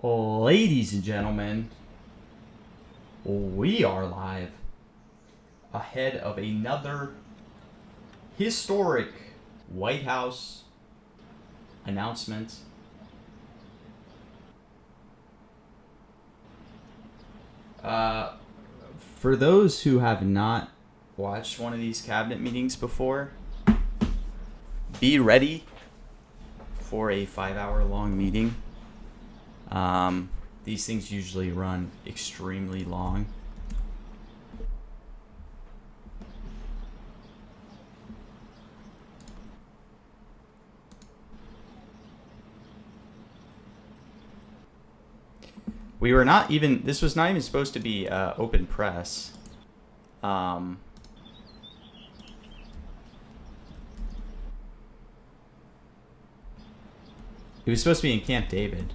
Ladies and gentlemen, we are live ahead of another historic White House announcement. For those who have not watched one of these cabinet meetings before, be ready for a 5-hour long meeting. These things usually run extremely long. This was not even supposed to be open press. It was supposed to be in Camp David.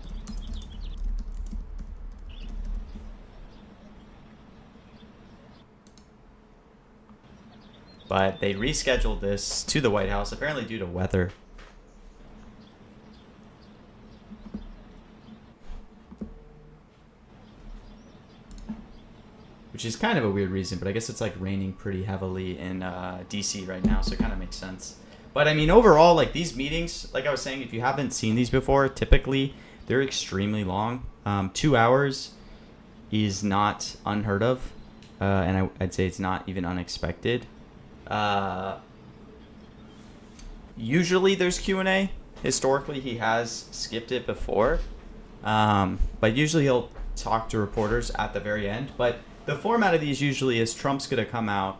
But they rescheduled this to the White House, apparently due to weather. Which is kind of a weird reason, but I guess it's like raining pretty heavily in DC right now, so it kind of makes sense. But I mean, overall, like these meetings, like I was saying, if you haven't seen these before, typically they're extremely long. 2 hours is not unheard of, and I'd say it's not even unexpected. Usually there's Q&A. Historically, he has skipped it before, but usually he'll talk to reporters at the very end. But the format of these usually is Trump's going to come out.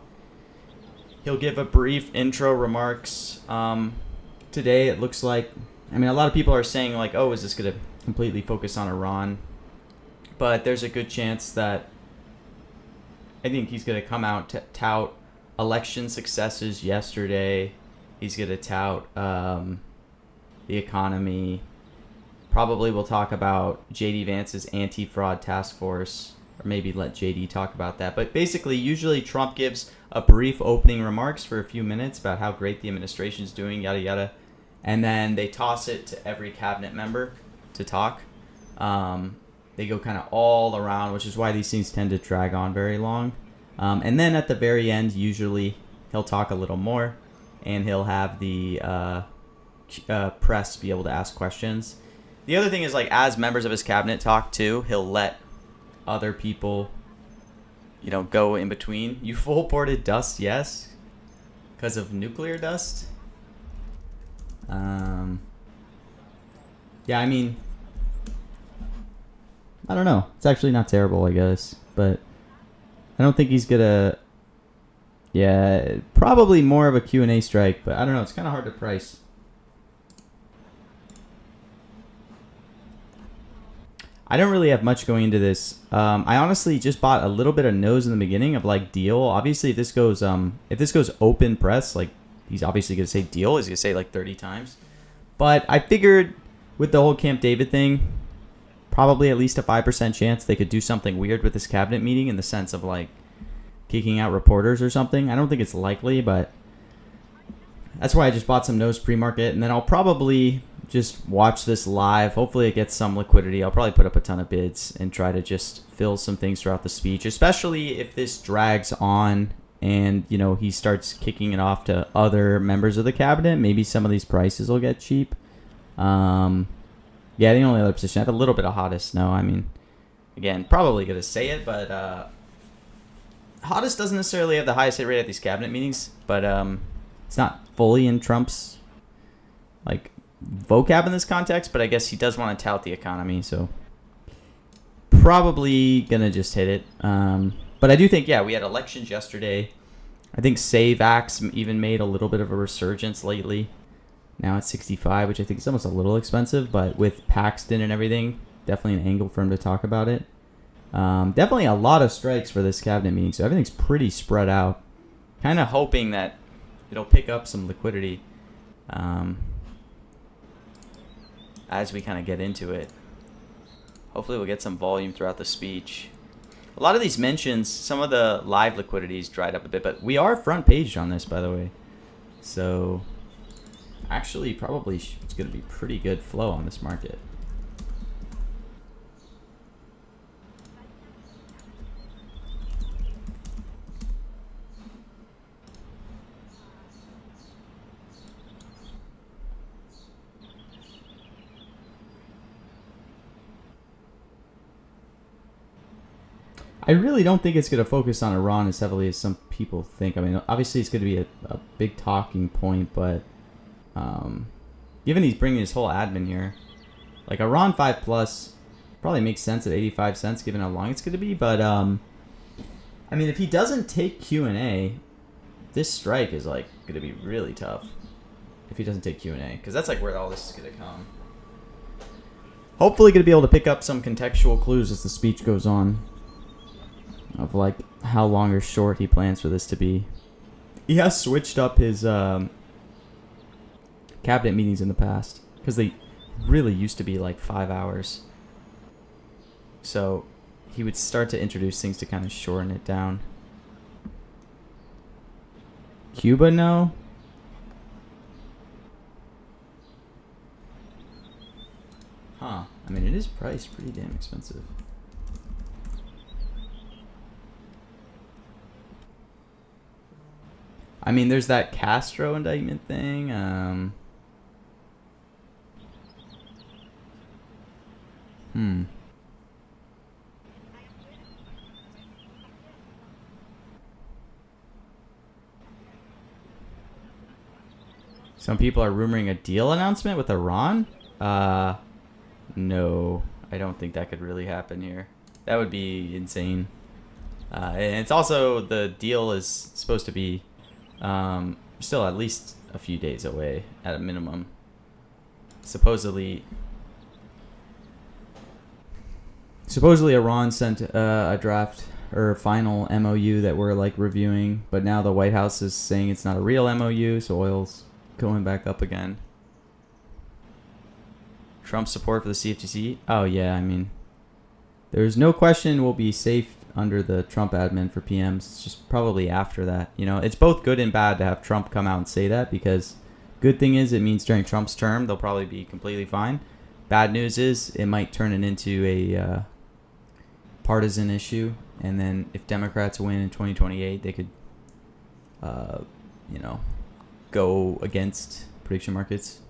He'll give a brief intro remarks. Today it looks like, a lot of people are saying like, oh, is this going to completely focus on Iran? But there's a good chance that I think he's going to come out to tout election successes yesterday. He's going to tout the economy. Probably we'll talk about J.D. Vance's anti-fraud task force, or maybe let J.D. talk about that. But basically, usually Trump gives a brief opening remarks for a few minutes about how great the administration is doing, yada, yada. And then they toss it to every cabinet member to talk. They go kind of all around, which is why these things tend to drag on very long. And then at the very end, usually he'll talk a little more, and he'll have the press be able to ask questions. The other thing is, like, as members of his cabinet talk too, he'll let other people, go in between. You full ported dust, yes, because of nuclear dust. Yeah, I don't know. It's actually not terrible, I guess, but I don't think he's gonna. Yeah, probably more of a Q&A strike, but I don't know. It's kind of hard to price. I don't really have much going into this. I honestly just bought a little bit of nose in the beginning of like deal. Obviously, if this goes open press, like he's obviously gonna say deal. He's gonna say like 30 times. But I figured with the whole Camp David thing, probably at least a 5% chance they could do something weird with this cabinet meeting in the sense of like kicking out reporters or something. I don't think it's likely, but that's why I just bought some nose pre-market, and then I'll probably just watch this live. Hopefully it gets some liquidity. I'll probably put up a ton of bids and try to just fill some things throughout the speech, especially if this drags on and, he starts kicking it off to other members of the cabinet. Maybe some of these prices will get cheap. Yeah, the only other position, I have a little bit of hottest snow. Again, probably going to say it, but hottest doesn't necessarily have the highest hit rate at these cabinet meetings, but it's not fully in Trump's like vocab in this context, but I guess he does want to tout the economy, so probably gonna just hit it. But I do think, we had elections yesterday. I think SaveAx even made a little bit of a resurgence lately. Now it's 65, which I think is almost a little expensive, but with Paxton and everything, definitely an angle for him to talk about it. Definitely a lot of strikes for this cabinet meeting, so everything's pretty spread out. Kind of hoping that it'll pick up some liquidity as we kind of get into it. Hopefully we'll get some volume throughout the speech. A lot of these mentions, some of the live liquidities dried up a bit, but we are front page on this, by the way. So actually probably it's going to be pretty good flow on this market. I really don't think it's going to focus on Iran as heavily as some people think. I mean, obviously it's going to be a big talking point, but given he's bringing his whole admin here, like Iran 5 plus probably makes sense at 85 cents given how long it's going to be. But I mean, if he doesn't take Q&A, this strike is like going to be really tough. If he doesn't take Q&A, because that's like where all this is going to come. Hopefully going to be able to pick up some contextual clues as the speech goes on of like how long or short he plans for this to be. He has switched up his cabinet meetings in the past because they really used to be like 5 hours. So he would start to introduce things to kind of shorten it down. Cuba, no. Huh. I mean, it is priced pretty damn expensive. I mean, there's that Castro indictment thing. Some people are rumoring a deal announcement with Iran. No, I don't think that could really happen here. That would be insane. And it's also, the deal is supposed to be still at least a few days away at a minimum. Supposedly Iran sent a draft or final MOU that we're like reviewing, but now the White House is saying it's not a real MOU, so oil's going back up again. Trump's support for the CFTC? Oh yeah, I mean, there's no question we'll be safe under the Trump admin for PMs. It's just probably after that. You know, it's both good and bad to have Trump come out and say that, because good thing is it means during Trump's term they'll probably be completely fine. Bad news is it might turn it into a partisan issue, and then if Democrats win in 2028, they could, go against prediction markets.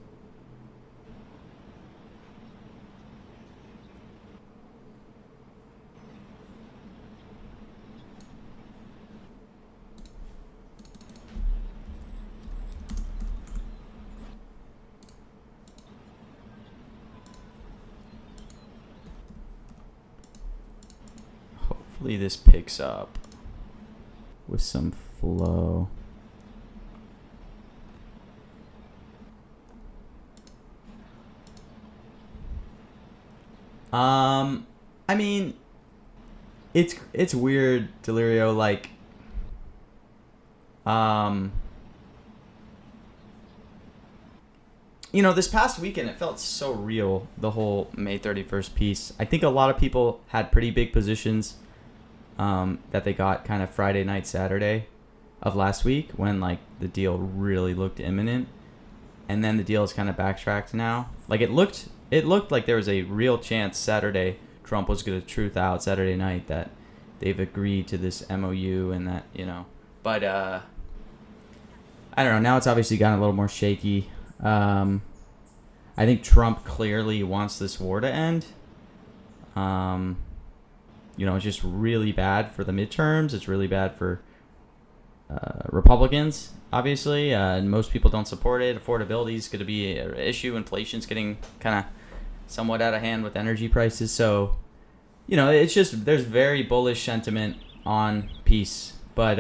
Hopefully this picks up with some flow. I mean, it's weird, Delirio, like, this past weekend, it felt so real, the whole May 31st piece. I think a lot of people had pretty big positions that they got kind of Friday night, Saturday of last week when, like, the deal really looked imminent. And then the deal is kind of backtracked now. Like, it looked like there was a real chance Saturday Trump was going to truth out Saturday night that they've agreed to this MOU and that, But, I don't know. Now it's obviously gotten a little more shaky. I think Trump clearly wants this war to end. It's just really bad for the midterms. It's really bad for Republicans, obviously. And most people don't support it. Affordability is going to be an issue. Inflation's getting kind of somewhat out of hand with energy prices. So, it's just, there's very bullish sentiment on peace. But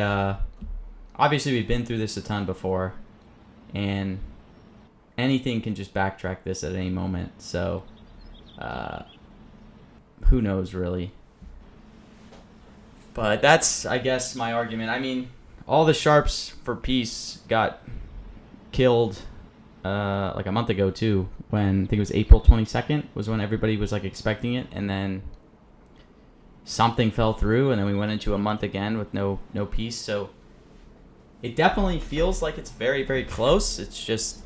obviously we've been through this a ton before. And anything can just backtrack this at any moment. So, who knows, really. But that's, I guess, my argument. I mean, all the sharps for peace got killed like a month ago, too. When, I think it was April 22nd, was when everybody was, like, expecting it. And then something fell through, and then we went into a month again with no peace. So it definitely feels like it's very, very close. It's just,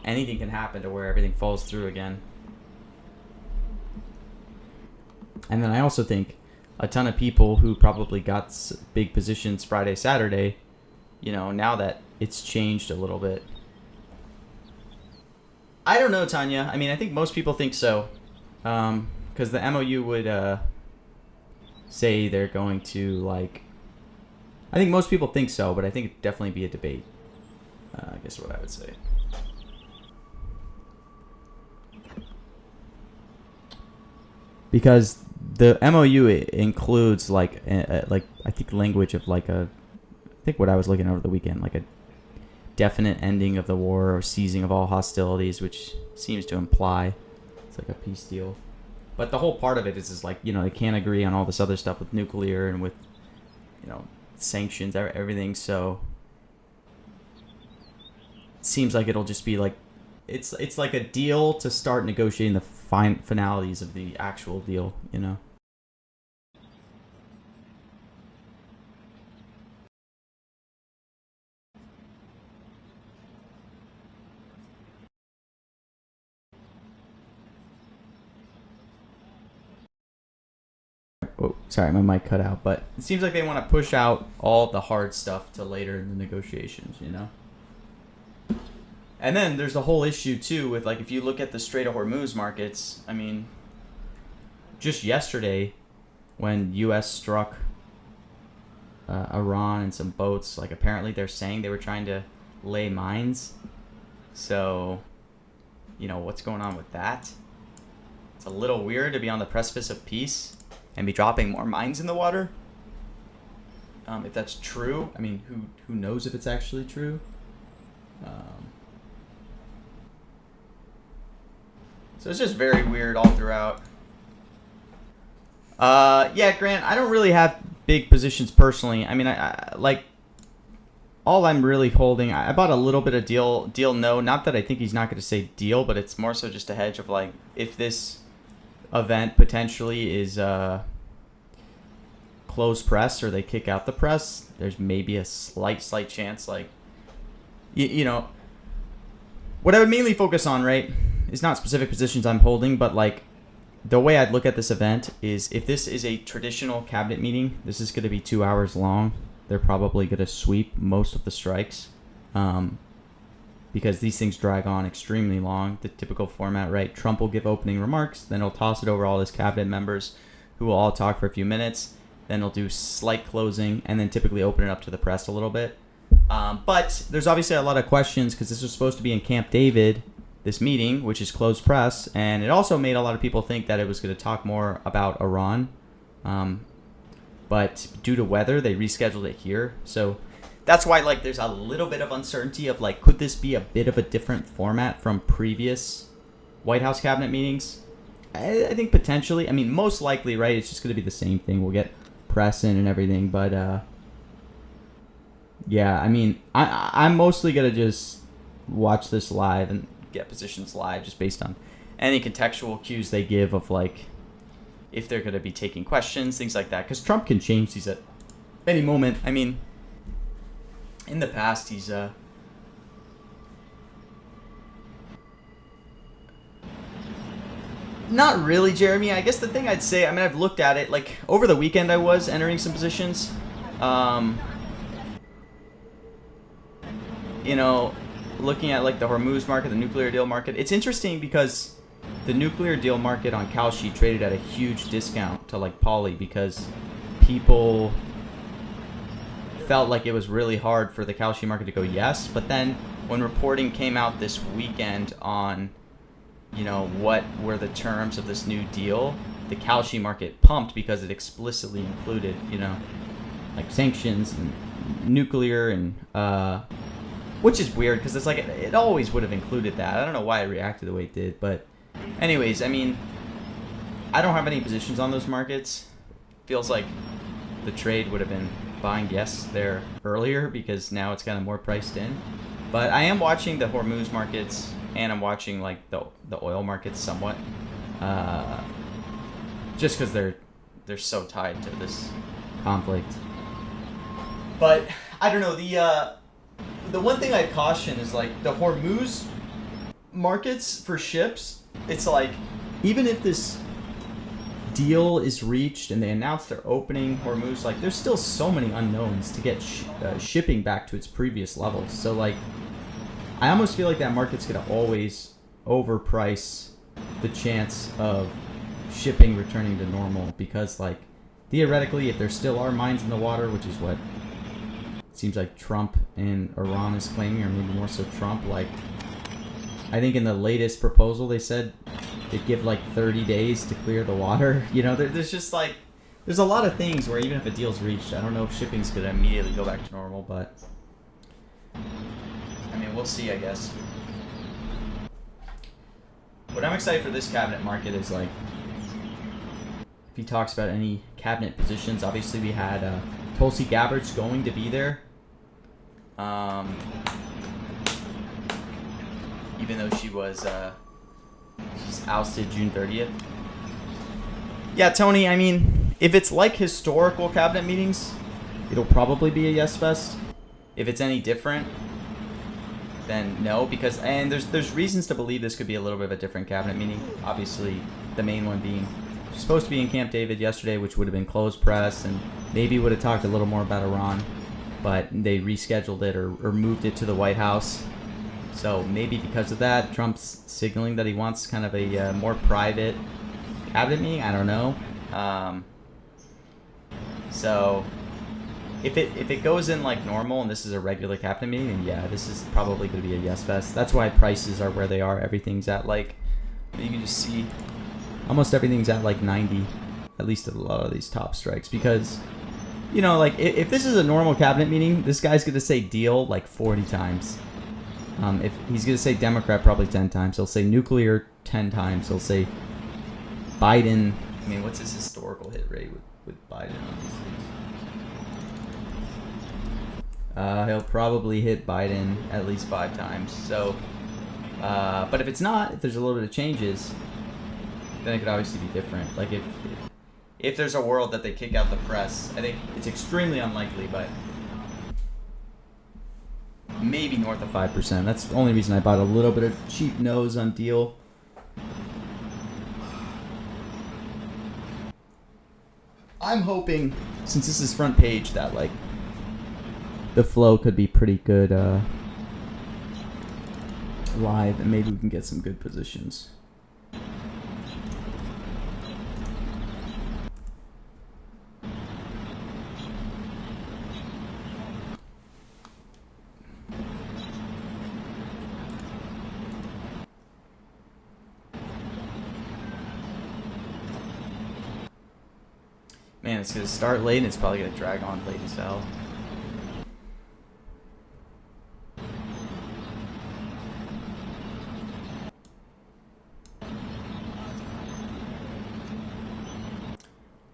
anything can happen to where everything falls through again. And then I also think a ton of people who probably got big positions Friday, Saturday, now that it's changed a little bit. I don't know, Tanya. I mean, I think most people think so. Because the MOU would say they're going to, like, I think most people think so, but I think it'd definitely be a debate. I guess what I would say. Because the MOU includes like I think language of like I think what I was looking over the weekend, like a definite ending of the war or ceasing of all hostilities, which seems to imply it's like a peace deal. But the whole part of it is like, you know, they can't agree on all this other stuff with nuclear and with, you know, sanctions, everything. So it seems like it'll just be like it's like a deal to start negotiating the finalities of the actual deal, you know. Oh, sorry, my mic cut out. But it seems like they want to push out all the hard stuff to later in the negotiations, you know. And then there's the whole issue too with, like, if you look at the Strait of Hormuz markets, I mean, just yesterday when U.S. struck Iran and some boats, like, apparently they're saying they were trying to lay mines. So, you know, what's going on with that? It's a little weird to be on the precipice of peace and be dropping more mines in the water. If that's true, I mean, who knows if it's actually true? So it's just very weird all throughout. Yeah, Grant, I don't really have big positions personally. I mean, I like, all I'm really holding, I bought a little bit of deal no. Not that I think he's not going to say deal, but it's more so just a hedge of, like, if this event potentially is closed press or they kick out the press, there's maybe a slight chance, like, you know, what I would mainly focus on, right, is not specific positions I'm holding, but, like, the way I'd look at this event is if this is a traditional cabinet meeting, this is going to be 2 hours long. They're probably going to sweep most of the strikes because these things drag on extremely long. The typical format, right? Trump will give opening remarks, then he'll toss it over all his cabinet members who will all talk for a few minutes. Then he'll do slight closing and then typically open it up to the press a little bit. But there's obviously a lot of questions because this was supposed to be in Camp David, this meeting, which is closed press. And it also made a lot of people think that it was going to talk more about Iran. But due to weather, they rescheduled it here. So that's why, like, there's a little bit of uncertainty of, like, could this be a bit of a different format from previous White House cabinet meetings? I think potentially. I mean, most likely, right, it's just going to be the same thing. We'll get press in and everything. But, yeah, I mean, I'm mostly going to just watch this live and get positions live just based on any contextual cues they give of, like, if they're going to be taking questions, things like that. Because Trump can change these at any moment. I mean, in the past, he's not really, Jeremy. I guess the thing I'd say, I mean, I've looked at it. Like, over the weekend, I was entering some positions. You know, looking at, like, the Hormuz market, the nuclear deal market. It's interesting because the nuclear deal market on Kalshi traded at a huge discount to, like, Poly because people felt like it was really hard for the Kalshi market to go yes. But then when reporting came out this weekend on, you know, what were the terms of this new deal, the Kalshi market pumped because it explicitly included, you know, like, sanctions and nuclear and which is weird because it's like it always would have included that. I don't know why it reacted the way it did, but anyways, I mean, I don't have any positions on those markets. Feels like the trade would have been buying yes there earlier because now it's kind of more priced in. But I am watching the Hormuz markets and I'm watching, like, the oil markets somewhat, just because they're so tied to this conflict. But I don't know, the one thing I'd caution is, like, the Hormuz markets for ships. It's like, even if this deal is reached and they announce they're opening Hormuz, like, there's still so many unknowns to get shipping back to its previous levels. So, like, I almost feel like that market's gonna always overprice the chance of shipping returning to normal because, like, theoretically, if there still are mines in the water, which is what it seems like Trump and Iran is claiming, or maybe more so Trump, like, I think in the latest proposal they said they'd give like 30 days to clear the water. You know, there's just like, there's a lot of things where even if a deal's reached, I don't know if shipping's going to immediately go back to normal, but I mean, we'll see, I guess. What I'm excited for this cabinet market is, like, if he talks about any cabinet positions, obviously we had Tulsi Gabbard's going to be there. Even though she was, she's ousted June 30th. Yeah, Tony, I mean, if it's like historical cabinet meetings, it'll probably be a yes fest. If it's any different, then no, because, and there's reasons to believe this could be a little bit of a different cabinet meeting. Obviously, the main one being supposed to be in Camp David yesterday, which would have been closed press, and maybe would have talked a little more about Iran, but they rescheduled it or moved it to the White House. So maybe because of that, Trump's signaling that he wants kind of a more private cabinet meeting. I don't know. So if it goes in like normal and this is a regular cabinet meeting, then yeah, this is probably going to be a yes fest. That's why prices are where they are. Everything's at like, you can just see almost everything's at like 90, at least at a lot of these top strikes, because, you know, like if this is a normal cabinet meeting, this guy's going to say deal like 40 times. If he's going to say Democrat probably 10 times. He'll say nuclear 10 times. He'll say Biden. I mean, what's his historical hit rate with Biden on these things? He'll probably hit Biden at least 5 times. So, but if it's not, if there's a little bit of changes, then it could obviously be different. Like if there's a world that they kick out the press, I think it's extremely unlikely, but maybe north of 5%. That's the only reason I bought a little bit of cheap nose on deal. I'm hoping, since this is front page, that like the flow could be pretty good live, and maybe we can get some good positions. Man, it's going to start late and it's probably going to drag on late as hell.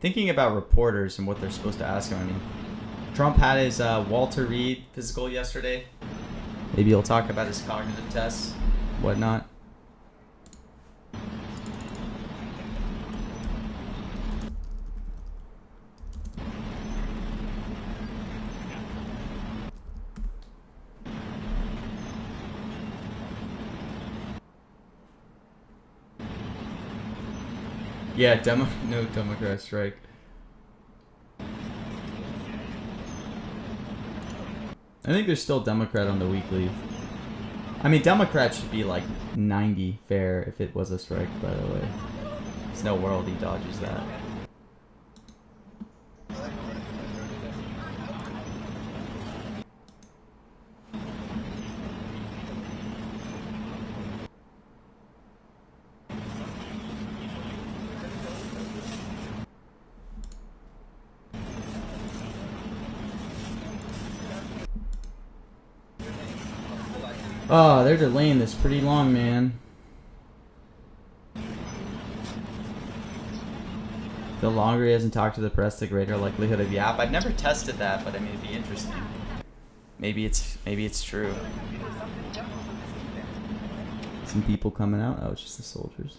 Thinking about reporters and what they're supposed to ask him, I mean, Trump had his Walter Reed physical yesterday. Maybe he'll talk about his cognitive tests, whatnot. Yeah, no Democrat strike. I think there's still Democrat on the weekly. I mean, Democrat should be like 90 fair if it was a strike, by the way. There's no world he dodges that. Oh, they're delaying this pretty long, man. The longer he hasn't talked to the press, the greater likelihood of yap. I've never tested that, but I mean, it'd be interesting. Maybe it's true. Some people coming out. Oh, it's just the soldiers.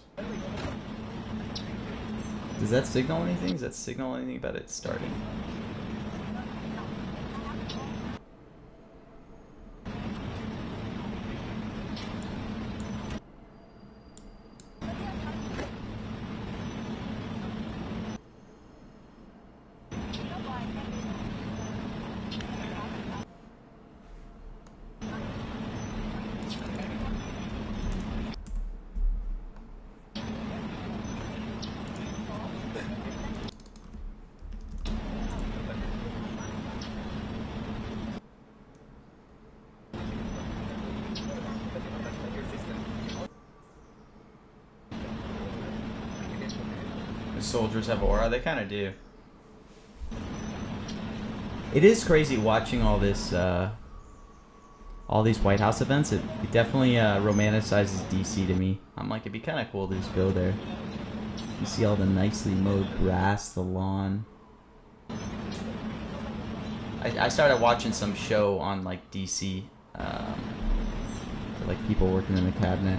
Does that signal anything? Does that signal anything about it starting? The soldiers have aura. They kind of do. It is crazy watching all this, all these White House events. It definitely romanticizes DC to me. I'm like, it'd be kind of cool to just go there. You see all the nicely mowed grass, the lawn. I started watching some show on like DC, like people working in the cabinet.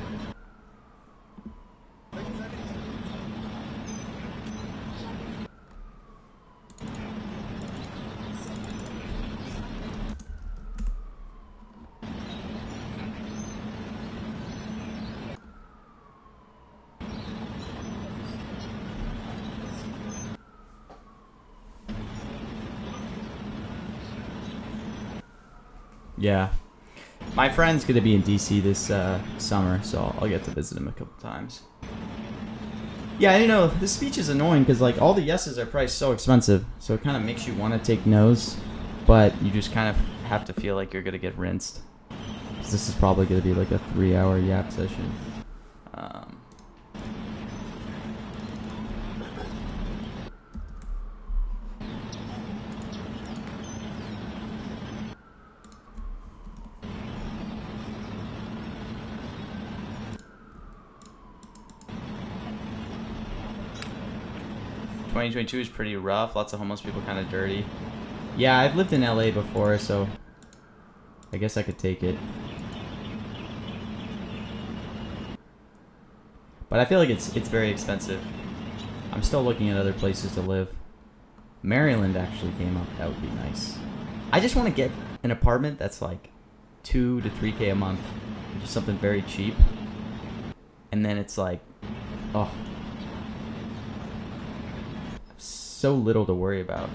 Yeah. My friend's going to be in DC this summer, so I'll get to visit him a couple times. Yeah, you know, this speech is annoying because, like, all the yeses are priced so expensive, so it kind of makes you want to take no's, but you just kind of have to feel like you're going to get rinsed. 'Cause this is probably going to be, like, a 3-hour yap session. 2022 is pretty rough. Lots of homeless people, kind of dirty. Yeah, I've lived in LA before, so I guess I could take it. But I feel like it's very expensive. I'm still looking at other places to live. Maryland actually came up. That would be nice. I just want to get an apartment that's like $2 to $3K a month. Just something very cheap. And then it's like, oh, so little to worry about.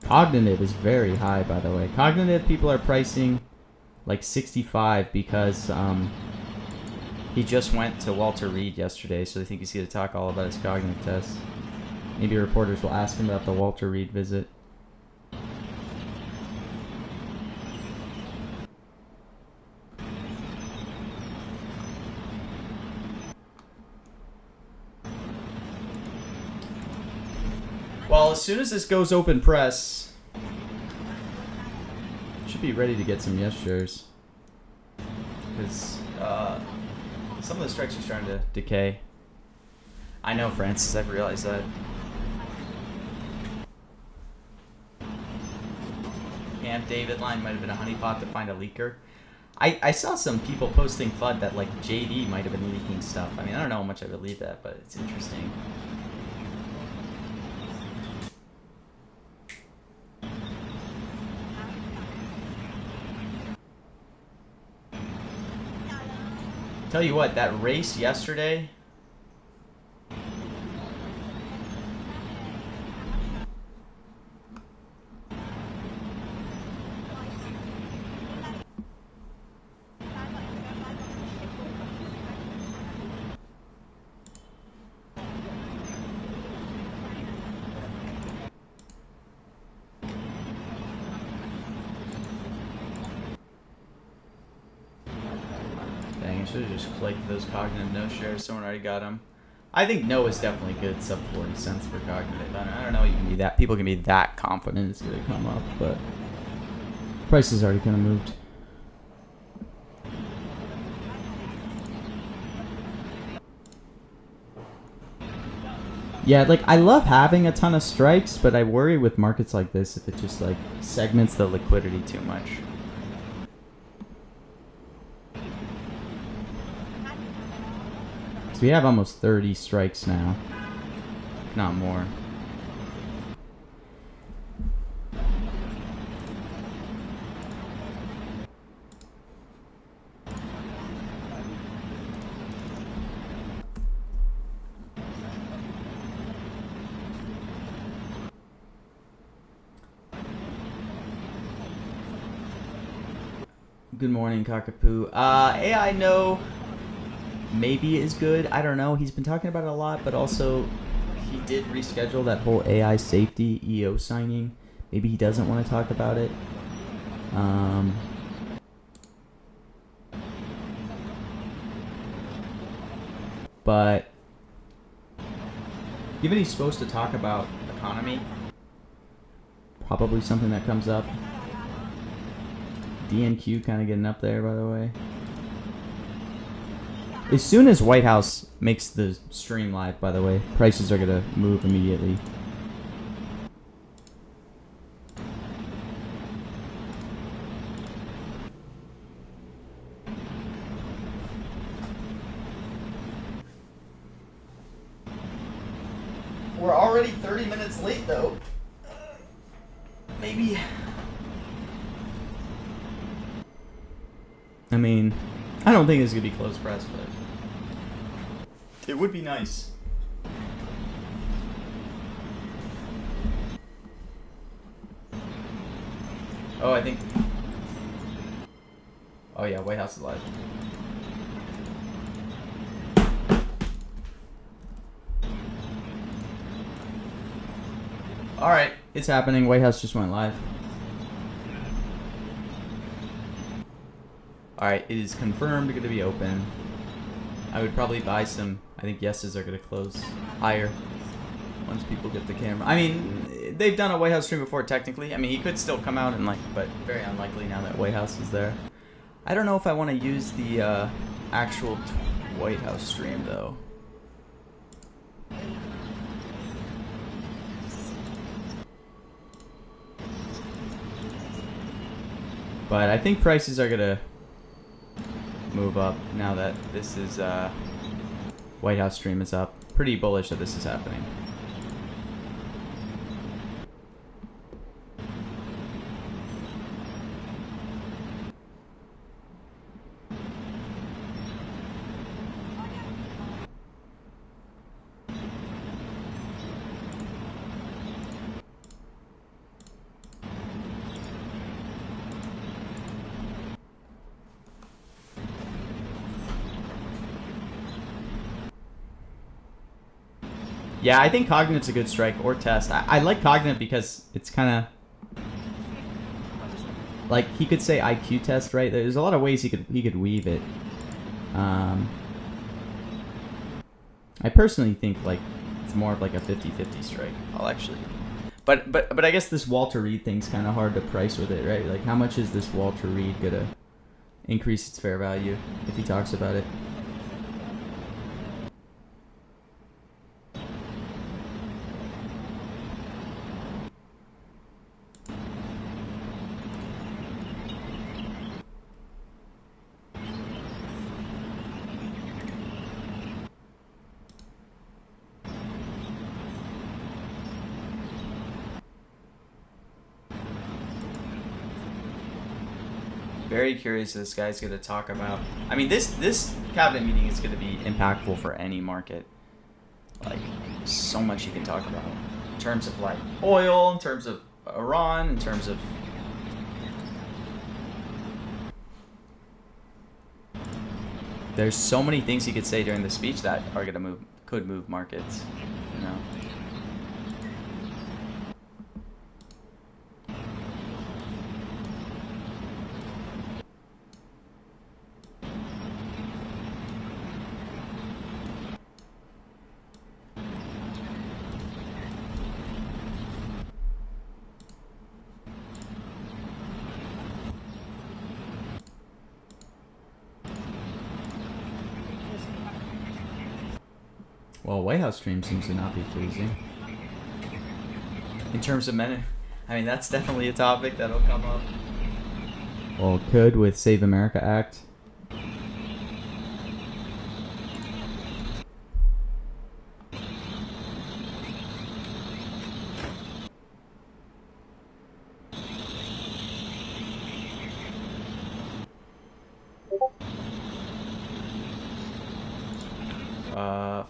Cognitive is very high, by the way. Cognitive people are pricing like 65 because he just went to Walter Reed yesterday, so they think he's going to talk all about his cognitive tests. Maybe reporters will ask him about the Walter Reed visit. Well, as soon as this goes open press, should be ready to get some yes shares. Because some of the strikes are starting to decay. I know, Francis, I've realized that. Camp David line might have been a honeypot to find a leaker. I saw some people posting FUD that like JD might have been leaking stuff. I mean, I don't know how much I believe that, but it's interesting. Tell you what, that race yesterday. I should have just clicked those cognitive no shares. Someone already got them. I think no is definitely good. Sub 40 cents for cognitive. I don't know. You can be that. People can be that confident it's gonna come up, but price has already kind of moved. Yeah, like I love having a ton of strikes, but I worry with markets like this if it just like segments the liquidity too much. We have almost 30 strikes now, if not more. Good morning, Cockapoo. AI no. Maybe is good. I don't know. He's been talking about it a lot, but also he did reschedule that whole AI safety EO signing. Maybe he doesn't want to talk about it. But given he's supposed to talk about economy, probably something that comes up. DNQ kind of getting up there, by the way. As soon as White House makes the stream live, by the way, prices are going to move immediately. We're already 30 minutes late, though. Maybe. I mean, I don't think it's going to be close press, but it would be nice. Oh, I think... Oh, yeah, White House is live. Alright, it's happening. White House just went live. Alright, it is confirmed going to be open. I would probably buy some. I think yeses are going to close higher once people get the camera. I mean, they've done a White House stream before technically. I mean, he could still come out and but very unlikely now that White House is there. I don't know if I want to use the actual White House stream though. But I think prices are going to move up now that this is White House stream is up. Pretty bullish that this is happening. Yeah, I think Cognite's a good strike or test. I like Cognite because it's kind of like he could say IQ test, right? There's a lot of ways he could weave it. I personally think like it's more of like a 50-50 strike. I'll actually, but I guess this Walter Reed thing's kind of hard to price with it, right? Like how much is this Walter Reed gonna increase its fair value if he talks about it? Very curious this guy's going to talk about. I mean, this cabinet meeting is going to be impactful for any market. Like, so much you can talk about. In terms of, like, oil, in terms of Iran, in terms of... There's so many things he could say during the speech that are going to could move markets, you know? Well, White House stream seems to not be freezing. In terms of men, I mean, that's definitely a topic that'll come up. Well, it could with Save America Act.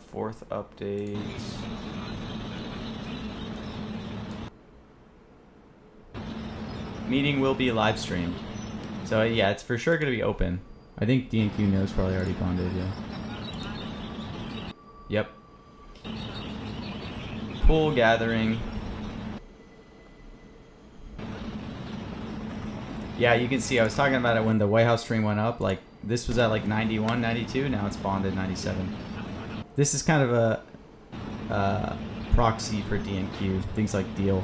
Fourth update. Meeting will be live streamed. So yeah, it's for sure going to be open. I think DNQ knows probably already bonded, yeah. Yep. Pool gathering. Yeah, you can see I was talking about it when the White House stream went up. Like, this was at like 91, 92. Now it's bonded 97. This is kind of a proxy for DNQ, things like deal.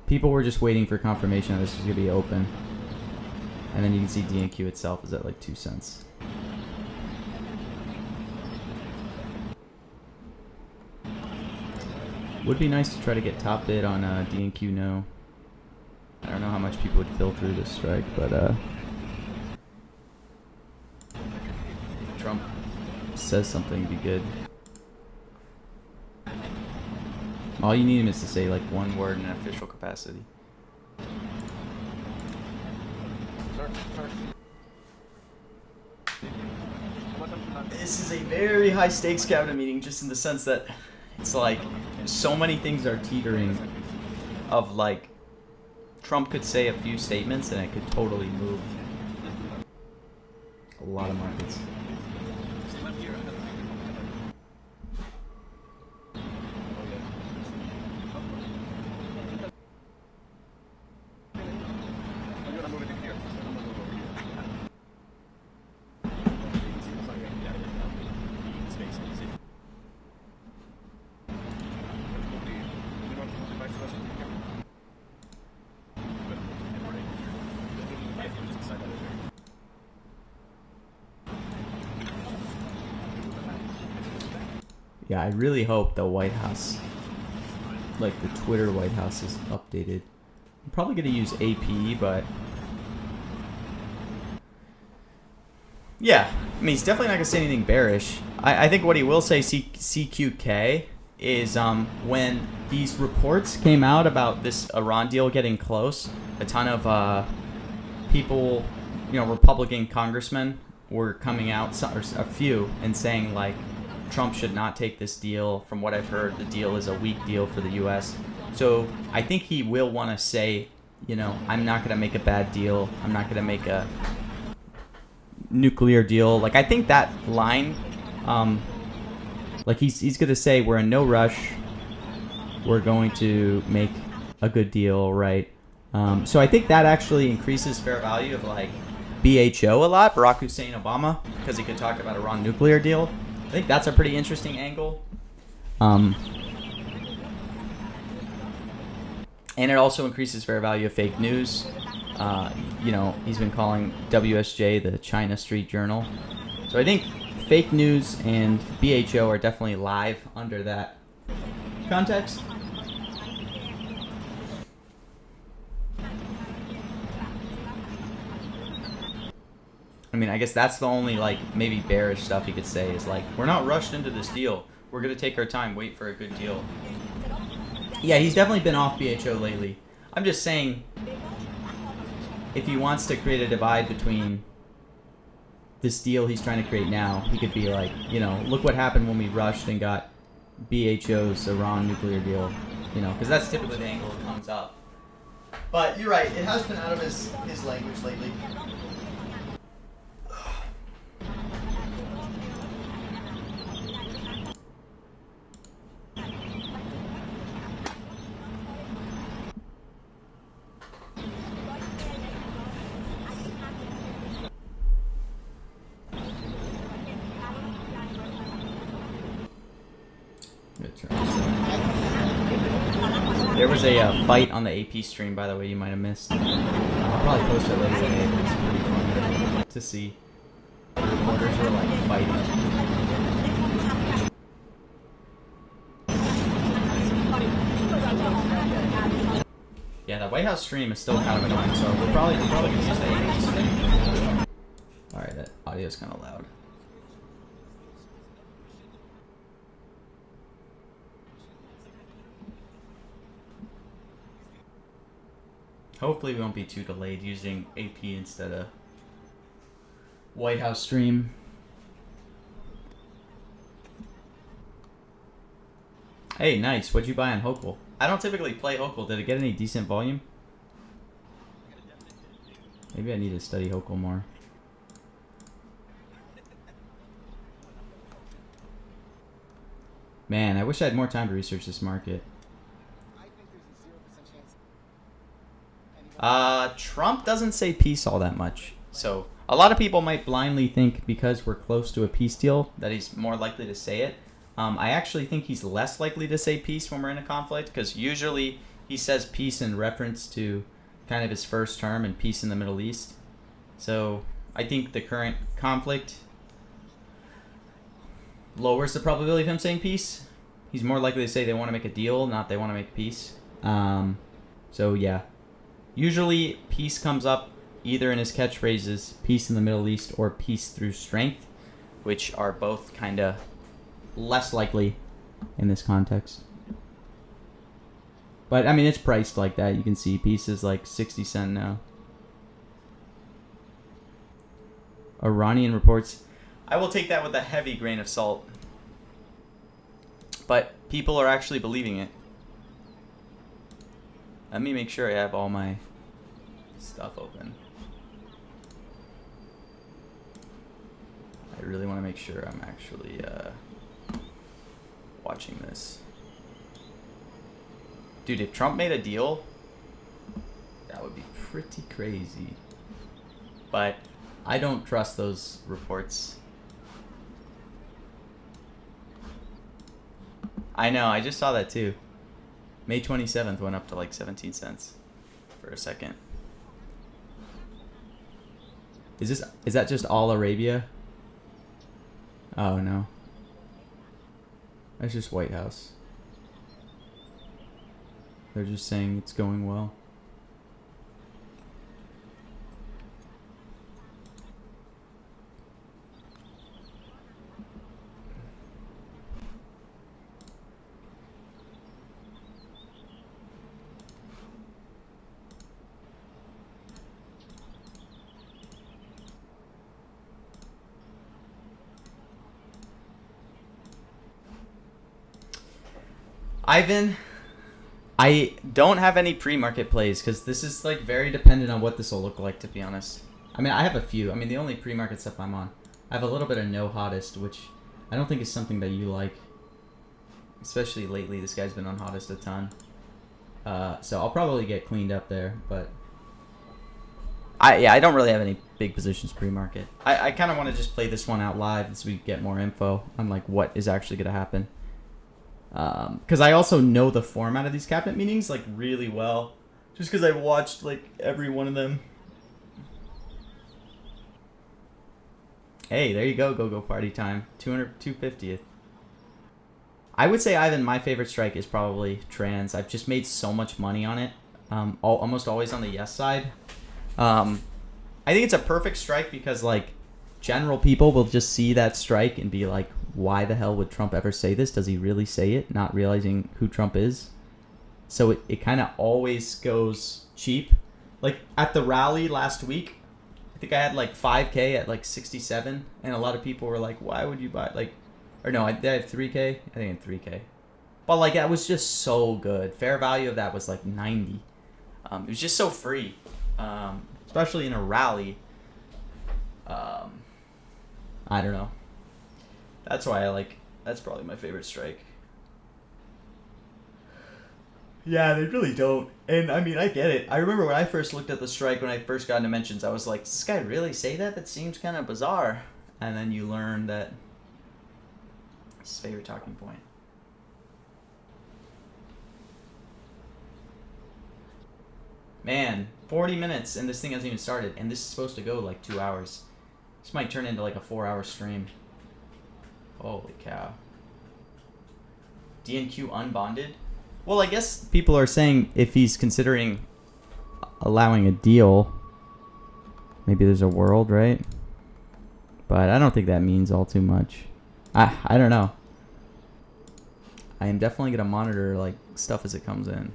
People were just waiting for confirmation that this was going to be open. And then you can see DNQ itself is at like 2 cents. Would be nice to try to get top bid on DNQ no. I don't know how much people would fill through this strike, but if Trump says something, be good. All you need him is to say like one word in an official capacity. This is a very high stakes cabinet meeting, just in the sense that it's like so many things are teetering of like Trump could say a few statements and it could totally move a lot of markets. Yeah, I really hope the White House, like the Twitter White House, is updated. I'm probably going to use AP, but yeah, I mean, he's definitely not going to say anything bearish. I think what he will say, CQK, is when these reports came out about this Iran deal getting close, a ton of people, Republican congressmen were coming out, or a few, and saying like, Trump should not take this deal. From what I've heard, the deal is a weak deal for the U.S. So I think he will want to say, I'm not going to make a bad deal. I'm not going to make a nuclear deal. Like, I think that line, like he's going to say, we're in no rush. We're going to make a good deal, right? So I think that actually increases fair value of like BHO a lot, Barack Hussein Obama, because he could talk about Iran nuclear deal. I think that's a pretty interesting angle. And it also increases fair value of fake news. He's been calling WSJ the China Street Journal. So I think fake news and BHO are definitely live under that context. I mean, I guess that's the only, like, maybe bearish stuff he could say is, like, we're not rushed into this deal. We're going to take our time, wait for a good deal. Yeah, he's definitely been off BHO lately. I'm just saying, if he wants to create a divide between this deal he's trying to create now, he could be like, look what happened when we rushed and got BHO's Iran nuclear deal. Because that's typically the angle that comes up. But you're right, it has been out of his language lately. There was a fight on the AP stream, by the way, you might have missed. I'll probably post it later today, but it's pretty fun to see. The reporters were like fighting. Yeah, the White House stream is still kind of annoying, so we're probably going to use the AP stream. Alright, that audio is kind of loud. Hopefully we won't be too delayed using AP instead of White House stream. Hey, nice. What'd you buy on Hokel? I don't typically play Hokel. Did it get any decent volume? Maybe I need to study Hokel more. Man, I wish I had more time to research this market. Trump doesn't say peace all that much. So a lot of people might blindly think because we're close to a peace deal that he's more likely to say it. I actually think he's less likely to say peace when we're in a conflict, because usually he says peace in reference to kind of his first term and peace in the Middle East. So I think the current conflict lowers the probability of him saying peace. He's more likely to say they want to make a deal, not they want to make peace. So yeah, usually peace comes up either in his catchphrases, peace in the Middle East or peace through strength, which are both kind of less likely in this context. But I mean, it's priced like that. You can see peace is like 60 cents now. Iranian reports. I will take that with a heavy grain of salt. But people are actually believing it. Let me make sure I have all my stuff open. I really want to make sure I'm actually watching this. Dude, if Trump made a deal, that would be pretty crazy. But I don't trust those reports. I know, I just saw that too. May 27th went up to like 17 cents for a second. Is that just all Arabia? Oh no. That's just White House. They're just saying it's going well. Ivan, I don't have any pre-market plays because this is like very dependent on what this will look like, to be honest. I mean, I have a few. I mean, the only pre-market stuff I'm on, I have a little bit of no hottest, which I don't think is something that you like. Especially lately, this guy's been on hottest a ton. So I'll probably get cleaned up there, but I don't really have any big positions pre-market. I kind of want to just play this one out live so we get more info on like what is actually going to happen. Because I also know the format of these cabinet meetings like really well, just because I watched like every one of them. Hey, there you go, go party time. 250th. I would say, Ivan, my favorite strike is probably trans. I've just made so much money on it. Almost always on the yes side. I think it's a perfect strike because like general people will just see that strike and be like, why the hell would Trump ever say this? Does he really say it? Not realizing who Trump is. So it kind of always goes cheap. Like at the rally last week, I think I had like 5K at like 67. And a lot of people were like, why would you buy like, or no, I had 3K. I think I had 3K. But like that was just so good. Fair value of that was like 90. It was just so free. Especially in a rally. I don't know. That's why that's probably my favorite strike. Yeah, they really don't. And I mean, I get it. I remember when I first looked at the strike, when I first got into mentions, I was like, does this guy really say that? That seems kind of bizarre. And then you learn that it's his favorite talking point. Man, 40 minutes and this thing hasn't even started. And this is supposed to go like 2 hours. This might turn into like a 4-hour stream. Holy cow. DNQ unbonded? Well, I guess people are saying if he's considering allowing a deal, maybe there's a world, right? But I don't think that means all too much. I don't know. I am definitely going to monitor like stuff as it comes in.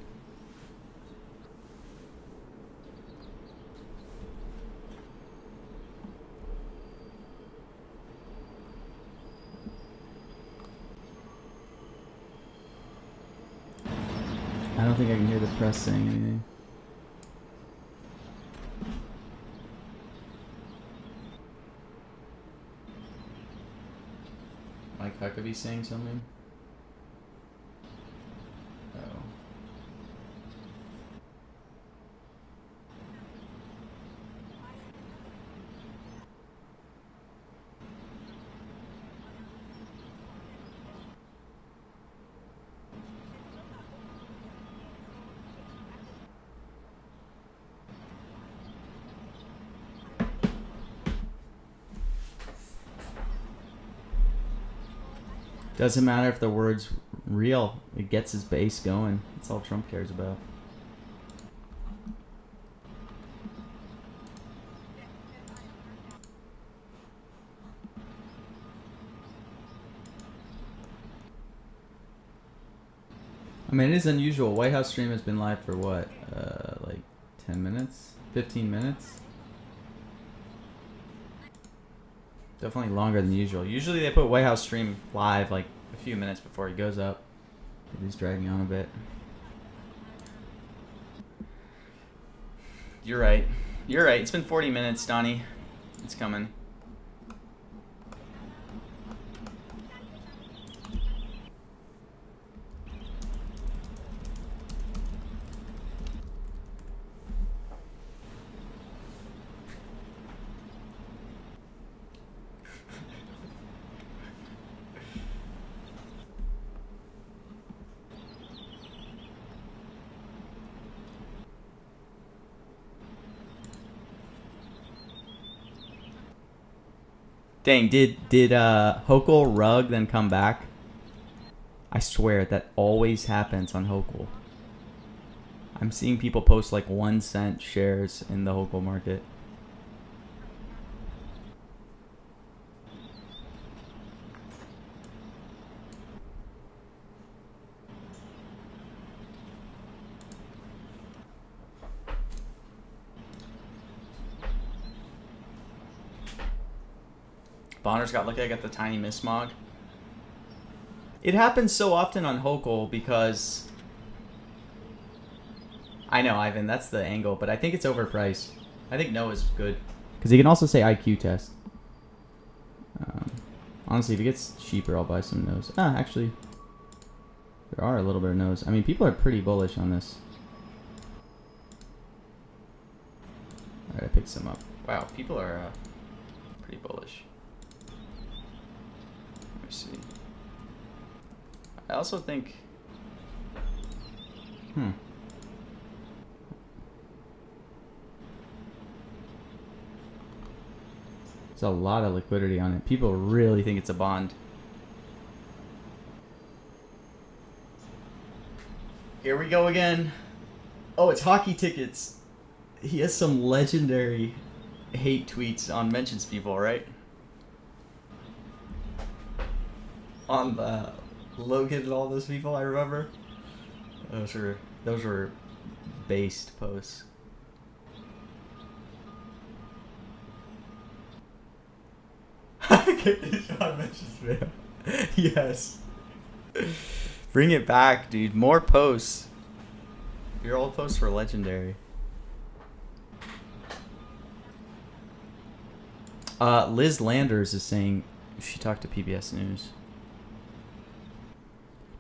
I don't think I can hear the press saying anything. Mike Huckabee saying something? Oh. Doesn't matter if the word's real. It gets his base going. That's all Trump cares about. I mean, it is unusual. White House stream has been live for what? Like 10 minutes? 15 minutes? Definitely longer than usual. Usually they put White House stream live like a few minutes before he goes up. He's dragging on a bit. You're right. You're right. It's been 40 minutes, Donnie. It's coming. Dang, did Hochul rug then come back? I swear that always happens on Hochul. I'm seeing people post like 1 cent shares in the Hochul market. Bonner's got, look, I got the tiny mismog. It happens so often on Hochul because... I know, Ivan, that's the angle, but I think it's overpriced. I think no is good. Because he can also say IQ test. Honestly, if it gets cheaper, I'll buy some no's. Ah, actually, there are a little bit of no's. I mean, people are pretty bullish on this. Alright, I picked some up. Wow, people are pretty bullish. Let me see. I also think... There's a lot of liquidity on it. People really think it's a bond. Here we go again. Oh, it's hockey tickets. He has some legendary hate tweets on mentions people, right? On Logan and all those people, I remember. Those were based posts. Yes. Bring it back, dude. More posts. Your old posts were legendary. Liz Landers is saying she talked to PBS News.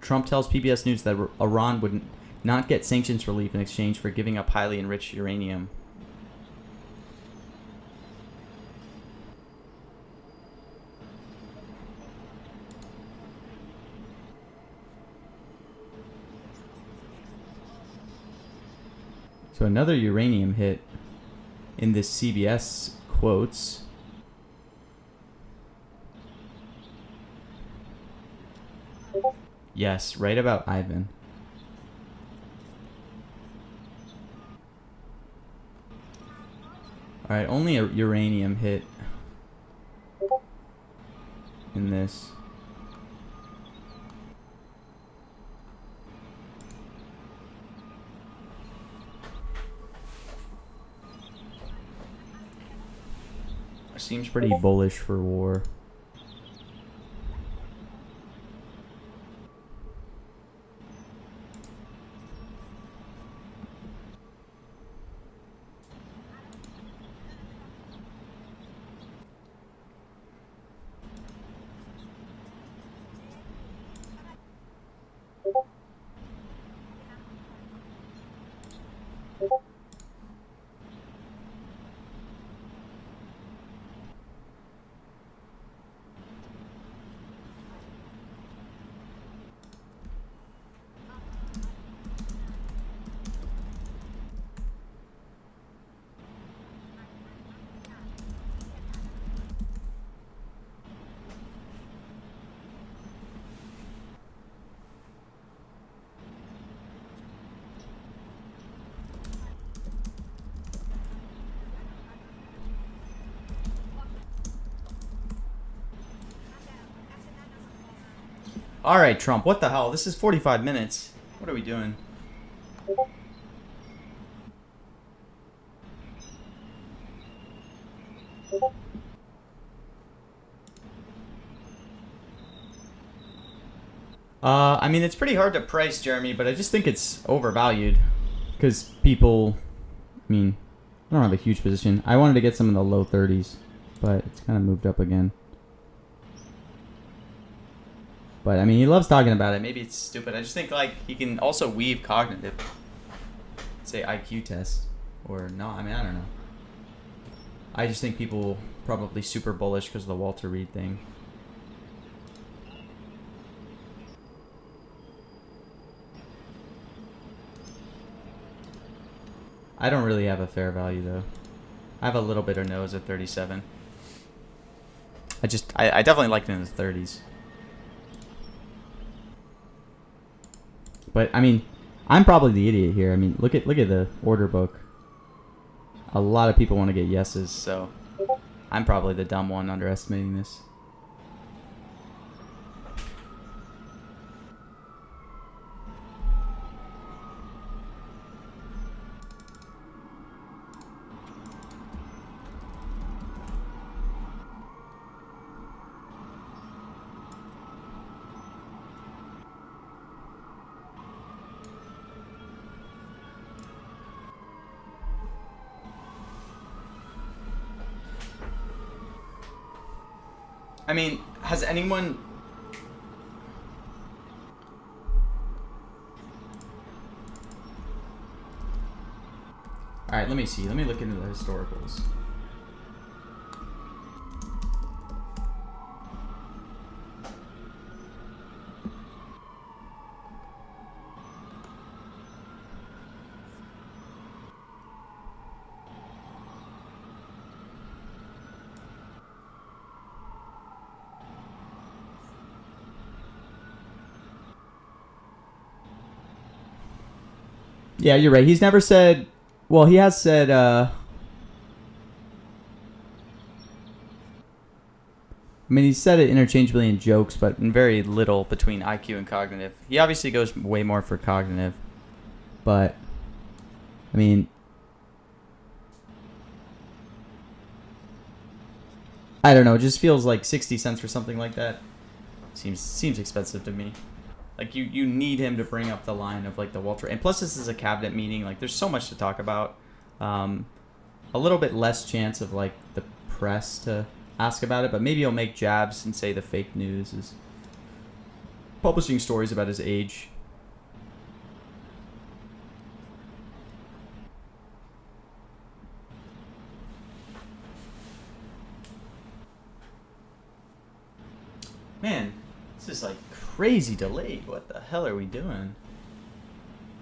Trump tells PBS News that Iran would not get sanctions relief in exchange for giving up highly enriched uranium. So another uranium hit in this CBS quotes. Yes, right about Ivan. Alright, only a uranium hit in this. Seems pretty bullish for war. All right, Trump. What the hell? This is 45 minutes. What are we doing? I mean, it's pretty hard to price, Jeremy, but I just think it's overvalued. Because people, I mean, I don't have a huge position. I wanted to get some in the low 30s, but it's kind of moved up again. But, I mean, he loves talking about it. Maybe it's stupid. I just think, like, he can also weave cognitive. Say IQ test. Or no, I mean, I don't know. I just think people probably super bullish because of the Walter Reed thing. I don't really have a fair value, though. I have a little bit of nose at 37. I definitely liked it in the 30s. But, I mean, I'm probably the idiot here. I mean, look at the order book. A lot of people want to get yeses, so I'm probably the dumb one underestimating this. I mean, has anyone... Alright, let me see. Let me look into the historicals. Yeah, you're right. He's never said... Well, he has said... I mean, he said it interchangeably in jokes, but in very little between IQ and cognitive. He obviously goes way more for cognitive. But, I mean... I don't know. It just feels like 60 cents for something like that. Seems expensive to me. Like, you need him to bring up the line of, like, the Walter... And plus, this is a cabinet meeting. Like, there's so much to talk about. A little bit less chance of, like, the press to ask about it. But maybe he'll make jabs and say the fake news is publishing stories about his age. Man, this is, like... crazy delayed. What the hell are we doing?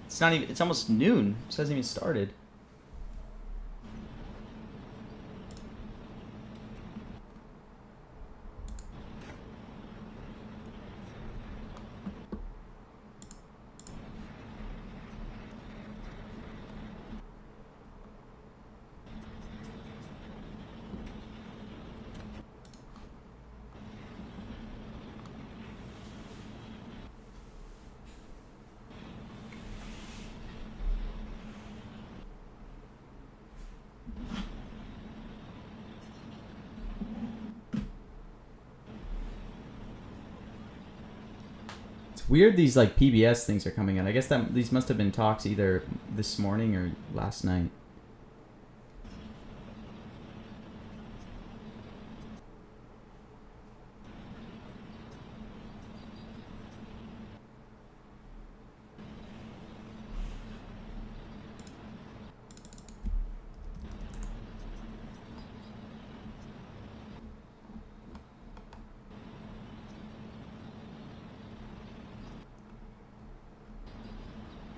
It's not even... It's almost noon. It hasn't even started. Weird these like PBS things are coming out. I guess that these must have been talks either this morning or last night.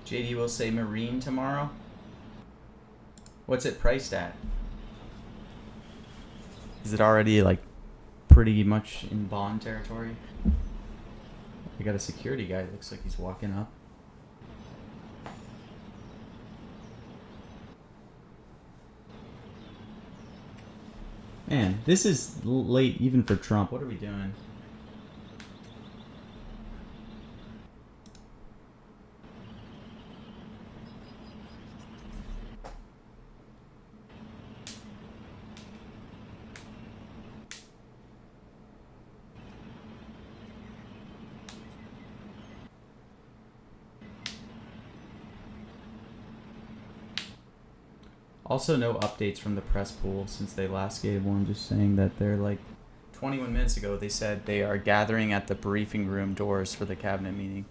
JD will say Marine tomorrow. What's it priced at? Is it already like pretty much in bond territory? We got a security guy. Looks like he's walking up. Man, this is late even for Trump. What are we doing? Also, no updates from the press pool since they last gave one. Just saying that they're like 21 minutes ago. They said they are gathering at the briefing room doors for the cabinet meeting.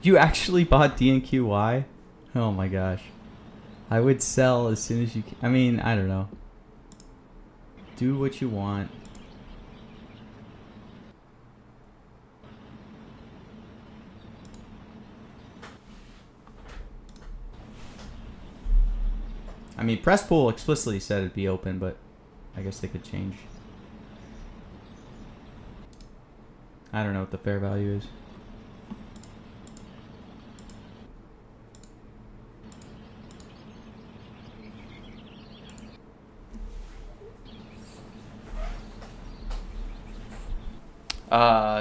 You actually bought DNQY? Oh my gosh. I would sell as soon as you can. I mean, I don't know. Do what you want. I mean, press pool explicitly said it'd be open, but I guess they could change. I don't know what the fair value is.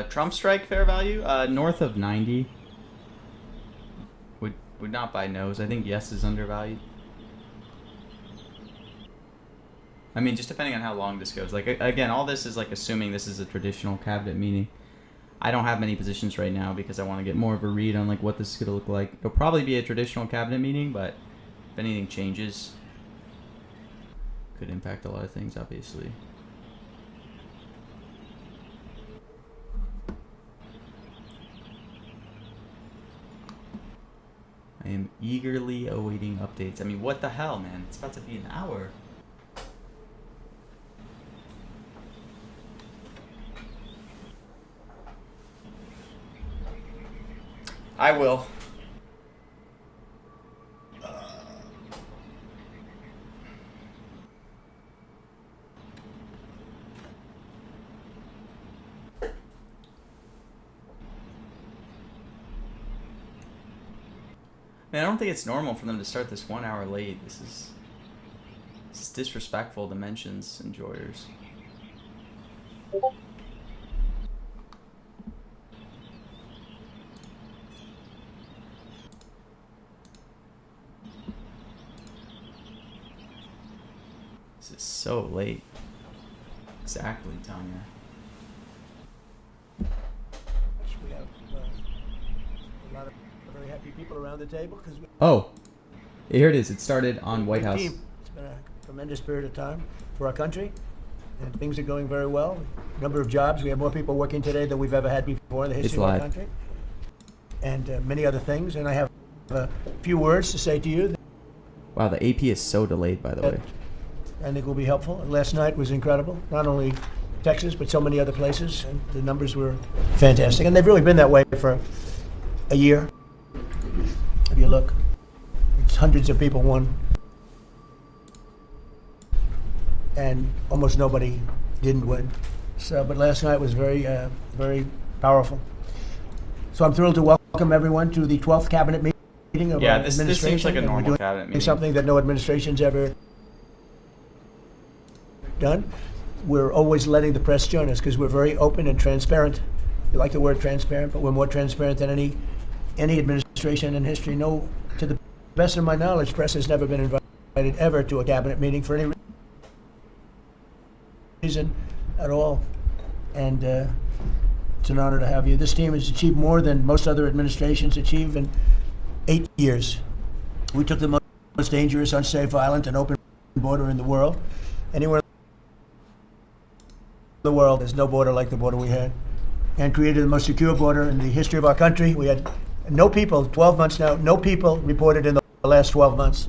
Trump strike fair value north of 90. Would not buy no's. I think yes is undervalued. I mean, just depending on how long this goes. Like, again, all this is like assuming this is a traditional cabinet meeting. I don't have many positions right now because I want to get more of a read on like what this is going to look like. It'll probably be a traditional cabinet meeting, but if anything changes, could impact a lot of things, obviously. I am eagerly awaiting updates. I mean, what the hell, man? It's about to be an hour. I will. Man, I don't think it's normal for them to start this 1 hour late. This is disrespectful to Mentions enjoyers. This is so late. Exactly, Tanya. We have a lot of very happy people around the table because Oh, here it is. It started on White House. It's been a tremendous period of time for our country, and things are going very well. Number of jobs, we have more people working today than we've ever had before in the history of our country, and many other things. And I have a few words to say to you. Wow, the AP is so delayed, by the way. I think will be helpful. Last night was incredible. Not only Texas, but so many other places, and the numbers were fantastic. And they've really been that way for a year. If you look, it's hundreds of people won, and almost nobody didn't win. So, but last night was very, very powerful. So I'm thrilled to welcome everyone to the 12th cabinet meeting of our administration. This seems like a normal cabinet meeting. Something that no administration's ever done. We're always letting the press join us because we're very open and transparent. You like the word transparent, but we're more transparent than any administration in history. No, to the best of my knowledge, press has never been invited ever to a cabinet meeting for any reason at all. And it's an honor to have you. This team has achieved more than most other administrations achieve in 8 years. We took the most dangerous, unsafe, violent, and open border in the world. Anywhere in the world, there's no border like the border we had, and created the most secure border in the history of our country. We had no people, 12 months now, no people reported in the last 12 months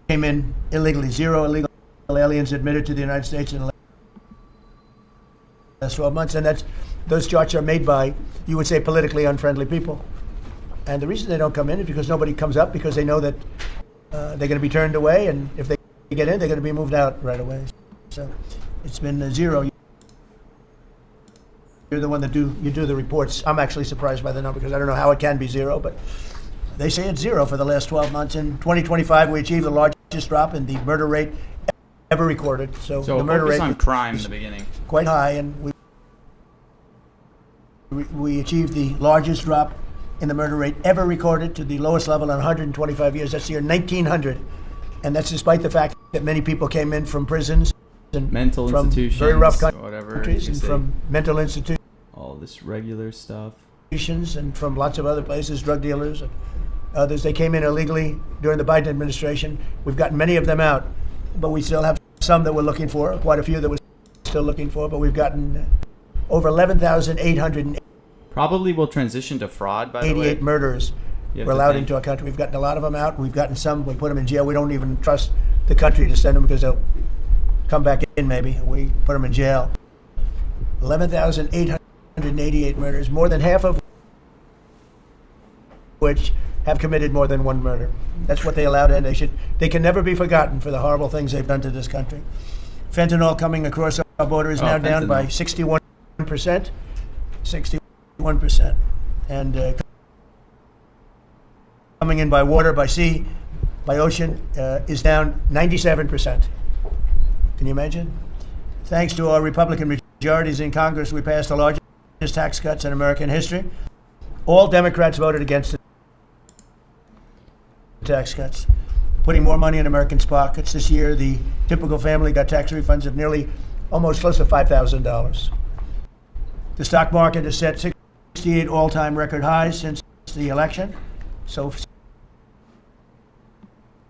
came in illegally. 0 illegal aliens admitted to the United States in the last 12 months. And those charts are made by, you would say, politically unfriendly people. And the reason they don't come in is because nobody comes up, because they know that they're going to be turned away, and if they get in, they're going to be moved out right away. So it's been 0. You're the one that do the reports. I'm actually surprised by the number because I don't know how it can be 0, but they say it's 0 for the last 12 months. In 2025, we achieved the largest drop in the murder rate ever recorded. So the murder rate on crime in the beginning, quite high, and we achieved the largest drop in the murder rate ever recorded to the lowest level in 125 years. That's the year 1900. And that's despite the fact that many people came in from prisons and Mental from institutions, very rough whatever. countries you and say. from mental institutions All this regular stuff. and from lots of other places, drug dealers and others. They came in illegally during the Biden administration. We've gotten many of them out, but we still have some that we're looking for, quite a few that we're still looking for, but we've gotten over 11,888 Probably will transition to fraud, by the way. murders You have were to allowed think. into our country. We've gotten a lot of them out. We've gotten some. We put them in jail. We don't even trust the country to send them because they'll come back in maybe. We put them in jail. 11,888 murders, more than half of which have committed more than one murder. That's what they allowed in. They can never be forgotten for the horrible things they've done to this country. Fentanyl coming across our border is now down by 61%. 61%. And coming in by water, by sea, by ocean, is down 97%. Can you imagine? Thanks to our Republican majorities in Congress, we passed the largest tax cuts in American history. All Democrats voted against the tax cuts, putting more money in Americans' pockets. This year, the typical family got tax refunds of nearly almost close to $5,000. The stock market has set 68 all-time record highs since the election. So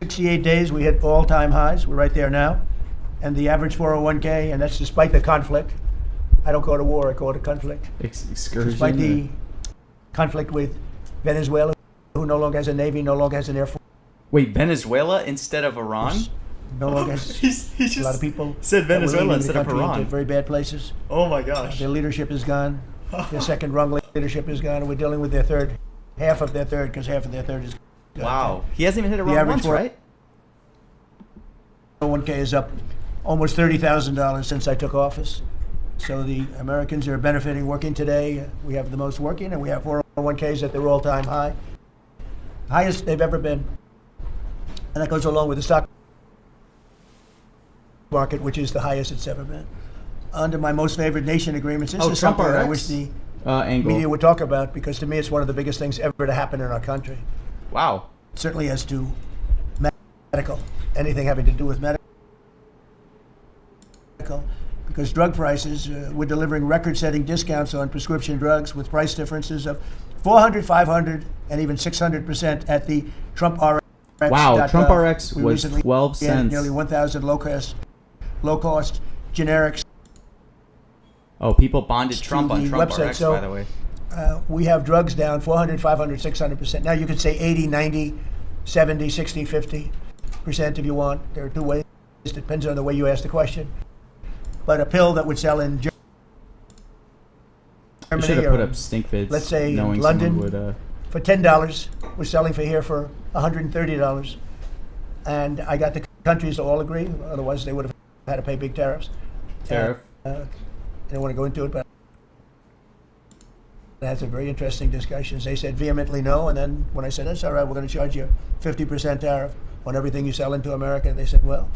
68 days, we hit all-time highs. We're right there now. And the average 401k, and that's despite the conflict. I don't call it a war, I call it a conflict. Excursion. Despite the conflict with Venezuela, who no longer has a navy, no longer has an air force, Wait, Venezuela instead of Iran? no longer has He a just lot of people said that were Venezuela leading the instead of country Iran. into very bad places. Oh my gosh. Their leadership is gone. Their second rung leadership is gone, and we're dealing with their third, half of their third, because half of their third is gone. Wow. He hasn't even hit Iran average once, for- right? 401k is up almost $30,000 since I took office. So the Americans are benefiting working today. We have the most working, and we have 401ks at their all-time high, highest they've ever been. And that goes along with the stock market, which is the highest it's ever been. Under my most favored nation agreements, this is Trump something I RX? wish the Angle. media would talk about, because to me it's one of the biggest things ever to happen in our country. Wow. Certainly as to medical, anything having to do with medical, because drug prices, we're delivering record-setting discounts on prescription drugs with price differences of 400, 500, and even 600% at the Trump RX. Wow, Trump RX We was recently 12 added cents. nearly 1,000 low-cost generics. Oh, people bonded to Trump on the Trump website. RX, So, by the way. We have drugs down 400, 500, 600%. Now you could say 80, 90, 70, 60, 50% if you want. There are two ways. It depends on the way you ask the question. But a pill that would sell in You Germany should have or put up stink bids. let's say knowing London. someone would. for $10, we're selling for here for $130. And I got the countries to all agree, otherwise they would have had to pay big tariffs. Tariff. I don't want to go into it, but I had some very interesting discussions. They said vehemently no, and then when I said, that's all right, we're going to charge you 50% tariff on everything you sell into America, they said, well,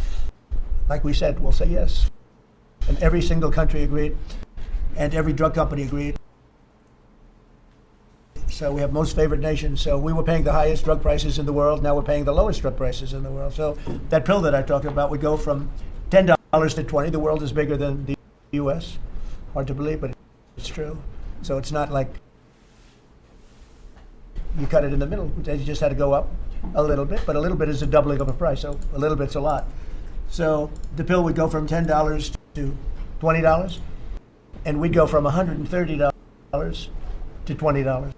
like we said, we'll say yes. And every single country agreed, and every drug company agreed. So we have most favored nation. So we were paying the highest drug prices in the world. Now we're paying the lowest drug prices in the world. So that pill that I talked about would go from $10 to $20. The world is bigger than the U.S. Hard to believe, but it's true. So it's not like you cut it in the middle. You just had to go up a little bit, but a little bit is a doubling of a price. So a little bit's a lot. So the pill would go from $10 to $20, and we'd go from $130 to $20.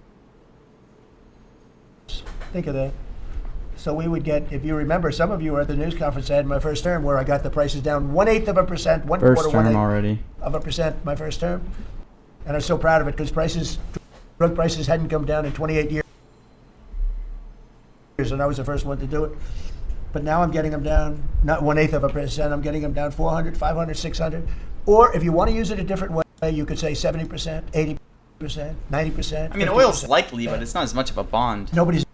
Think of that. So we would get, if you remember, some of you were at the news conference I had in my first term where I got the prices down 1/8 of a percent, one First quarter, term 1/8 already. of a percent my first term. And I'm so proud of it because drug prices hadn't come down in 28 years, and I was the first one to do it. But now I'm getting them down, not 1/8 of a percent, I'm getting them down 400, 500, 600. Or if you want to use it a different way, you could say 70%, 80%, 90%. I mean, 50%. oil's likely, but it's not as much of a bond. Nobody's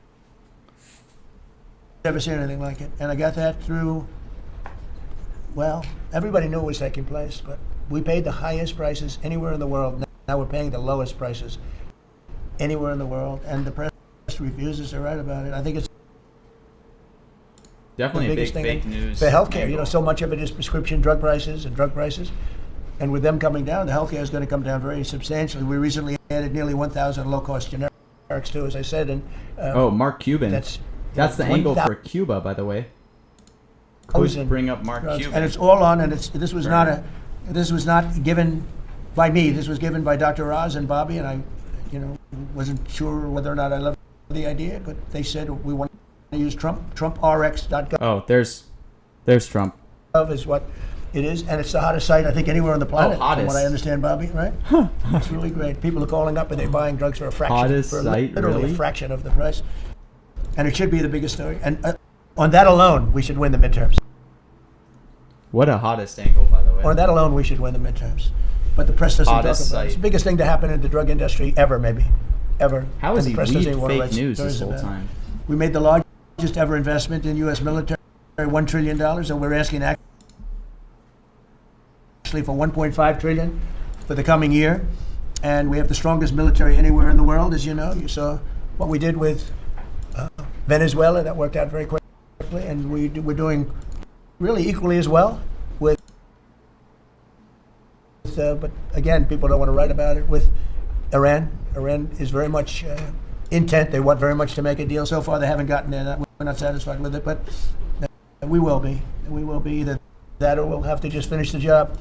ever seen anything like it. And I got that through, well, everybody knew it was taking place, but we paid the highest prices anywhere in the world, now we're paying the lowest prices anywhere in the world, and the press refuses to write about it. I think it's Definitely the a big biggest thing fake news. for healthcare. angle. So much of it is prescription drug prices and drug prices. And with them coming down, the healthcare is going to come down very substantially. We recently added nearly 1,000 low-cost generics too, as I said. And Mark Cuban. that's the angle for Cuba, by the way. Could 1,000 bring up Mark drugs. Cuban. And it's all on. And this was not given by me. This was given by Dr. Oz and Bobby. And I, wasn't sure whether or not I loved the idea, but they said we want to use TrumpRx.gov. Oh, there's Trump. Is what it is, and it's the hottest site I think anywhere on the planet. From hottest. what I understand, Bobby, right? It's really great. People are calling up and they're buying drugs for a fraction, Hottest for site, literally really? a fraction of the price. And it should be the biggest story. And on that alone, we should win the midterms. What a hottest angle, by the way. On that alone, we should win the midterms. But the press doesn't talk about Hottest it. It's site. the biggest thing to happen in the drug industry ever, maybe, ever. How is And he the press lead doesn't even wanna fake write news this stories whole about it. time? We made the largest ever investment in U.S. military, $1 trillion, and we're asking actually for $1.5 trillion for the coming year. And we have the strongest military anywhere in the world, as you know. You saw what we did with Venezuela. That worked out very quickly. And we're doing really equally as well with but again, people don't want to write about it, with Iran. Iran is very much intent. They want very much to make a deal. So far, they haven't gotten there. We're not satisfied with it, but we will be. We will be either that or we'll have to just finish the job.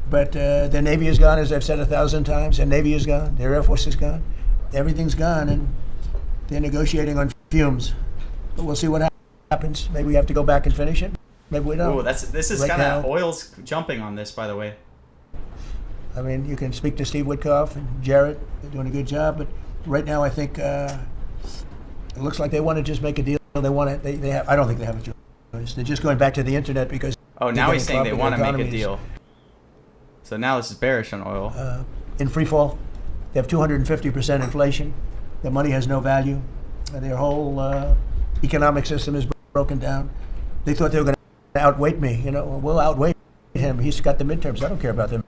But their Navy is gone, as I've said 1,000 times. Their Navy is gone. Their Air Force is gone. Everything's gone, and they're negotiating on fumes. But we'll see what happens. Maybe we have to go back and finish it. Maybe we don't. Oh, this is Right kind of now- oil's jumping on this, by the way. I mean, you can speak to Steve Witkoff and Jarrett. They're doing a good job. But right now, I think it looks like they want to just make a deal. They want it. They have. I don't think they have a choice. They're just going back to the internet because. Oh, now they're he's getting saying they caught want with to their make a economies. deal. So now this is bearish on oil. In free fall. They have 250% inflation. Their money has no value. Their whole economic system is broken down. They thought they were going to outweight me. We'll outweight him. He's got the midterms. I don't care about the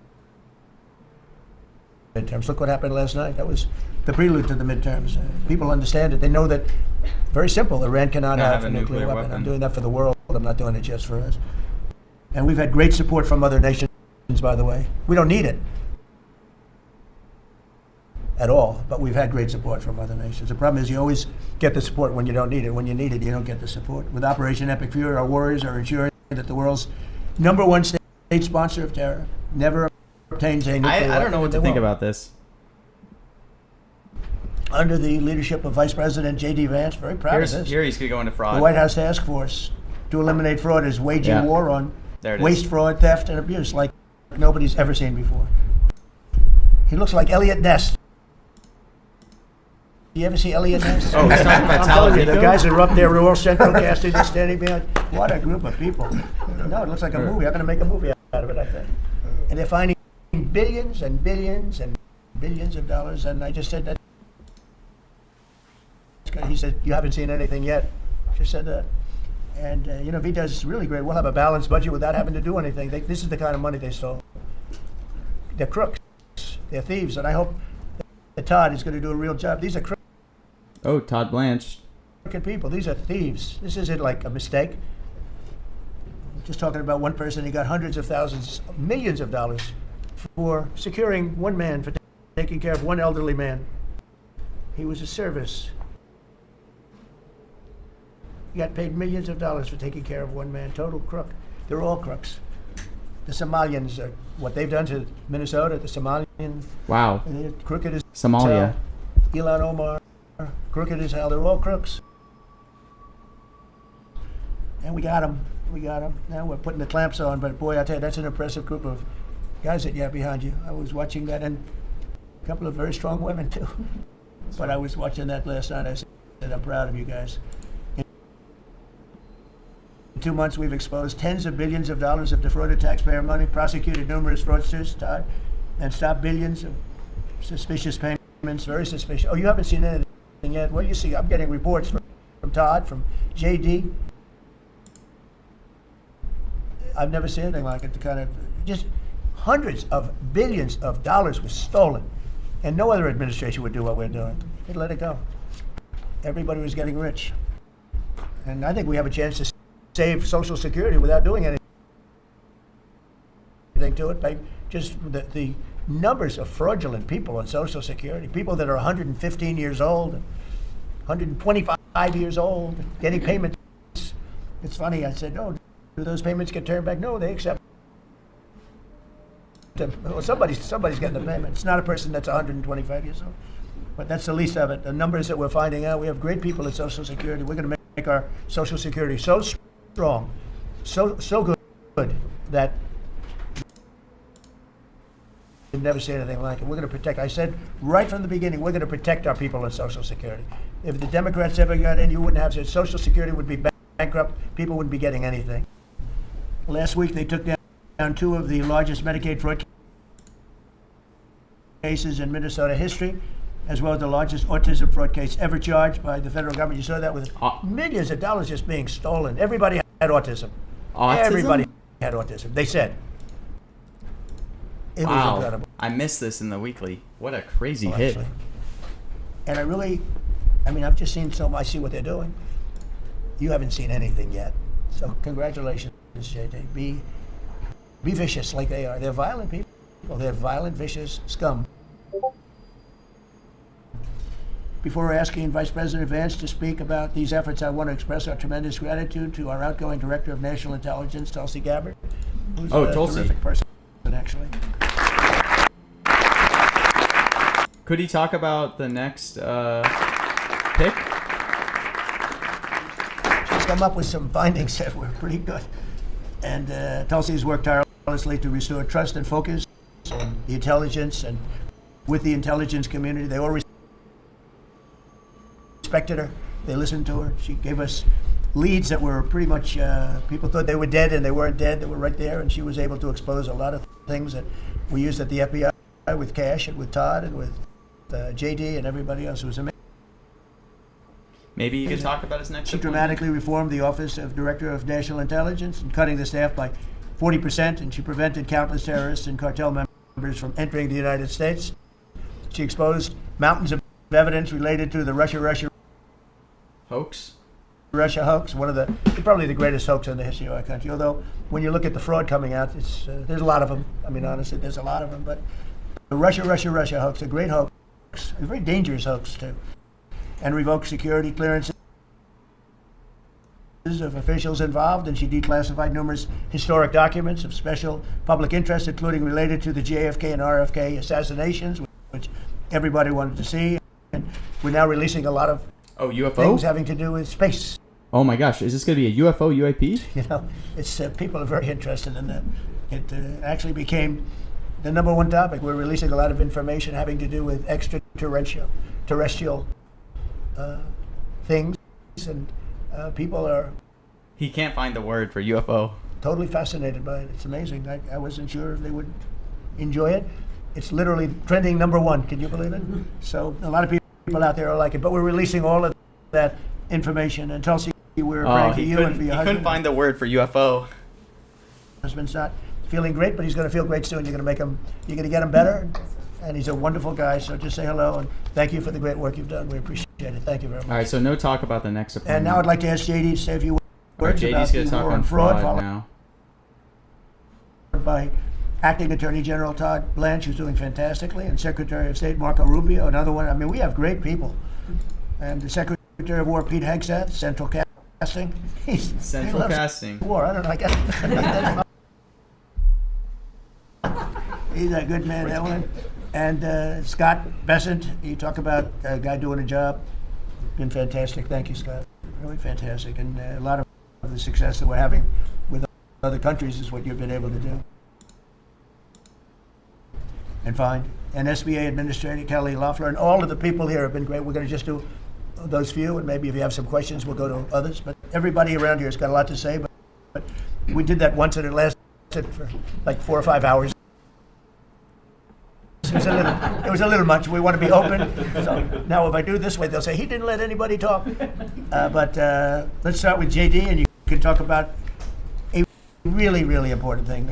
midterms. Look what happened last night. That was the prelude to the midterms. People understand it. They know that. Very simple. Iran cannot Not have have a a nuclear nuclear weapon. I'm weapon. doing that for the world. I'm not doing it just for us. And we've had great support from other nations, by the way. We don't need it at all, but we've had great support from other nations. The problem is you always get the support when you don't need it. When you need it, you don't get the support. With Operation Epic Fury, our warriors are ensuring that the world's #1 state sponsor of terror never obtains a nuclear weapon. I don't know what and to they think won't. about this. Under the leadership of Vice President J.D. Vance, very proud of this. Here he's going to go into fraud. The White House Task Force to eliminate fraud is waging Yeah. war on There it is. waste, fraud, theft, and abuse like nobody's ever seen before. He looks like Elliot Ness. You ever see Elliot Ness? Oh, he's talking about I'm telling you, the Talladega? guys that are up there, all central casting and standing behind. What a group of people. No, it looks like a movie. I'm going to make a movie out of it, I think. And they're finding billions and billions and billions of dollars. And I just said that. He said, you haven't seen anything yet. Just said that. And, VITA is really great. We'll have a balanced budget without having to do anything. This is the kind of money they stole. They're crooks. They're thieves. And I hope that Todd is going to do a real job. These are Oh, Todd Blanche. crooked people. These are thieves. This isn't like a mistake. Just talking about one person, he got hundreds of thousands, millions of dollars for securing one man, for taking care of one elderly man. He was a service. He got paid millions of dollars for taking care of one man. Total crook. They're all crooks. The Somalians are what they've done to Minnesota. The Somalian, Wow. they're crooked as Somalia. hell. Elon Omar, crooked as hell. They're all crooks. And we got them. We got them. Now we're putting the clamps on. But boy, I tell you, that's an impressive group of guys that you have behind you. I was watching that, and a couple of very strong women too. But I was watching that last night. I said, I'm proud of you guys. In 2 months, we've exposed tens of billions of dollars of defrauded taxpayer money, prosecuted numerous fraudsters, Todd, and stopped billions of suspicious payments, very suspicious. Oh, you haven't seen anything yet? Well, you see, I'm getting reports from Todd, from JD. I've never seen anything like it. The kind of just hundreds of billions of dollars was stolen, and no other administration would do what we're doing. They'd let it go. Everybody was getting rich. And I think we have a chance to save Social Security without doing anything to it by just the numbers of fraudulent people on Social Security, people that are 115 years old, 125 years old, getting payments. It's funny, I said, oh, do those payments get turned back? No, they accept them. Well, somebody's getting the payment. It's not a person that's 125 years old. But that's the least of it. The numbers that we're finding out, we have great people at Social Security. We're going to make our Social Security so strong, so good that you'd never see anything like it. We're going to protect. I said right from the beginning, we're going to protect our people in Social Security. If the Democrats ever got in, you wouldn't have Social Security would be bankrupt. People wouldn't be getting anything. Last week they took down two of the largest Medicaid fraud cases in Minnesota history, as well as the largest autism fraud case ever charged by the federal government. You saw that with millions of dollars just being stolen. Everybody had autism. Everybody had autism. They said. It was incredible. I missed this in the weekly. What a crazy hit. Actually. And I've just seen I see what they're doing. You haven't seen anything yet. So congratulations, JD. Be vicious like they are. They're violent people. They're violent, vicious scum. Before asking Vice President Vance to speak about these efforts, I want to express our tremendous gratitude to our outgoing Director of National Intelligence, Tulsi Gabbard, who's a terrific person, actually. Could he talk about the next pick? She's come up with some findings that were pretty good. And Tulsi's worked tirelessly to restore trust and focus on the intelligence, and with the intelligence community. They all respected her. They listened to her. She gave us leads that were pretty much, people thought they were dead and they weren't dead. They were right there, and she was able to expose a lot of things that we used at the FBI with Cash and with Todd and with JD and everybody else. It was amazing. Maybe you could talk about his next. She dramatically reformed the Office of Director of National Intelligence, and cutting the staff by 40%, and she prevented countless terrorists and cartel members from entering the United States. She exposed mountains of evidence related to the Russia hoax, one of probably the greatest hoax in the history of our country. Although when you look at the fraud coming out, there's a lot of them. I mean, honestly, there's a lot of them. But the Russia hoax, a great hoax, a very dangerous hoax too, and revoked security clearances of officials involved, and she declassified numerous historic documents of special public interest, including related to the JFK and RFK assassinations, which everybody wanted to see. And we're now releasing a lot of UFO things having to do with space. Oh my gosh, is this going to be a UFO UAP? You know, it's people are very interested in that. It actually became the number one topic. We're releasing a lot of information having to do with extraterrestrial things, and people are. He can't find the word for UFO. Totally fascinated by it. It's amazing. I wasn't sure if they would enjoy it. It's literally trending number one. Can you believe it? So a lot of people out there are like it. But we're releasing all of that information. And Tulsi, we're praying for you and for your husband. He couldn't find the word for UFO. Husband's not feeling great, but he's going to feel great soon. You're going to get him better. And he's a wonderful guy. So just say hello and thank you for the great work you've done. We appreciate it. Thank you very much. All right. So no talk about the next appointment. And now I'd like to ask JD to say a few words about JD's going to talk on fraud now. By Acting Attorney General Todd Blanche, who's doing fantastically, and Secretary of State Marco Rubio, another one. I mean, we have great people. And the Secretary of War, Pete Hegseth, Central Casting. Central Casting. War. I don't know. He's a good man, that one. And Scott Bessent, you talk about a guy doing a job. Been fantastic. Thank you, Scott. Really fantastic. And a lot of the success that we're having with other countries is what you've been able to do and find. And SBA Administrator Kelly Loeffler, and all of the people here have been great. We're going to just do those few, and maybe if you have some questions, we'll go to others. But everybody around here has got a lot to say. But we did that once, and it lasted for like 4 or 5 hours. It was a little much. We want to be open. So now if I do this way, they'll say, he didn't let anybody talk. But let's start with JD, and you can talk about a really, really important thing.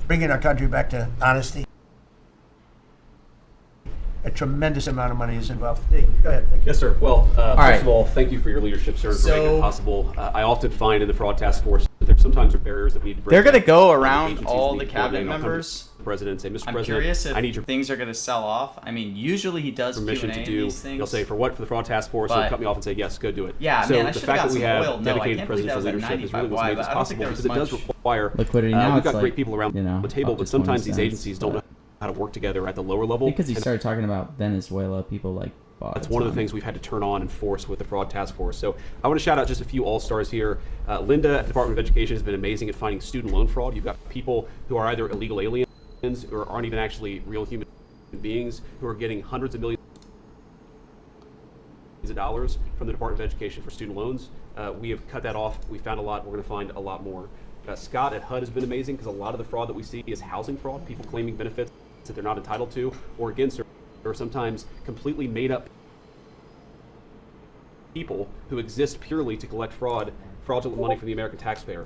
bringing our country back to honesty. A tremendous amount of money is involved. Go ahead. Thank you. Yes, sir. Well, right. first of all, thank you for your leadership, sir, for making So- it possible. I often find in the fraud task force that there sometimes are barriers that we need to break. They're going to down. go Other around agencies all need the to cabinet coordinate. I'll come to members. the president and say, Mr. I'm President, curious I need if your things are going to sell off. I mean, usually he does permission Q&A to in do. these things. He'll say, for what? For the fraud task force. But- He'll cut me off and say, yes, go do it. Yeah, so man, I the should've fact got that we some have oil. No, I dedicated can't believe that presidential was at leadership has 95 really what's made but this I don't think possible there because was it does much require liquidity now. we've It's got like, great people around you know, the table, up to but sometimes 20 these cents, agencies don't know but- how to work together at the lower level. Because he And started talking about Venezuela, people like bought. that's a one of the ton. things we've had to turn on and force with the fraud task force. So I want to shout out just a few all-stars here. Linda at the Department of Education has been amazing at finding student loan fraud. You've got people who are either illegal aliens or aren't even actually real human beings who are getting hundreds of millions of dollars from the Department of Education for student loans. We have cut that off. We found a lot. We're going to find a lot more. Scott at HUD has been amazing because a lot of the fraud that we see is housing fraud, people claiming benefits that they're not entitled to, or against, or sometimes completely made up people who exist purely to collect fraudulent money from the American taxpayer.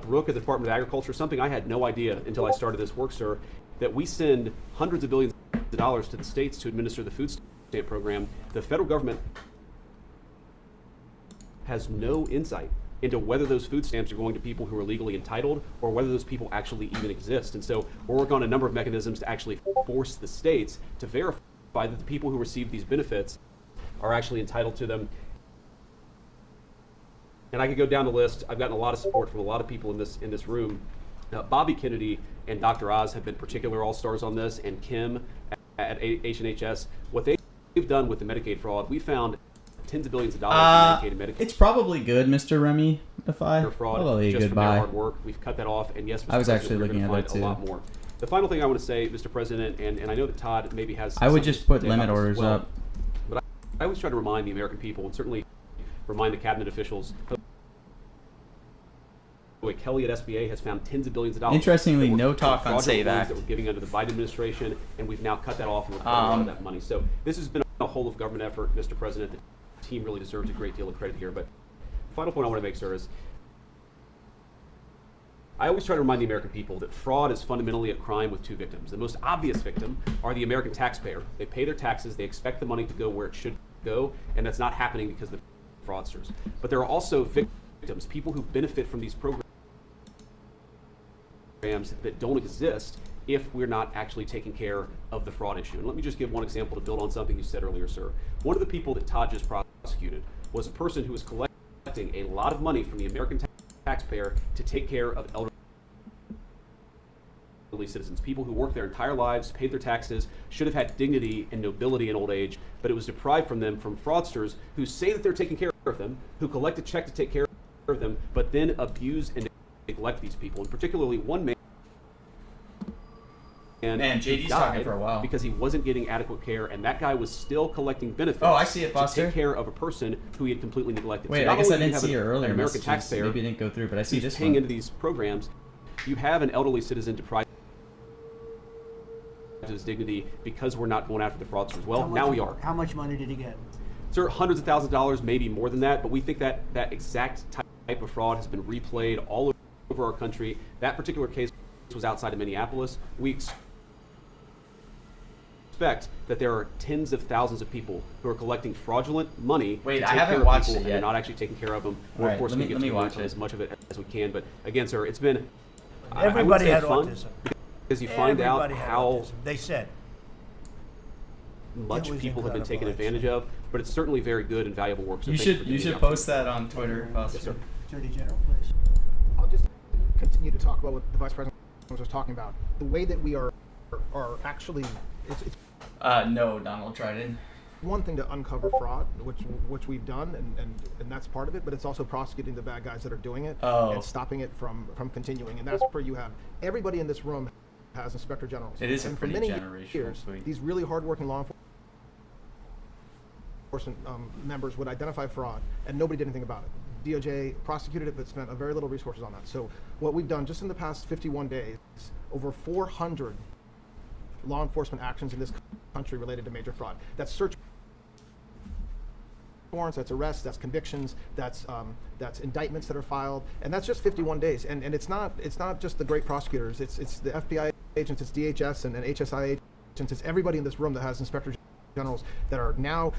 Brooke at the Department of Agriculture, something I had no idea until I started this work, sir, that we send hundreds of billions of dollars to the states to administer the food stamp program. The federal government has no insight into whether those food stamps are going to people who are legally entitled or whether those people actually even exist. And so we're working on a number of mechanisms to actually force the states to verify that the people who receive these benefits are actually entitled to them. And I could go down the list. I've gotten a lot of support from a lot of people in this room. Bobby Kennedy and Dr. Oz have been particular all-stars on this, and Kim at H&HS. What they've done with the Medicaid fraud, we found tens of billions of dollars in Medicaid and Medicaid It's probably good, Mr. Remy. fraud Probably just from their goodbye. hard work. We've cut that off, and yes, Mr. I was President, actually we're looking gonna at that find a lot too. more. The final thing I want to say, Mr. President, and I know that Todd maybe has. I would something just to put say about limit this as orders well, up. But I always try to remind the American people, and certainly remind the cabinet officials. Kelly at SBA has found tens of billions of dollars. Interestingly, that were no talk on fraudulent SAVE loans Act. that we're giving under the Biden administration, and we've now cut that off and we're cutting a lot of that money. So this has been a whole of government effort, Mr. President. The team really deserves a great deal of credit here. But the final point I want to make, sir, is I always try to remind the American people that fraud is fundamentally a crime with two victims. The most obvious victim are the American taxpayer. They pay their taxes, they expect the money to go where it should go, and that's not happening because of the fraudsters. But there are also victims, people who benefit from these programs that don't exist if we're not actually taking care of the fraud issue. And let me just give one example to build on something you said earlier, sir. One of the people that Todd just prosecuted was a person who was collecting a lot of money from the American taxpayer to take care of elderly citizens, people who worked their entire lives, paid their taxes, should have had dignity and nobility in old age, but it was deprived from them from fraudsters who say that they're taking care of them, who collect a check to take care of them, but then abuse and neglect these people, and particularly one man. And Man, he JD's died talking for a while. because he wasn't getting adequate care, and that guy was still collecting benefits. Oh, I see it, to Foster. take care of a person who he had completely neglected. Wait, So I not guess I only do you didn't have see your earlier an American messages. taxpayer Maybe it didn't go through, but I see who's this paying one. into these programs, you have an elderly citizen deprived of his dignity because we're not going after the fraudsters. Well, now we are. How much money did he get? Sir, hundreds of thousands of dollars, maybe more than that, but we think that that exact type of fraud has been replayed all over our country. That particular case was outside of Minneapolis. We expect that there are tens of thousands of people who are collecting fraudulent money Wait, to I take haven't care of watched people it and yet. they're not actually taking care of them. We're Right, of course let me- going let me to watch get to it. as much of it as we can, but again, sir, it's been I wouldn't Everybody say had fun, autism. because you find out Everybody had how autism. They said. much It was people have been taken incredible, advantage of, but it's certainly very good and valuable work. So You thank you should for you giving me should the post that on Twitter, Foster. Yes, sir. Attorney General, please. I'll just continue to talk about what the Vice President was just talking about. The way that we are actually, it's No, Donald Dryden. one thing to uncover fraud, which we've done, and that's part of it, but it's also prosecuting the bad guys that are doing it Oh. and stopping it from continuing. And that's where you have everybody in this room has inspector generals. It is a and pretty for many generational years, tweet. these really hardworking law enforcement members would identify fraud, and nobody did anything about it. DOJ prosecuted it, but spent a very little resources on that. So what we've done just in the past 51 days, over 400 law enforcement actions in this country related to major fraud. That's search warrants, that's arrests, that's convictions, that's indictments that are filed, and that's just 51 days. And it's not just the great prosecutors. It's the FBI agents, it's DHS and HSI agents, it's everybody in this room that has inspector generals that are now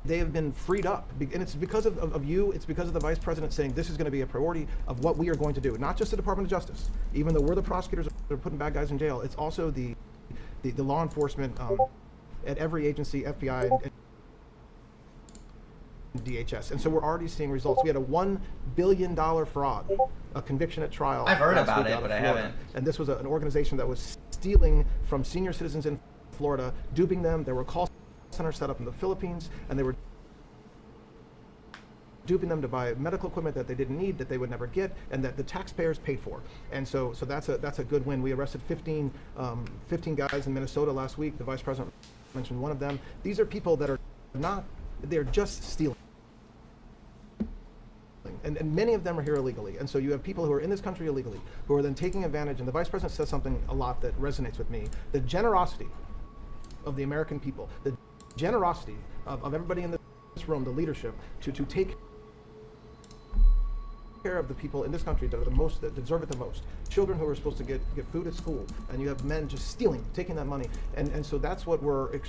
they have been freed up, and it's because of you. It's because of the vice president saying this is going to be a priority of what we are going to do. Not just the Department of Justice, even though we're the prosecutors that are putting bad guys in jail. It's also the law enforcement at every agency, FBI and DHS. And so we're already seeing results. We had a $1 billion fraud, a conviction at trial. I've heard last about week it, out of but I Florida. haven't. And this was an organization that was stealing from senior citizens in Florida, duping them. There were call centers set up in the Philippines, and they were duping them to buy medical equipment that they didn't need, that they would never get, and that the taxpayers paid for. And so that's a good win. We arrested 15 guys in Minnesota last week. The vice president mentioned one of them. These are people that are they're just stealing. And many of them are here illegally. And so you have people who are in this country illegally, who are then taking advantage. And the vice president says something a lot that resonates with me. The generosity of the American people, the generosity of everybody in this room, the leadership, to take care of the people in this country that are the most, that deserve it the most. Children who are supposed to get food at school, and you have men just stealing, taking that money. And so that's what we're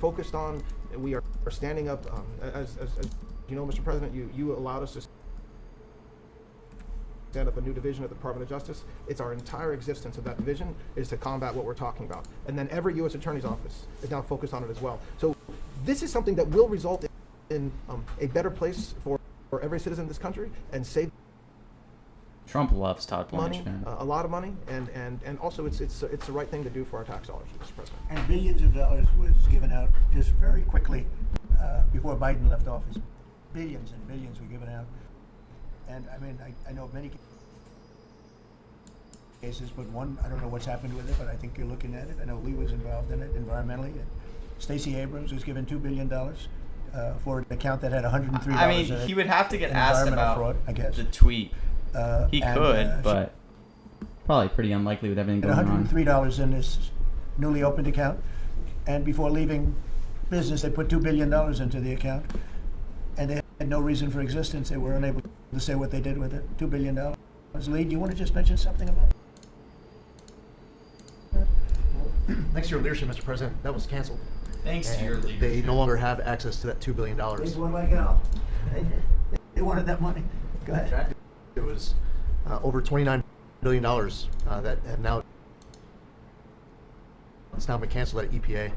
focused on. We are standing up, as you know, Mr. President, you allowed us to stand up a new division at the Department of Justice. It's our entire existence of that division is to combat what we're talking about. And then every U.S. Attorney's Office is now focused on it as well. So this is something that will result in a better place for every citizen in this country and save Trump loves Todd money, Blanche, man. a lot of money, and also it's the right thing to do for our tax dollars, Mr. President. And billions of dollars was given out just very quickly before Biden left office. Billions and billions were given out. And I mean, I know of many cases, but one, I don't know what's happened with it, but I think you're looking at it. I know Lee was involved in it environmentally. Stacey Abrams was given $2 billion for an account that had $103. I mean, in it, he would have to get in asked environmental about fraud, I guess. the tweet. He And, could, But probably pretty unlikely with everything had going on. $103 in this newly opened account, and before leaving business, they put $2 billion into the account, and they had no reason for existence. They were unable to say what they did with it. $2 billion. Lee, do you want to just mention something about it? Thanks to your leadership, Mr. President, that was canceled. Thanks to your And leadership. they no longer have access to that $2 billion. They were like hell. They wanted that money. Go ahead. It was over $29 billion that have now it's now been canceled at EPA.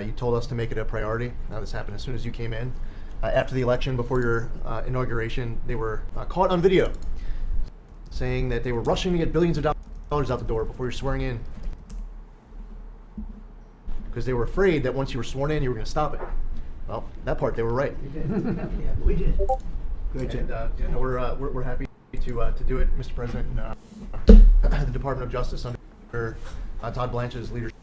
You told us to make it a priority. This happened as soon as you came in. After the election, before your inauguration, they were caught on video saying that they were rushing to get billions of dollars out the door before you're swearing in, because they were afraid that once you were sworn in, you were going to stop it. Well, that part they were right. Yeah, we did. Great And job. we're happy to do it, Mr. President. The Department of Justice under Todd Blanche's leadership.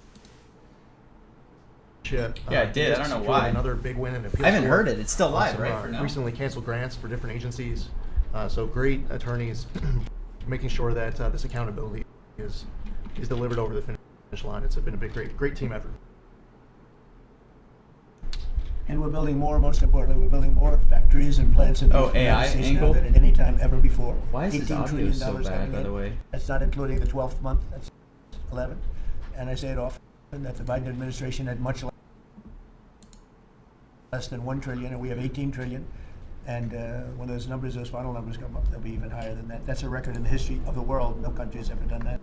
Yeah, it did. I don't know secured why. Another big win in appeals. I haven't court. heard it. It's still live, Some, right, for now? Recently canceled grants for different agencies. So great attorneys making sure that this accountability is delivered over the finish line. It's been a great team effort. And we're building more, most importantly, we're building more factories and plants in the Oh, AI United States now angle? than at any time ever before. Why is his $18 audio trillion so bad, coming by in. the way? That's not including the 12th month, that's 11. And I say it often that the Biden administration had much less than 1 trillion, and we have 18 trillion. And when those final numbers come up, they'll be even higher than that. That's a record in the history of the world. No country has ever done that.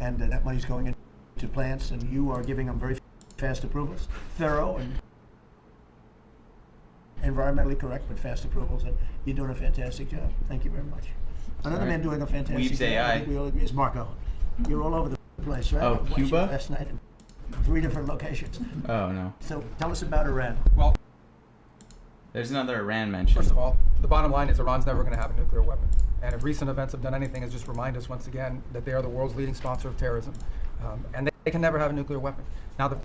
And that money's going into plants, and you are giving them very fast approvals, thorough and environmentally correct, but fast approvals, and you're doing a fantastic job. Thank you very much. Another All right. man doing a fantastic Weaves job, AI. I think we all agree, is Marco. You're all over the place, right? Oh, I watched you Cuba? last night in 3 different locations. Oh no. So tell us about Iran. Well, There's another Iran mention. first of all, the bottom line is Iran's never going to have a nuclear weapon. And if recent events have done anything, is just remind us once again that they are the world's leading sponsor of terrorism. And they can never have a nuclear weapon. Now, the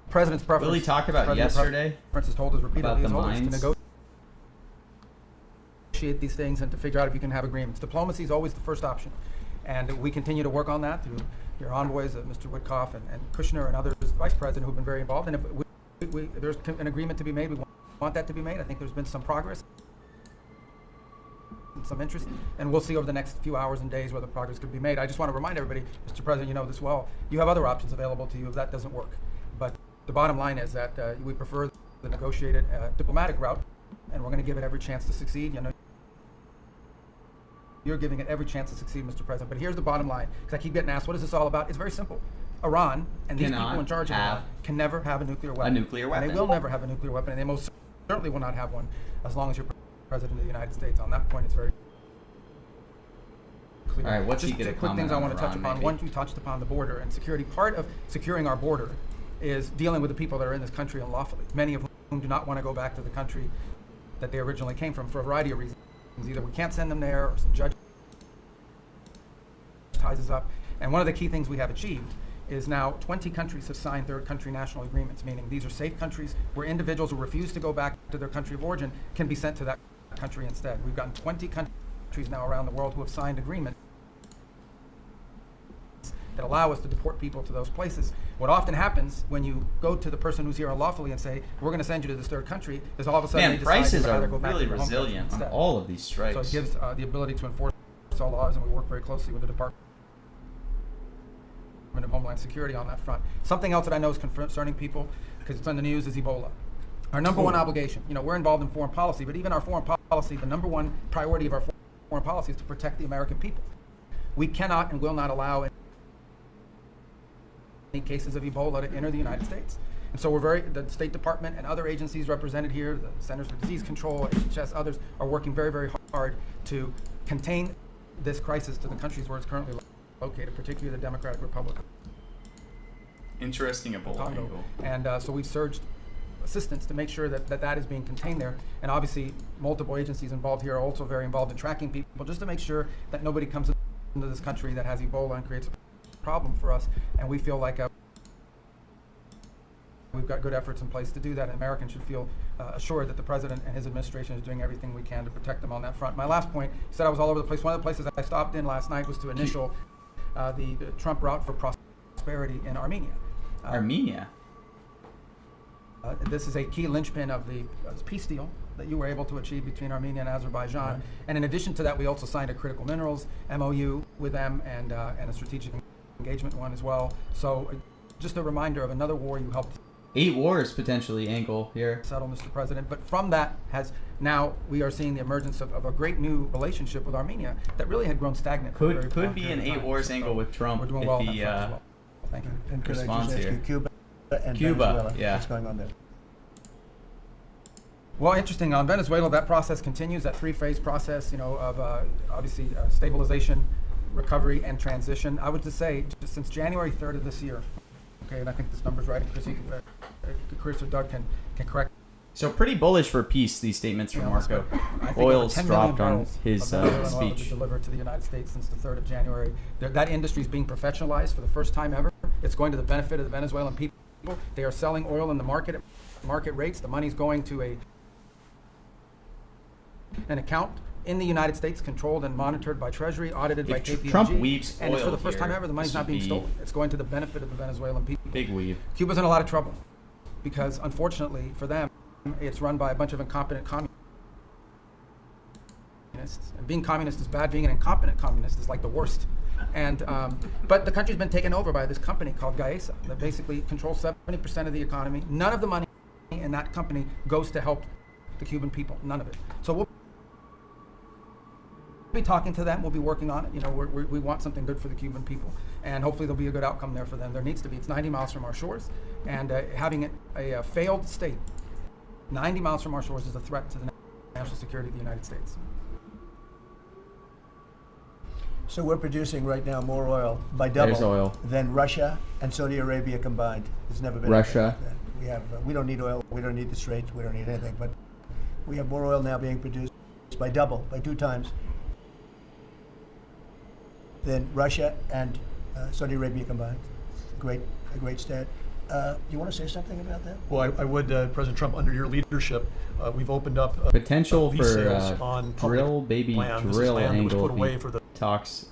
president's preference... Will he talk about President's yesterday? preference has told us repeatedly About the is always to mines? negotiate these things and to figure out if you can have agreements. Diplomacy is always the first option. And we continue to work on that through your envoys, Mr. Witkoff and Kushner and others, the vice president, who've been very involved. And if there's an agreement to be made. We want that to be made. I think there's been some progress and some interest, and we'll see over the next few hours and days whether progress could be made. I just want to remind everybody, Mr. President, you know this well, you have other options available to you if that doesn't work. But the bottom line is that we prefer the negotiated diplomatic route, and we're going to give it every chance to succeed. You know, you're giving it every chance to succeed, Mr. President. But here's the bottom line, because I keep getting asked, what is this all about? It's very simple. Iran and these Cannot people in charge of have Iran can never have a nuclear weapon. nuclear And weapon. they will never have a nuclear weapon, and they most certainly will not have one as long as you're President of the United States. On that point, it's very clear. All right, what's he Just gonna two quick comment things I on want to touch Iran, upon. maybe? One, you touched upon the border and security. Part of securing our border is dealing with the people that are in this country unlawfully, many of whom do not want to go back to the country that they originally came from for a variety of reasons. Either we can't send them there, or some judge ties us up. And one of the key things we have achieved is now 20 countries have signed third country national agreements, meaning these are safe countries where individuals who refuse to go back to their country of origin can be sent to that country instead. We've gotten 20 countries now around the world who have signed agreements that allow us to deport people to those places. What often happens when you go to the person who's here unlawfully and say, we're going to send you to this third country, is all of a sudden Man, they decide prices they'd rather are go back really to their home country resilient on instead. all of these strikes. So it gives the ability to enforce all laws, and we work very closely with the Department of Homeland Security on that front. Something else that I know is concerning people, because it's on the news, is Ebola. Our number one obligation, you know, we're involved in foreign policy, but even our foreign policy, the number one priority of our foreign policy is to protect the American people. We cannot and will not allow any cases of Ebola to enter the United States. And so the State Department and other agencies represented here, the Centers for Disease Control, HHS, others, are working very, very hard to contain this crisis to the countries where it's currently located, particularly the Democratic Republic Interesting Ebola Congo. angle. And so we've surged assistance to make sure that is being contained there. And obviously, multiple agencies involved here are also very involved in tracking people, just to make sure that nobody comes into this country that has Ebola and creates a problem for us. And we feel like we've got good efforts in place to do that, and Americans should feel assured that the President and his administration is doing everything we can to protect them on that front. My last point, you said I was all over the place. One of the places I stopped in last night was to initial the Trump route for prosperity in Armenia. Armenia. This is a key linchpin of the peace deal that you were able to achieve between Armenia and Azerbaijan. Right. And in addition to that, we also signed a critical minerals MOU with them and a strategic engagement one as well. So just a reminder of another war you helped 8 wars potentially angle here. settle, Mr. President. But from that now we are seeing the emergence of a great new relationship with Armenia that really had grown stagnant. for a very Could long be period an of 8 time. wars So angle with Trump we're doing if well on he that front as well. Thank you. And could I response just ask here. you, Cuba and Cuba, Venezuela, yeah. what's going on there? Well, interesting. On Venezuela, that process continues, that 3-phase process, you know, of obviously stabilization, recovery, and transition. I would just say, just since January 3rd of this year, okay, and I think this number's right, Chris or Doug can correct. So pretty bullish for peace, these statements from me on this, Marco. but I think Oil's over 10 million dropped on barrels his of Venezuelan oil have been speech. delivered to the United States since the 3rd of January. That industry is being professionalized for the first time ever. It's going to the benefit of the Venezuelan people. They are selling oil in the market at market rates. The money's going to an account in the United States, controlled and monitored by Treasury, audited by If KPMG. Trump weaves and it's for oil the first time here, ever, the money's this not would being be stolen. It's going to the benefit of the Venezuelan people. Big weave. Cuba's in a lot of trouble because, unfortunately for them, it's run by a bunch of incompetent communists. And being communist is bad. Being an incompetent communist is like the worst. And but the country's been taken over by this company called Gaesa that basically controls 70% of the economy. None of the money in that company goes to help the Cuban people. None of it. So we'll be talking to them. We'll be working on it. You know, we want something good for the Cuban people, and hopefully there'll be a good outcome there for them. There needs to be. It's 90 miles from our shores, and having it a failed state 90 miles from our shores is a threat to the national security of the United States. So we're producing right now more oil by double There's oil. than Russia and Saudi Arabia combined. There's never been Russia. anything like that. We don't need oil. We don't need the Straits. We don't need anything. But we have more oil now being produced by 2 times than Russia and Saudi Arabia combined. A great stat. You want to say something about that? Well, I would, President Trump, under your leadership, we've opened up Potential lease for sales on public drill, baby land. This is drill land that was angle put if away he for the talks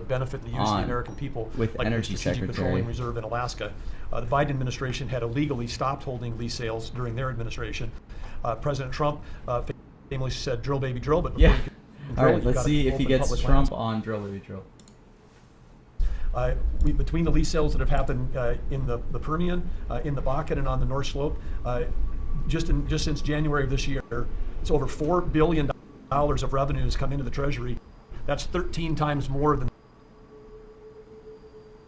benefit the use of On the American people, with like Energy the Strategic Secretary. Petroleum Reserve in Alaska. The Biden administration had illegally stopped holding lease sales during their administration. President Trump famously said, "Drill, baby, drill," but before Yeah. you can All drill, right, you've let's gotta see if he open gets public Trump lands. on drill baby drill. Between the lease sales that have happened in the Permian, in the Bakken, and on the North Slope, just since January of this year, it's over $4 billion of revenues come into the Treasury. That's 13 times more than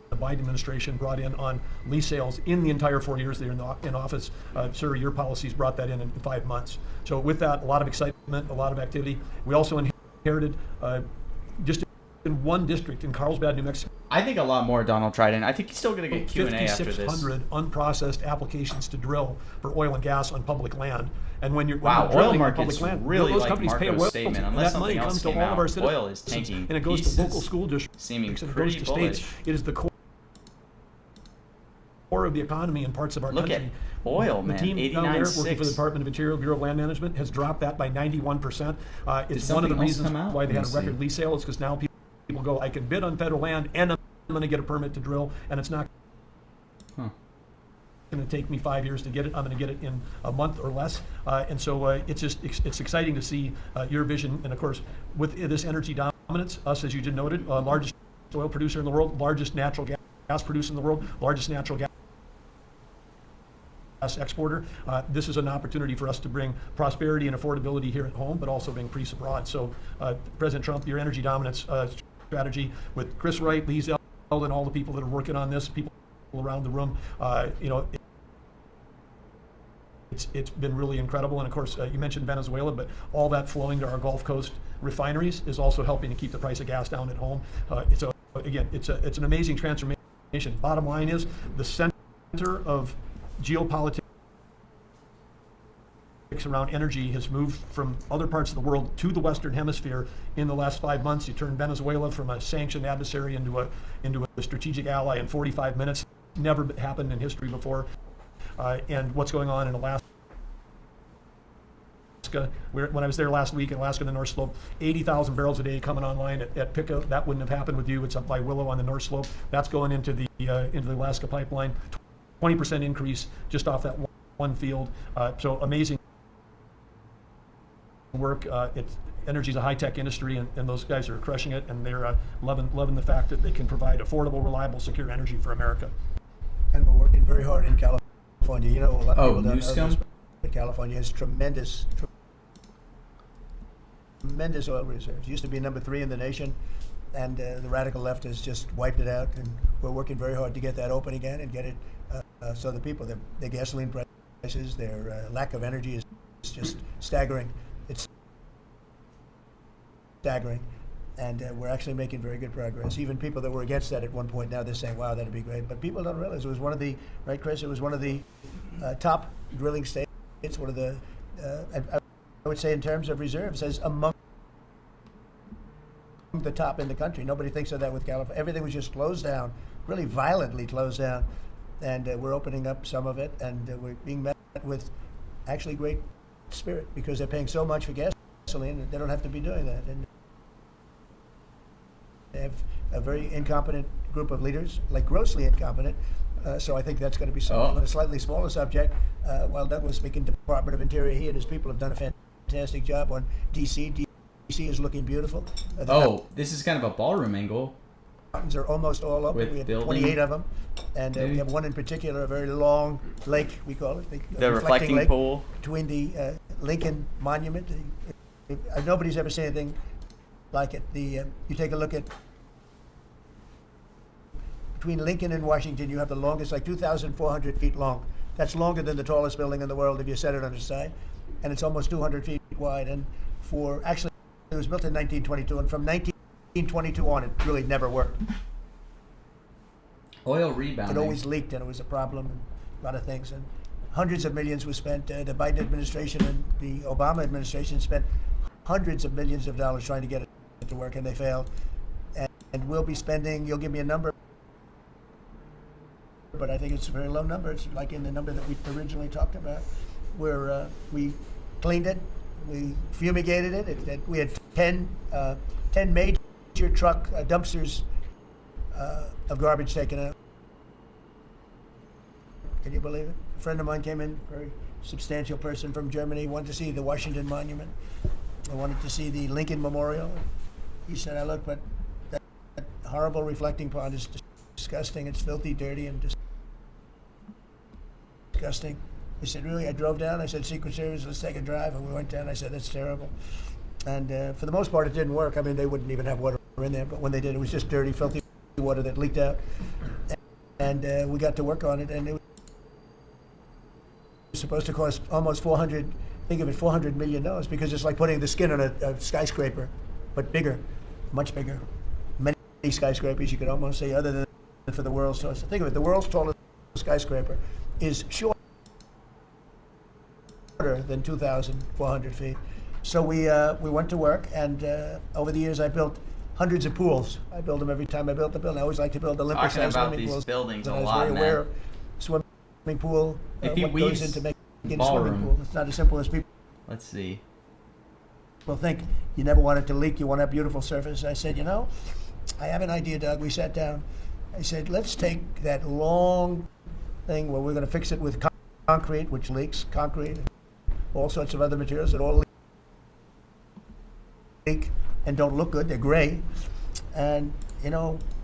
the Biden administration brought in on lease sales in the entire 4 years they're in office. Sir, your policies brought that in 5 months. So with that, a lot of excitement, a lot of activity. We also inherited just in one district in Carlsbad, New Mexico, I think a lot more Donald Trident. I think he's still going to get Q&A after this. 5,600 unprocessed applications to drill for oil and gas on public land. And when you're, Wow, when you're oil drilling on markets public land, really those like companies pay a Marco's royalty. statement, And unless that money something else comes to came all of our out. citizens. Oil is tanking. And it goes to Pieces local school districts. seeming and it pretty goes to bullish. states. It is the core of the economy in parts of our Look country. at oil, man. The team down there working for the 89.6. Department of Interior, Bureau of Land Management, has dropped that by 91%. It's one of the something else reasons come out? why they Let had a me record see. lease sale. Is because now people go, I can bid on federal land and I'm going to get a permit to drill, and it's not Huh. going to take me 5 years to get it. I'm going to get it in a month or less. And so it's exciting to see your vision. And of course, with this energy dominance, us, as you just noted, largest oil producer in the world, largest natural gas producer in the world, largest natural gas exporter. This is an opportunity for us to bring prosperity and affordability here at home, but also bring peace abroad. So President Trump, your energy dominance strategy with Chris Wright, Lee Zeldin, and all the people that are working on this, people around the room, it's been really incredible. And of course, you mentioned Venezuela, but all that flowing to our Gulf Coast refineries is also helping to keep the price of gas down at home. It's an amazing transformation. Bottom line is the center of geopolitics around energy has moved from other parts of the world to the Western Hemisphere in the last 5 months. You turned Venezuela from a sanctioned adversary into a strategic ally in 45 minutes. Never happened in history before. And what's going on in Alaska? When I was there last week in Alaska, the North Slope, 80,000 barrels a day coming online at Pico. That wouldn't have happened with you. It's up by Willow on the North Slope. That's going into the Alaska pipeline. 20% increase just off that one field. So amazing work. Energy is a high-tech industry, and those guys are crushing it, and they're loving the fact that they can provide affordable, reliable, secure energy for America. And we're working very hard in California. You know, a lot of people don't know Newscomb? this, but California has tremendous oil reserves. Used to be number 3 in the nation, and the radical left has just wiped it out. And we're working very hard to get that open again and get it so the people, their gasoline prices, their lack of energy is just staggering. It's staggering. And we're actually making very good progress. Even people that were against that at one point, now they're saying, wow, that'd be great. But people don't realize it was one of the, right, Chris? It was one of the top drilling states. It's one of the, I would say in terms of reserves, as among the top in the country. Nobody thinks of that with California. Everything was just closed down, really violently closed down. And we're opening up some of it, and we're being met with actually great spirit because they're paying so much for gasoline that they don't have to be doing that. And they have a very incompetent group of leaders, like grossly incompetent. So I think that's going to be something. On a slightly smaller subject, while Doug was speaking to the Department of Interior, he and his people have done a fantastic job on D.C. D.C. is looking beautiful. This is kind of a ballroom angle. Mountains are almost all open. With We have building? 28 of them. And we have one in particular, a very long lake, we call it. The reflecting lake pool. between the Lincoln Monument. Nobody's ever seen anything like it. You take a look at between Lincoln and Washington, you have the longest, like 2,400 feet long. That's longer than the tallest building in the world if you set it on its side. And it's almost 200 feet wide. And actually, it was built in 1922, and from 1922 on, it really never worked. Oil rebounding. It always leaked, and it was a problem, and a lot of things. And hundreds of millions was spent. The Biden administration and the Obama administration spent hundreds of millions of dollars trying to get it to work, and they failed. And we'll be spending, you'll give me a number, but I think it's a very low number. It's like in the number that we originally talked about, where we cleaned it, we fumigated it. We had 10 major truck dumpsters of garbage taken out. Can you believe it? A friend of mine came in, very substantial person from Germany, wanted to see the Washington Monument. I wanted to see the Lincoln Memorial. He said, I look, but that horrible reflecting pond is disgusting. It's filthy, dirty, and disgusting. I said, really? I drove down. I said, Secret Service, let's take a drive. And we went down. I said, that's terrible. And for the most part, it didn't work. I mean, they wouldn't even have water in there. But when they did, it was just dirty, filthy water that leaked out. And we got to work on it. And it was supposed to cost almost $400 million, because it's like putting the skin on a skyscraper, but bigger, much bigger. Many skyscrapers, you could almost say, other than for the world's tallest. Think of it, the world's tallest skyscraper is shorter than 2,400 feet. So we went to work, and over the years I built hundreds of pools. I build them every time I built the building. I always like to build Talking Olympic-sized about swimming these pools. buildings And a I was lot, very aware man. of swimming pool, If he what goes weaves into making a ballroom. swimming pool. It's not as simple as people Let's see. think. You never want it to leak. You want to have beautiful surface. I said, I have an idea, Doug. We sat down. I said, let's take that long thing where we're going to fix it with concrete, which leaks, concrete, all sorts of other materials that all leak and don't look good. They're gray. And,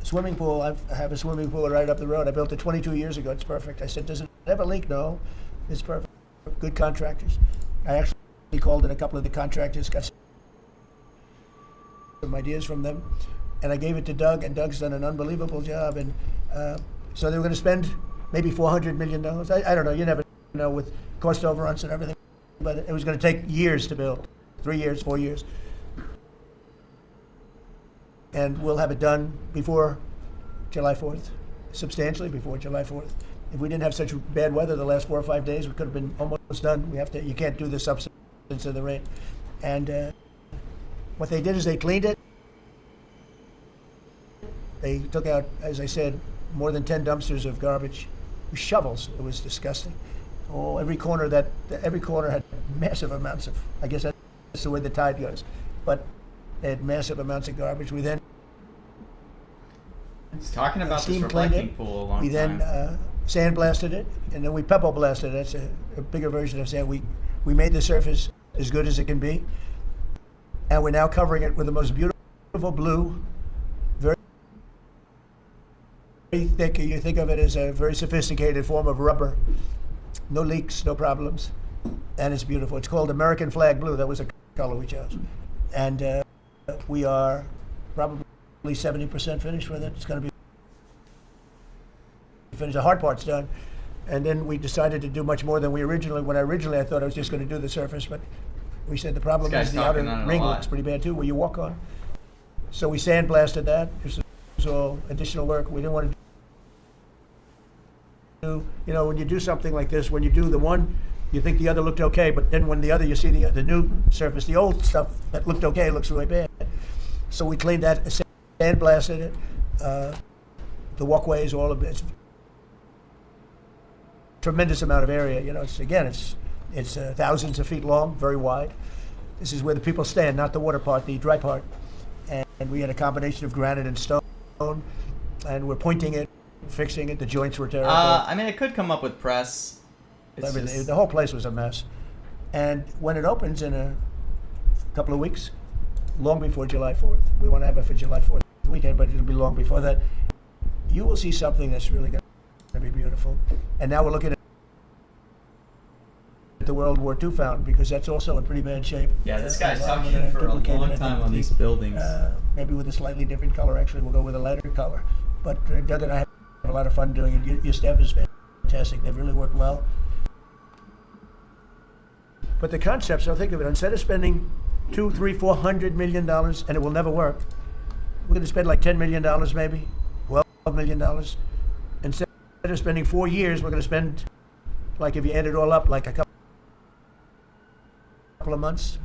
swimming pool, I have a swimming pool right up the road. I built it 22 years ago. It's perfect. I said, does it ever leak? No. It's perfect. Good contractors. I actually called in a couple of the contractors, got some ideas from them, and I gave it to Doug, and Doug's done an unbelievable job. And so they were going to spend maybe $400 million. I don't know. You never know with cost overruns and everything. But it was going to take years to build, 3 years, 4 years. And we'll have it done before July 4th, substantially before July 4th. If we didn't have such bad weather the last 4 or 5 days, we could have been almost done. You can't do the substance of the rain. And what they did is they cleaned it. They took out, as I said, more than 10 dumpsters of garbage, with shovels. It was disgusting. Oh, every corner had massive amounts of, I guess that's the way the tide goes. But they had massive amounts of garbage. We then He's talking about this steam cleaned reflecting it. pool a long We time. then sandblasted it, and then we pebble blasted it. That's a bigger version of sand. We made the surface as good as it can be, and we're now covering it with the most beautiful blue, very thick. You think of it as a very sophisticated form of rubber. No leaks, no problems, and it's beautiful. It's called American Flag Blue. That was a color we chose, and we are probably 70% finished with it. It's going to be finished. The hard part's done, and then we decided to do much more than when originally I thought I was just going to do the surface, but we said the problem This is guy's the outer talking on it a ring lot. looks pretty bad too, where you walk on. So we sandblasted that. This was all additional work. We didn't want to do, when you do something like this, when you do the one, you think the other looked okay, but then when the other, you see the new surface, the old stuff that looked okay looks really bad. So we cleaned that, sandblasted it, the walkways, all of it. It's tremendous amount of area. It's thousands of feet long, very wide. This is where the people stand, not the water part, the dry part. And we had a combination of granite and stone, and we're pointing it, fixing it. The joints were terrible. It could come up with press. It's Everything. just- The whole place was a mess. And when it opens in a couple of weeks, long before July 4th, we want to have it for July 4th weekend, but it'll be long before that, you will see something that's really going to be beautiful. And now we're looking at the World War II fountain, because that's also in pretty bad shape. Yeah, this guy's We're talking gonna for a duplicate long it, I time think, on these buildings. maybe with a slightly different color. Actually, we'll go with a lighter color. But Doug and I have a lot of fun doing it. Your staff is fantastic. They've really worked well. But the concept, so think of it, instead of spending $200, $300, $400 million, and it will never work, we're going to spend like $10 million maybe, $12 million. Instead of spending 4 years, we're going to spend, like if you add it all up, like a couple of months.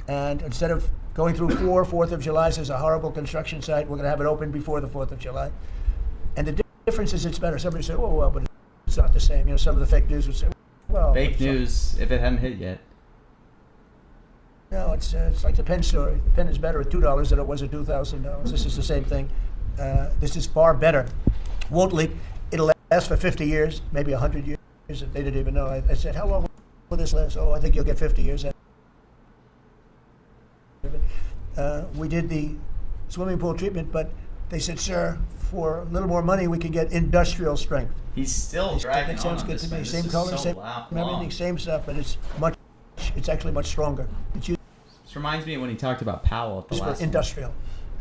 And instead of going through 4th of July as a horrible construction site, we're going to have it open before the 4th of July. And the difference is it's better. Somebody say, oh, well, but it's not the same. Some of the fake news would say, well. Fake it's not- news if it hadn't hit yet. No, it's like the Penn story. The Penn is better at $2 than it was at $2,000. This is the same thing. This is far better. Won't leak. It'll last for 50 years, maybe 100 years. They didn't even know. I said, how long will this last? Oh, I think you'll get 50 years out of it. We did the swimming pool treatment, but they said, sir, for a little more money, we can get industrial strength. He's still dragging That on sounds on good this to me. one. This Same is color, so same long. everything, same stuff, but it's actually much stronger. It's used This reminds me of when he talked about Powell at the for last one. industrial.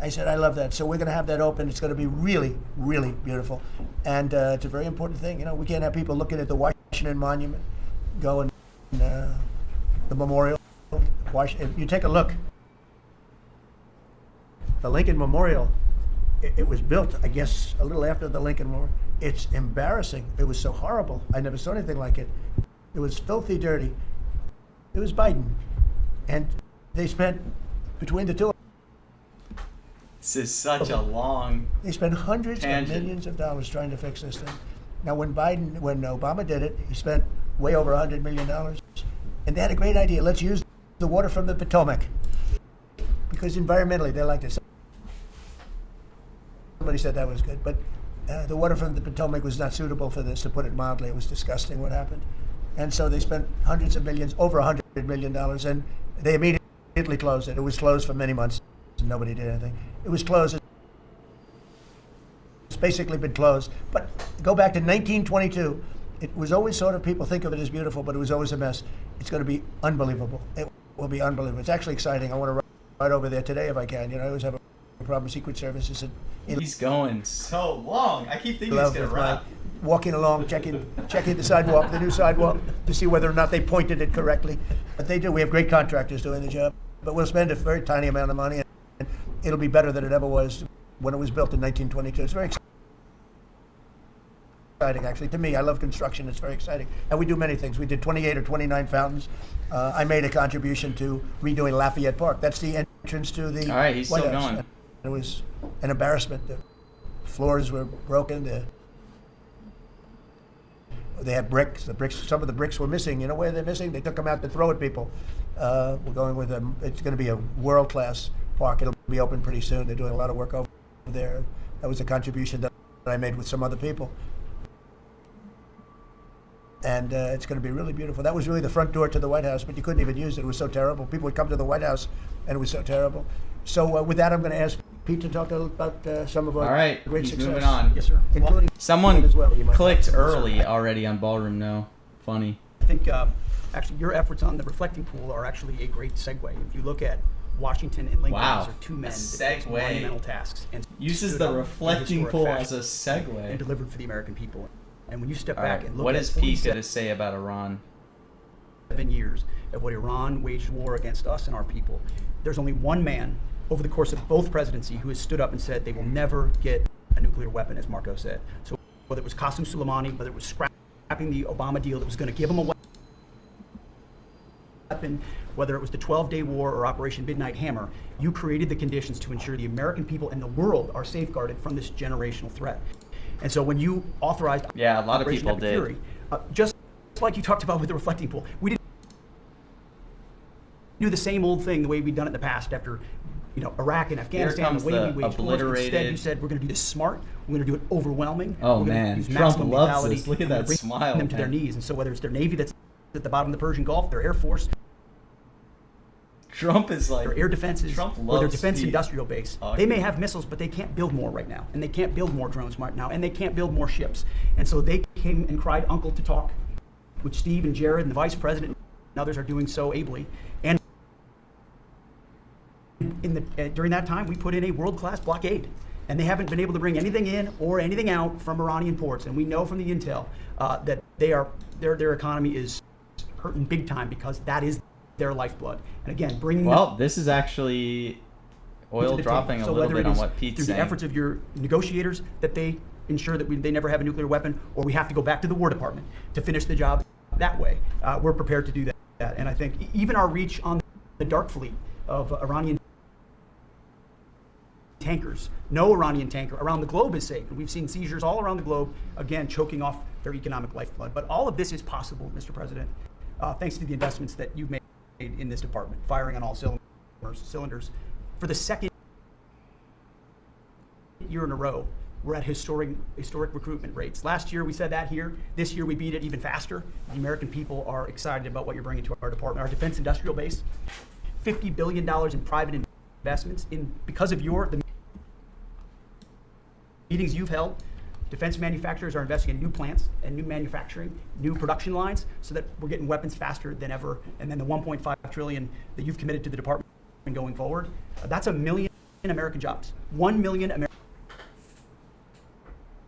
I said, I love that. So we're going to have that open. It's going to be really, really beautiful. And it's a very important thing. You know, we can't have people looking at the Washington Monument, going the memorial. If you take a look, the Lincoln Memorial, it was built, I guess, a little after the Lincoln Memorial. It's embarrassing. It was so horrible. I never saw anything like it. It was filthy dirty. It was Biden. And they spent, between the two, This is such a long. they spent hundreds Tangent. of millions of dollars trying to fix this thing. Now, when Obama did it, he spent way over $100 million. And they had a great idea. Let's use the water from the Potomac. Because environmentally, they like this. Somebody said that was good. But the water from the Potomac was not suitable for this, to put it mildly. It was disgusting what happened. And so they spent hundreds of millions, over $100 million, and they immediately closed it. It was closed for many months, and nobody did anything. It was closed. It's basically been closed. But go back to 1922. It was always sort of, people think of it as beautiful, but it was always a mess. It's going to be unbelievable. It will be unbelievable. It's actually exciting. I want to ride over there today if I can. You know, I always have a problem with Secret Services. He's going so long. I keep thinking he's Love gonna with my wrap. walking along, checking the sidewalk, the new sidewalk, to see whether or not they pointed it correctly. But they do. We have great contractors doing the job. But we'll spend a very tiny amount of money, and it'll be better than it ever was when it was built in 1922. It's very exciting, actually. To me, I love construction. It's very exciting. And we do many things. We did 28 or 29 fountains. I made a contribution to redoing Lafayette Park. That's the entrance to the All right, he's White still House. going. And it was an embarrassment. The floors were broken. They had bricks. Some of the bricks were missing. You know where they're missing? They took them out to throw at people. We're going with them. It's going to be a world-class park. It'll be open pretty soon. They're doing a lot of work over there. That was a contribution that I made with some other people. And it's going to be really beautiful. That was really the front door to the White House, but you couldn't even use it. It was so terrible. People would come to the White House, and it was so terrible. So with that, I'm going to ask Pete to talk a little about some of our All right, great he's success. moving on. Yes, sir. Including Someone as well. You might clicked like to- early already on Ballroom No. Funny. I think actually your efforts on the reflecting pool are actually a great segue. If you look at Washington and Lincoln, Wow. these are two men A that did segue. monumental tasks and Uses stood the up in reflecting historic pool fashion as a and segue. delivered for the American people. And when you step All back right, and look what at is Pete 47 going to say about Iran? years of what Iran waged war against us and our people, there's only one man over the course of both presidency who has stood up and said they will never get a nuclear weapon, as Marco said. So whether it was Qasem Soleimani, whether it was scrapping the Obama deal that was going to give him a weapon, whether it was the 12-day war or Operation Midnight Hammer, you created the conditions to ensure the American people and the world are safeguarded from this generational threat. And so when you authorized Yeah, a lot of Operation people Epic did. Fury, just like you talked about with the reflecting pool, we didn't do the same old thing the way we'd done it in the past after Iraq and Afghanistan, comes the way the we waged wars. Instead, obliterated- you said we're going to do this smart. We're going to do it overwhelming. Oh, we're gonna man. use Trump maximum loves lethality, this. Look at and we're that gonna bring smile, them to their man. knees. And so whether it's their Navy that's at the bottom of the Persian Gulf, their Air Force, Trump is like. their air defenses, Trump or their loves defense Pete. industrial base, Oh, they may yeah. have missiles, but they can't build more right now, and they can't build more drones right now, and they can't build more ships. And so they came and cried uncle to talk, which Steve and Jared and the vice president and others are doing so ably. And during that time, we put in a world-class blockade, and they haven't been able to bring anything in or anything out from Iranian ports. And we know from the intel that their economy is hurting big time because that is their lifeblood. And again, bringing Well, this is actually to oil the dropping table. a So little whether bit it on is what Pete's through saying. the efforts of your negotiators that they ensure that they never have a nuclear weapon, or we have to go back to the War Department to finish the job that way, we're prepared to do that. And I think even our reach on the dark fleet of Iranian tankers, no Iranian tanker around the globe is safe. And we've seen seizures all around the globe, again, choking off their economic lifeblood. But all of this is possible, Mr. President, thanks to the investments that you've made in this department, firing on all cylinders. For the second year in a row we're at historic recruitment rates. Last year we said that here. This year we beat it even faster. The American people are excited about what you're bringing to our department. Our defense industrial base, $50 billion in private investments because of the meetings you've held. Defense manufacturers are investing in new plants and new manufacturing, new production lines, so that we're getting weapons faster than ever. And then the $1.5 trillion that you've committed to the department going forward, that's 1 million American jobs. 1 million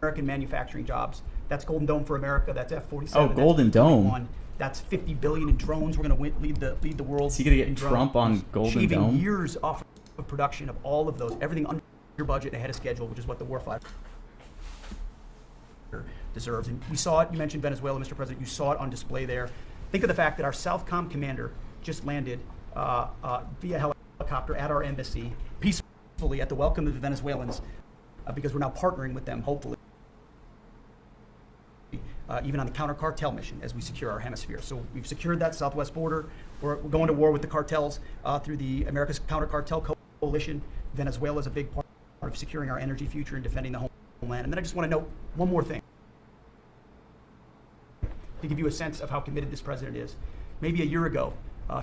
American manufacturing jobs. That's Golden Dome for America. That's F-47. Oh, Golden Dome. 21. That's $50 billion in drones. We're going to lead the world. Is he going to in get drones. Trump on Golden Shaving Dome? years off of production of all of those, everything under budget and ahead of schedule, which is what the warfighter deserves. And we saw it. You mentioned Venezuela, Mr. President. You saw it on display there. Think of the fact that our Southcom commander just landed via helicopter at our embassy peacefully at the welcome of the Venezuelans, because we're now partnering with them, hopefully, even on the counter-cartel mission as we secure our hemisphere. So we've secured that southwest border. We're going to war with the cartels through the America's Counter-Cartel Coalition. Venezuela is a big part of securing our energy future and defending the homeland. And then I just want to note one more thing to give you a sense of how committed this president is. Maybe a year ago,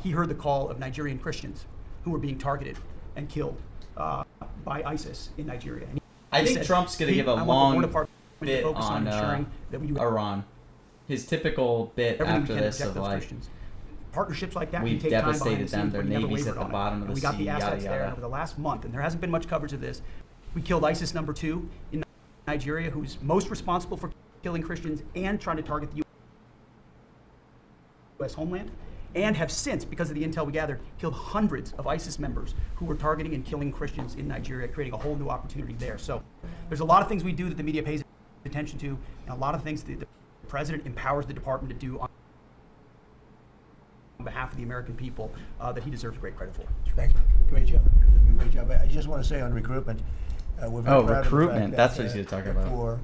he heard the call of Nigerian Christians who were being targeted and killed by ISIS in Nigeria. And I think said, Trump's going to give a I want the War long Department to bit focus on ensuring that we do Iran. His typical bit everything after we can to this protect of those like, Christians. Partnerships like that we've can take time devastated behind the them, scenes, their but we never navy's wavered at the on it. bottom of And the we got sea, the yada, assets there. yada. And over the last month, and there hasn't been much coverage of this, we killed ISIS number 2 in Nigeria, who's most responsible for killing Christians and trying to target the U.S. homeland, and have since, because of the intel we gathered, killed hundreds of ISIS members who were targeting and killing Christians in Nigeria, creating a whole new opportunity there. So there's a lot of things we do that the media pays attention to, and a lot of things that the president empowers the department to do on behalf of the American people that he deserves great credit for. Thank you. Great job. Great job. I just want to say on recruitment, we're very proud of the recruitment. fact That's that, what he's talking about. For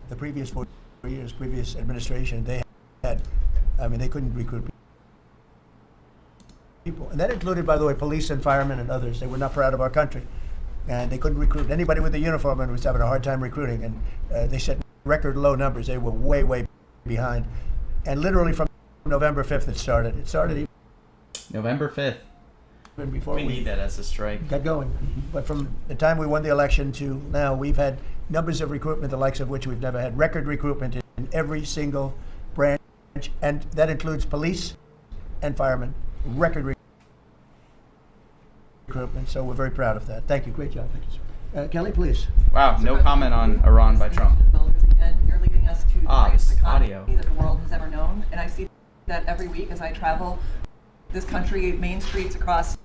the previous 4 years, previous administration, they had, they couldn't recruit people. And that included, by the way, police and firemen and others. They were not proud of our country. And they couldn't recruit. Anybody with a uniform and was having a hard time recruiting. And they set record low numbers. They were way, way behind. And literally from November 5th it started. It started November 5th. even before We need that as a strike. got going. But from the time we won the election to now, we've had numbers of recruitment, the likes of which we've never had. Record recruitment in every single branch. And that includes police and firemen. Record recruitment. So we're very proud of that. Thank you. Great job. Thank you, sir. Kelly, please. Wow, no comment on Iran by Trump. Again, you're leading us to the Ah, greatest this economy audio. that the world has ever known, and I see that every week as I travel this country, main streets across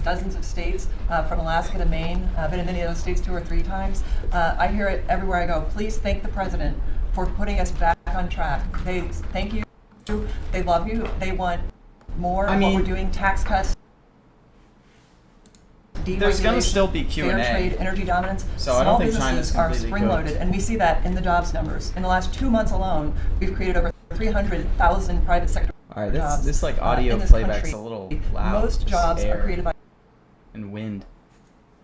dozens of states, from Alaska to Maine. I've been in many of those states 2 or 3 times. I hear it everywhere I go. Please thank the president for putting us back on track. They thank you. They love you. They want more of what we're doing. Tax cuts. There's going to still be Q&A. Fair trade, energy dominance. So I don't think Small China's businesses are completely spring-loaded, and we see that in the jobs numbers. In the last 2 months alone, we've created over 300,000 private sector All right, jobs. this like audio in this playback's country. a little loud. Most Just jobs air are created by and wind.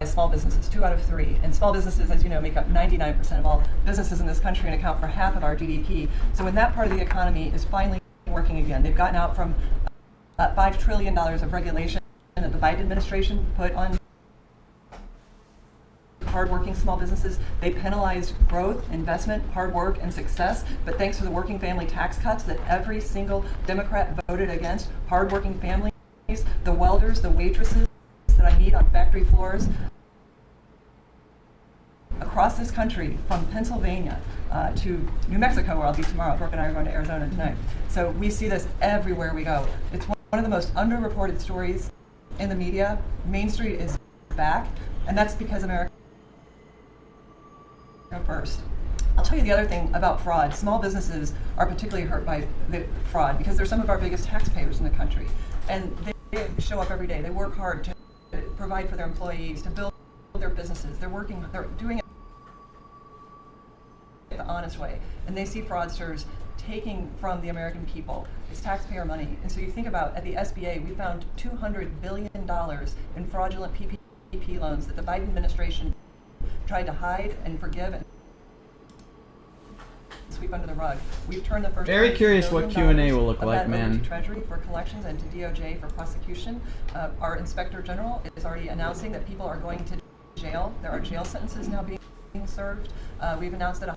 small businesses, 2 out of 3. And small businesses, as you know, make up 99% of all businesses in this country and account for half of our GDP. So when that part of the economy is finally working again, they've gotten out from $5 trillion of regulation that the Biden administration put on hardworking small businesses. They penalized growth, investment, hard work, and success. But thanks to the working family tax cuts that every single Democrat voted against, hardworking families, the welders, the waitresses that I meet on factory floors across this country, from Pennsylvania to New Mexico, where I'll be tomorrow. Brooke and I are going to Arizona tonight. So we see this everywhere we go. It's one of the most underreported stories in the media. Main Street is back, and that's because America first. I'll tell you the other thing about fraud. Small businesses are particularly hurt by the fraud because they're some of our biggest taxpayers in the country. And they show up every day. They work hard to provide for their employees, to build their businesses. They're doing it the honest way. And they see fraudsters taking from the American people. It's taxpayer money. And so you think about, at the SBA, we found $200 billion in fraudulent PPP loans that the Biden administration tried to hide and forgive and sweep under the rug. We've turned the first Very curious what Q&A will look of like, that over man. to Treasury for collections and to DOJ for prosecution. Our Inspector General is already announcing that people are going to jail. There are jail sentences now being served. We've announced that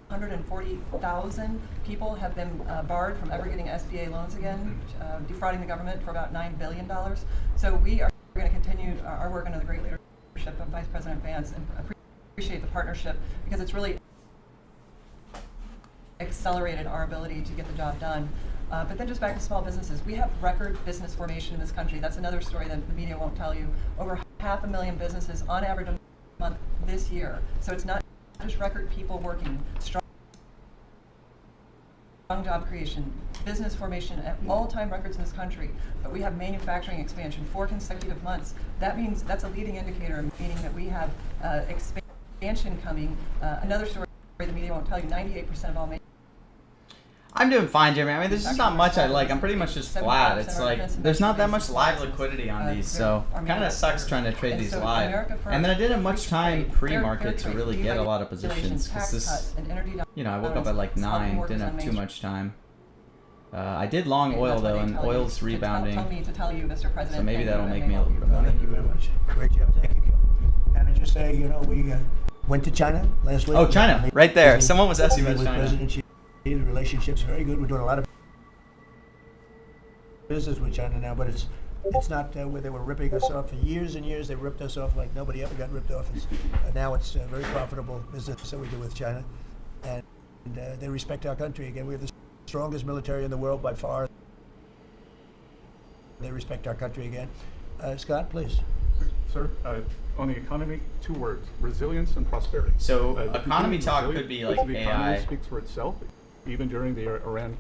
140,000 people have been barred from ever getting SBA loans again, defrauding the government for about $9 billion. So we are going to continue our work under the great leadership of Vice President Vance and appreciate the partnership because it's really accelerated our ability to get the job done. But then just back to small businesses. We have record business formation in this country. That's another story that the media won't tell you. Over 500,000 businesses on average a month this year. So it's not just record people working, strong job creation, business formation at all-time records in this country, but we have manufacturing expansion 4 consecutive months. That means that's a leading indicator, meaning that we have expansion coming. Another story the media won't tell you, 98% of all I'm doing fine, Jeremy. I mean, there's just not much I like. I'm pretty much just flat. It's like, there's not that much live liquidity on these, so it kind of sucks trying to trade these live. And then I didn't have much time pre-market to really get a lot of positions, because this, you know, I woke up at like 9, didn't have too much time. I did long oil, though, and oil's rebounding, so maybe that'll make me a little bit of money. Thank you very much. Great job. Thank you, Gil. And I just say, you know, we went to China last week. Oh, China, right there. Someone was asking about With China. President Xi. The relationship's very good. We're doing a lot of business with China now, but it's not where they were ripping us off for years and years. They ripped us off like nobody ever got ripped off. Now it's very profitable business that we do with China, and they respect our country. Again, we have the strongest military in the world by far. They respect our country again. Scott, please. Sir, on the economy, 2 words: resilience and prosperity. So The economy talk resilience- could be like the AI. economy speaks for itself, even during the Iran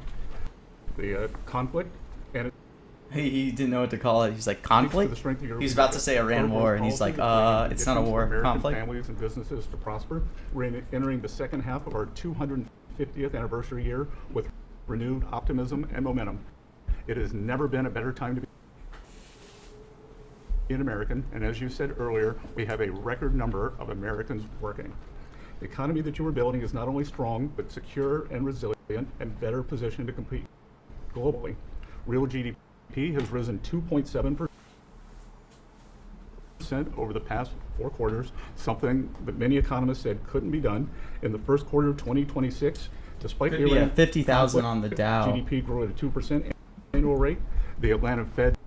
conflict, and it He didn't know what to call it. He's like, speaks to the conflict? strength of your He's about to leadership. say Iran Your war, and he's like, policies are creating it's not a conditions for war. American Conflict? families and businesses to prosper. We're entering the second half of our 250th anniversary year with renewed optimism and momentum. It has never been a better time to be an American, and as you said earlier, we have a record number of Americans working. The economy that you are building is not only strong, but secure and resilient and better positioned to compete globally. Real GDP has risen 2.7% over the past 4 quarters, something that many economists said couldn't be done. In the first quarter of 2026, despite Could the be Iran at 50,000 conflict, on the Dow. GDP grew at a 2% annual rate. The Atlanta Fed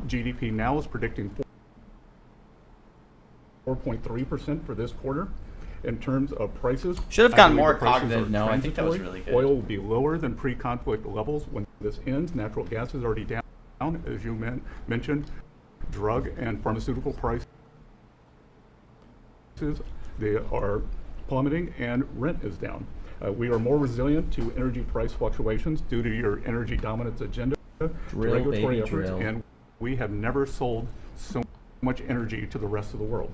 GDP now is predicting 4.3% for this quarter. In terms of prices, Should have I gotten believe more the prices cognitive. are No, I think that was transitory. really good. Oil will be lower than pre-conflict levels when this ends. Natural gas is already down, as you mentioned. Drug and pharmaceutical prices, they are plummeting, and rent is down. We are more resilient to energy price fluctuations due to your energy dominance agenda, Drill, regulatory baby, efforts, drill. and we have never sold so much energy to the rest of the world.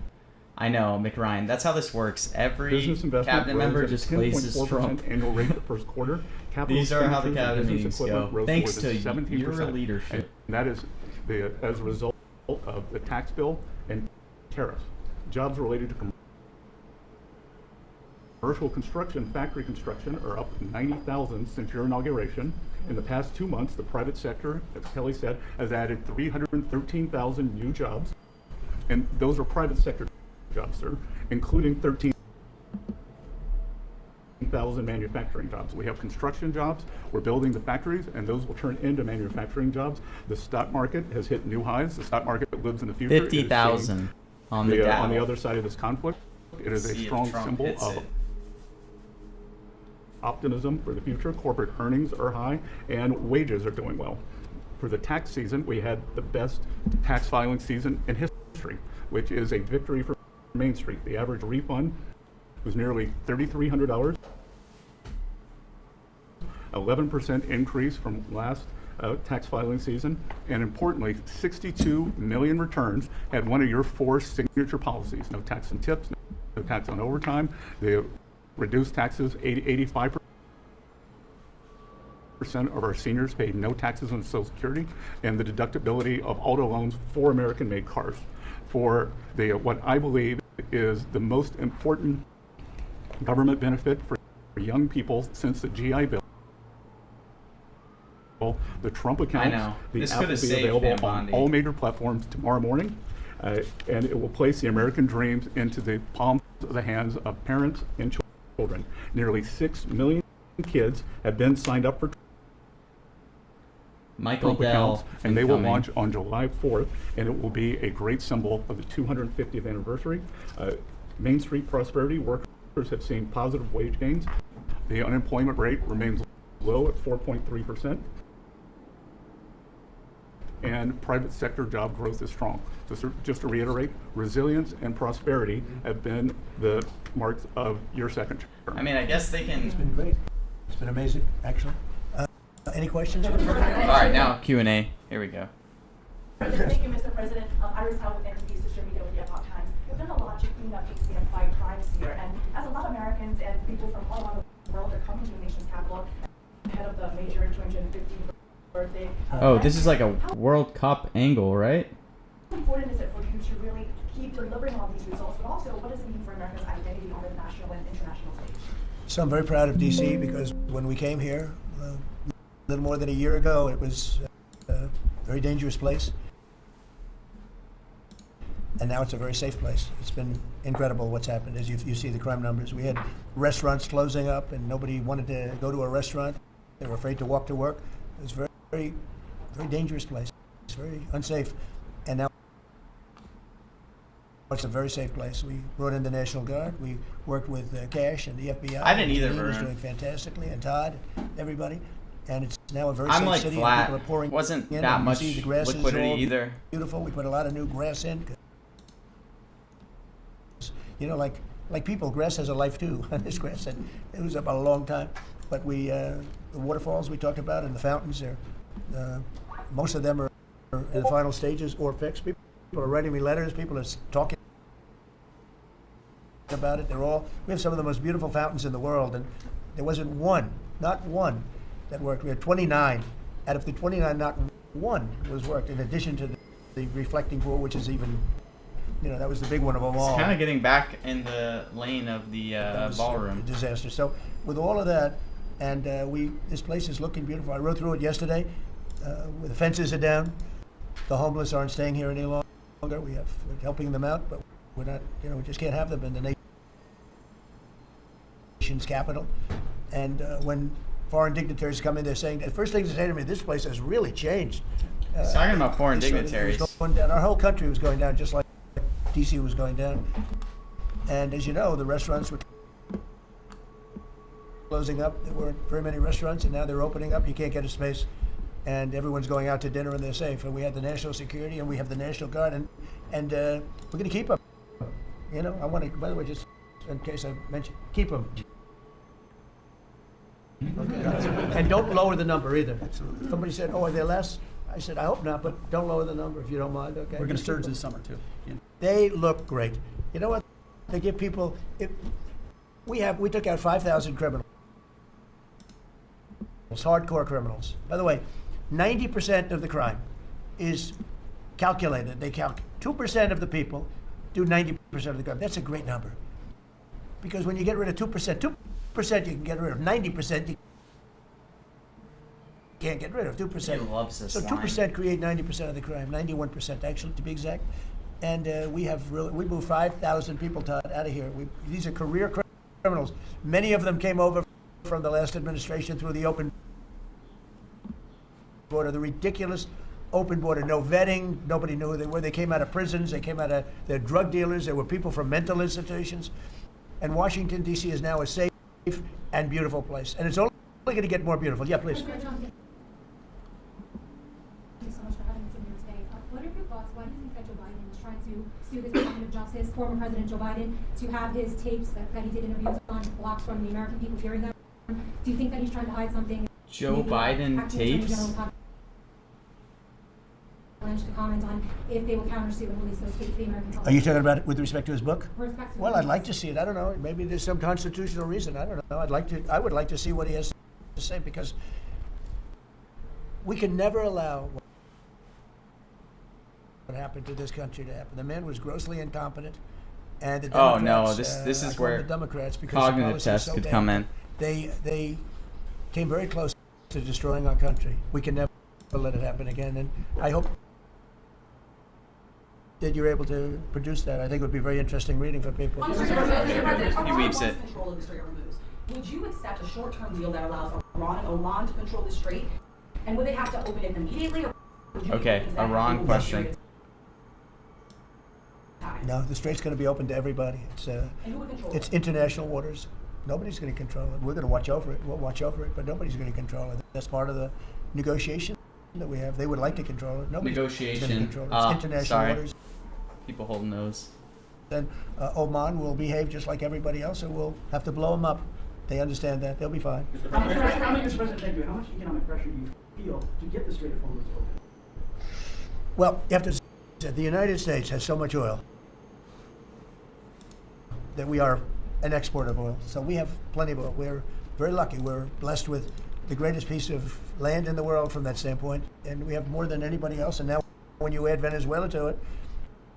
I know, McRyan. That's how this works. Every Business investment cabinet member rose at just a places 10.4% Trump. annual rate the first quarter. Capital These are how the expenditures cabinet and business meetings equipment go. rose Thanks more to than 17%. your leadership. And that is as a result of the tax bill and tariffs. Jobs related to commercial construction, factory construction are up 90,000 since your inauguration. In the past 2 months, the private sector, as Kelly said, has added 313,000 new jobs. And those are private sector jobs, sir, including 13,000 manufacturing jobs. We have construction jobs, we're building the factories, and those will turn into manufacturing jobs. The stock market has hit new highs. The stock market lives in the future. It is 50,000 seeing on the Dow. on the other side of this conflict. It is a See if strong Trump symbol hits of it. optimism for the future. Corporate earnings are high, and wages are doing well. For the tax season, we had the best tax filing season in history, which is a victory for Main Street. The average refund was nearly $3,300, 11% increase from last tax filing season, and importantly, 62 million returns had one of your 4 signature policies: no tax on tips, no tax on overtime. They reduced taxes. 85% of our seniors paid no taxes on Social Security, and the deductibility of auto loans for American-made cars. for the what I believe is the most important government benefit for young people since the GI Bill. The Trump accounts. I know. The This app could will have be saved available Pam on Bondi. all major platforms tomorrow morning, and it will place the American dreams into the palms of the hands of parents and children. Nearly 6 million kids have been signed up for Michael Trump Dell. accounts, and they will incoming. launch on July 4th, and it will be a great symbol of the 250th anniversary. Main Street prosperity, workers have seen positive wage gains. The unemployment rate remains low at 4.3%. And private sector job growth is strong. Just to reiterate, resilience and prosperity have been the marks of your second term. I mean, I guess they can. It's been great. It's been amazing, actually. Any questions? All right, now Q&A. Here we go. Thank you, Mr. President. Iris Howe with NTV Social Media with the Epoch Times. We've done a lot to clean up DC and fight crimes here, and as a lot of Americans and people from all around the world are coming to the nation's capital ahead of the major 250th birthday. Oh, this is like a World Cup angle, right? How important is it for you to really keep delivering on these results, but also what does it mean for America's identity on the national and international stage? So I'm very proud of DC because when we came here a little more than a year ago, it was a very dangerous place. And now it's a very safe place. It's been incredible what's happened as you see the crime numbers. We had restaurants closing up and nobody wanted to go to a restaurant. They were afraid to walk to work. It was a very, very dangerous place. It's very unsafe. And now it's a very safe place. We brought in the National Guard. We worked with Cash and the FBI. I didn't either, He was Varun. doing fantastically, and Todd, everybody. And it's now a very I'm safe like city. And flat. people are pouring Wasn't in, that and you much see the grass is liquidity all either. Beautiful. We put a lot of new grass in. You know, like people, grass has a life too. This grass had, it was up a long time. But we, the waterfalls we talked about and the fountains, most of them are in the final stages or fixed. People are writing me letters. People are talking about it. We have some of the most beautiful fountains in the world, and there wasn't one, not one, that worked. We had 29. Out of the 29, not one was worked, in addition to the reflecting pool, which is even, that was the big one of them all. It's kind of getting back in the lane of the That was ballroom. a disaster. So with all of that, and this place is looking beautiful. I rode through it yesterday. Where the fences are down. The homeless aren't staying here any longer. We're helping them out, but we're not. We just can't have them in the nation's capital. And when foreign dignitaries come in, they're saying the first thing they say to me, "This place has really changed." He's talking about foreign So it was dignitaries. going down. Our whole country was going down, just like DC was going down. And as you know, the restaurants were closing up. There weren't very many restaurants, and now they're opening up. You can't get a space, and everyone's going out to dinner, and they're safe. And we have the national security, and we have the National Guard, and we're going to keep them. I want to, by the way, just in case I mentioned, keep them. Okay. And don't lower the number either. Somebody said, "Oh, are there less?" I said, "I hope not, but don't lower the number if you don't mind." Okay. We're going to Just keep surge them. this summer too. Yeah. They look great. You know what? They give people. We took out 5,000 criminals, hardcore criminals. By the way, 90% of the crime is calculated. They count 2% of the people do 90% of the crime. That's a great number, because when you get rid of 2%, 2% you can get rid of. 90% you can't get rid of. 2%. He loves this So line. 2% create 90% of the crime. 91% actually, to be exact. And we moved 5,000 people, Todd, out of here. These are career criminals. Many of them came over from the last administration through the open border, the ridiculous open border, no vetting, nobody knew who they were. They came out of prisons, they're drug dealers, there were people from mental institutions. And Washington, D.C. is now a safe and beautiful place. And it's only going to get more beautiful. Yeah, please. Thank you so much for having us in here today. What are your thoughts? Why do you think that Joe Biden is trying to sue the Department of Justice, former President Joe Biden, to have his tapes that he did interviews on blocked from the American people hearing them? Do you think that he's trying to hide something? Joe Maybe Biden Acting Attorney tapes? General Todd Blanche to comment on if they will countersue and release those tapes to the American public. Are you talking about it with respect to his book? With respect to Well, the I'd like to see it. I don't know. Maybe there's some constitutional reason. I don't know. I would like to see what he has to say, because we can never allow happened to this country to happen. The man was grossly incompetent, and the Oh, Democrats, no, this I is call them where the Democrats because the cognitive policy is tests so could bad. come in. They came very close to destroying our country. We can never let it happen again, and I hope that you're able to produce that. I think it would be very interesting reading for people. Mr. President, He weeps it. control of the Strait removes. Would you accept a short-term deal that allows Iran and Oman to control the Strait? And would they have to open it immediately? Or would you Okay, think that Iran would be question. period of time? No, the strait's going to be open to everybody. And who would control It's it? international waters. Nobody's going to control it. We're going to watch over it. We'll watch over it, but nobody's going to control it. That's part of the negotiation that we have. They would like to control it. Nobody's going to Negotiation. control it. It's international Sorry. waters. People holding those. Then Oman will behave just like everybody else, and we'll have to blow them up. They understand that. They'll be fine. Mr. President, thank you. How much economic pressure do you feel to get the Strait of Hormuz open? Well, you have to say the United States has so much oil that we are an exporter of oil. So we have plenty of oil. We're very lucky. We're blessed with the greatest piece of land in the world from that standpoint, and we have more than anybody else. And now when you add Venezuela to it,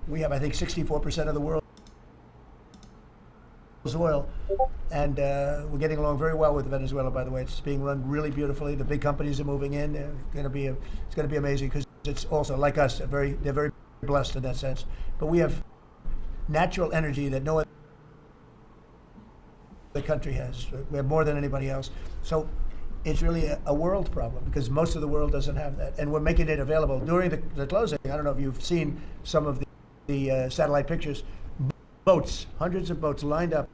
we have, I think, 64% of the world's oil, and we're getting along very well with Venezuela. By the way, it's being run really beautifully. The big companies are moving in. It's going to be amazing because it's also like us. They're very blessed in that sense. But we have natural energy that no other country has. We have more than anybody else. So it's really a world problem because most of the world doesn't have that, and we're making it available during the closing. I don't know if you've seen some of the satellite pictures. Boats, hundreds of boats lined up.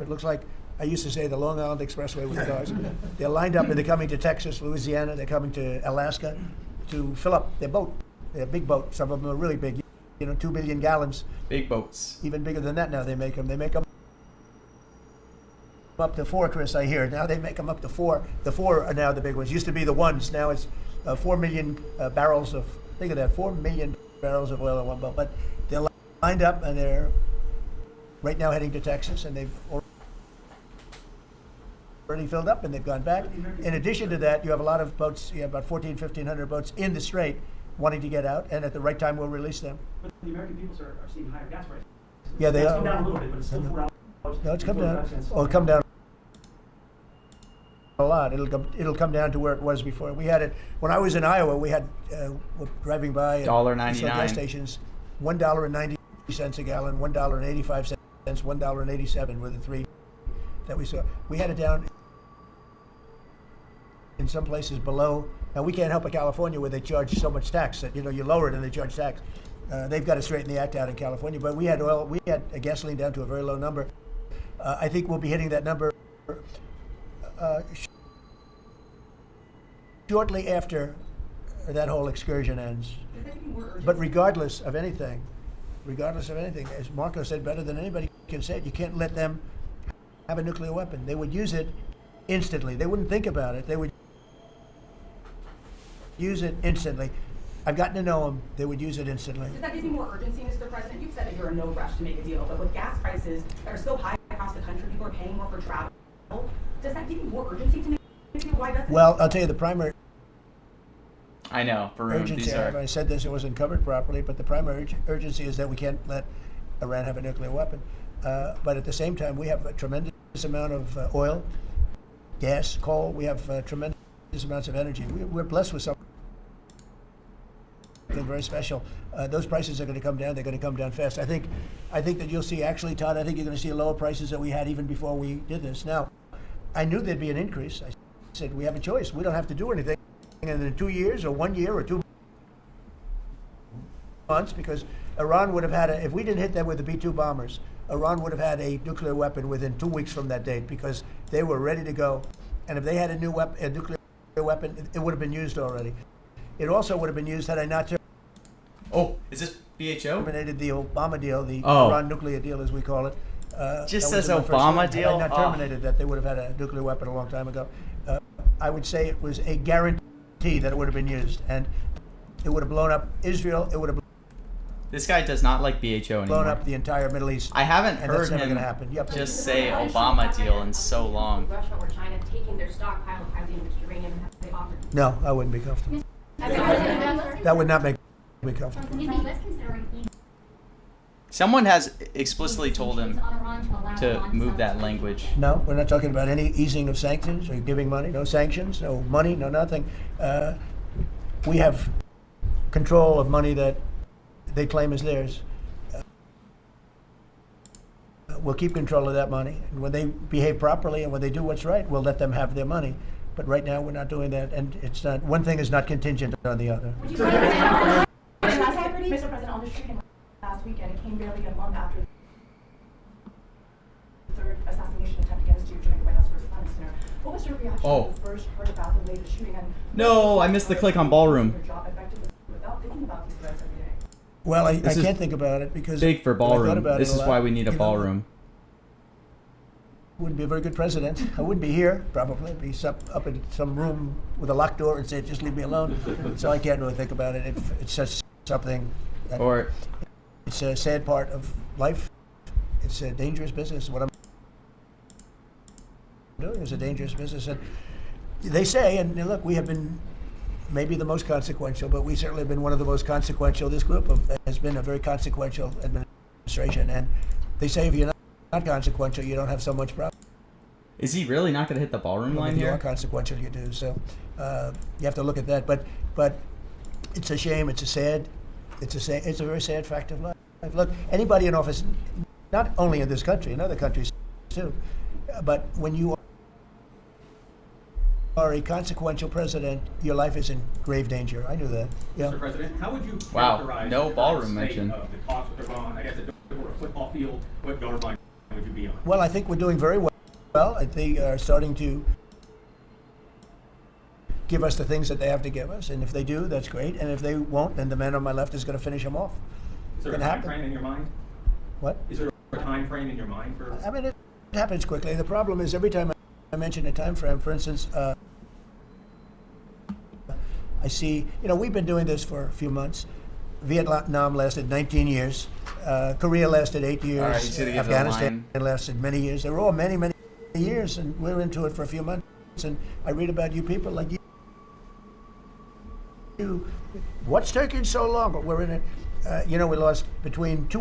It looks like, I used to say, the Long Island Expressway with cars. They're lined up and they're coming to Texas, Louisiana, they're coming to Alaska to fill up their boat. They're big boats. Some of them are really big, 2 billion gallons. Big boats. Even bigger than that now they make them. They make them up to 4, Chris, I hear. Now they make them up to 4. The 4 are now the big ones. Used to be the ones. Now it's 4 million barrels of, think of that, 4 million barrels of oil in one boat. But they're lined up and they're right now heading to Texas, and they've already filled up and they've gone back. In addition to that, you have a lot of boats, you have about 1,500 boats in the Strait wanting to get out, and at the right time we'll release them. But the American people are seeing higher gas prices. Yeah, they It's are. come down a little bit, but it's still $4. No, it's come down. Well, it'll come down a lot. It'll come down to where it was before. We had it when I was in Iowa. We had we're driving by $1.99. gas stations, $1.90 a gallon, $1.85, $1.87 were the three that we saw. We had it down in some places below. Now we can't help but California where they charge so much tax that you lower it and they charge tax. They've got to straighten the act out in California. But we had gasoline down to a very low number. I think we'll be hitting that number shortly after that whole excursion ends. But regardless of anything, as Marco said better than anybody can say it, you can't let them have a nuclear weapon. They would use it instantly. They wouldn't think about it. They would use it instantly. I've gotten to know them. They would use it instantly. Does that give you more urgency, Mr. President? You've said that you're in no rush to make a deal, but with gas prices that are so high across the country, people are paying more for travel. Does that give you more urgency to make a deal? Why doesn't it? Well, I'll tell you the primary I know, Varun, urgency, these are... I said this, it wasn't covered properly, but the primary urgency is that we can't let Iran have a nuclear weapon. But at the same time, we have a tremendous amount of oil, gas, coal. We have tremendous amounts of energy. We're blessed with something very special. Those prices are going to come down. They're going to come down fast. I think that you'll see, actually, Todd, I think you're going to see lower prices than we had even before we did this. Now, I knew there'd be an increase. I said, we have a choice. We don't have to do anything in 2 years or 1 year or 2 months, because Iran would have had if we didn't hit them with the B-2 bombers, Iran would have had a nuclear weapon within 2 weeks from that date because they were ready to go. And if they had a nuclear weapon, it would have been used already. It also would have been used had I not Oh, is this BHO? terminated the Obama deal, the Oh. Iran nuclear deal, as we call it. Just that was says in my first Obama line. deal? Had I not Oh. terminated that, they would have had a nuclear weapon a long time ago. I would say it was a guarantee that it would have been used, and it would have blown up Israel. It would have This guy does not like BHO anymore. blown up the entire Middle East. I haven't and heard that's never him going to happen. Yep. just say Obama deal in so long. Russia or China taking their stockpile of highly enriched uranium and have they offered? No, I wouldn't be comfortable. That That would not make comfortable. Is the U.S. considering easing Someone has explicitly told him on Iran to allow to Iran to move sell that to- language. No, we're not talking about any easing of sanctions or giving money. No sanctions, no money, no nothing. We have control of money that they claim is theirs. We'll keep control of that money. And when they behave properly and when they do what's right, we'll let them have their money. But right now, we're not doing that, and it's not. One thing is not contingent on the other. Would you say that Mr. President, on the shooting last weekend, it came barely a month after the third assassination attempt against you during the White House Correspondents' Dinner. What was your reaction when you first heard about the latest shooting? And No, I missed the click on ballroom. your job effectively without thinking about these threats every day? Well, I This is can't think about it because Big for when I thought ballroom. about This it a is lot, why we need a you know, ballroom. Wouldn't be a very good president. I wouldn't be here, probably. I'd be up in some room with a locked door and say, just leave me alone. So I can't really think about it. It's just something that Or it's a sad part of life. It's a dangerous business. What I'm doing is a dangerous business. And they say, and look, we have been maybe the most consequential, but we certainly have been one of the most consequential. This group has been a very consequential administration. And they say if you're not consequential, you don't have so much problem. is he really not going to hit the ballroom line If you are here? consequential, you do. So you have to look at that. But it's a shame. It's a very sad fact of life. Look, anybody in office, not only in this country, in other countries too, but when you are a consequential president, your life is in grave danger. I knew that. Yeah. Mr. President, how would you Wow, characterize no the ballroom current mention. state of the talks with Iran? I guess if it were a football field, what yard line would you be on? Well, I think we're doing very well. They are starting to give us the things that they have to give us, and if they do, that's great. And if they won't, then the man on my left is going to finish them off. Is there a Can time happen. frame in your mind? What? Is there a time frame in your mind for? I mean, it happens quickly. The problem is every time I mention a time frame, for instance, I see, we've been doing this for a few months. Vietnam lasted 19 years. Korea lasted 8 years. All right, he's gonna give the Afghanistan line. lasted many years. They were all many, many years, and we're into it for a few months. And I read about you people like you. What's taking so long? But we're in it. We lost between two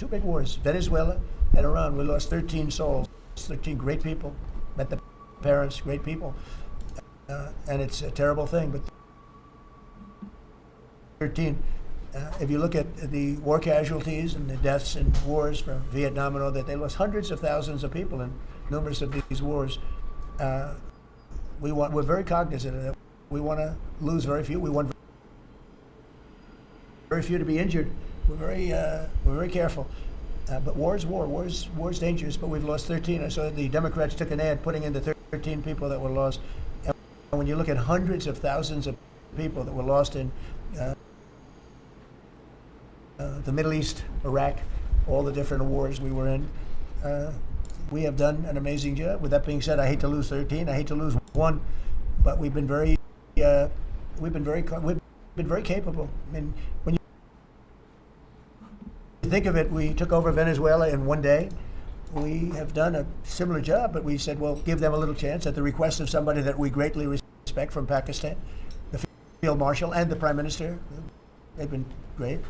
big wars, Venezuela and Iran. We lost 13 souls, 13 great people. Met the parents, great people. And it's a terrible thing, but 13. If you look at the war casualties and the deaths in wars from Vietnam and all that, they lost hundreds of thousands of people in numerous of these wars. We're very cognizant of that. We want to lose very few. We want very few to be injured. We're very careful. But war is war. War's dangerous. But we've lost 13. I saw the Democrats took an ad putting in the 13 people that were lost. And when you look at hundreds of thousands of people that were lost in the Middle East, Iraq, all the different wars we were in, we have done an amazing job. With that being said, I hate to lose 13. I hate to lose one, but we've been very capable. I mean, when you think of it, we took over Venezuela in one day. We have done a similar job, but we said, well, give them a little chance at the request of somebody that we greatly respect from Pakistan, the Field Marshal and the Prime Minister. They've been great.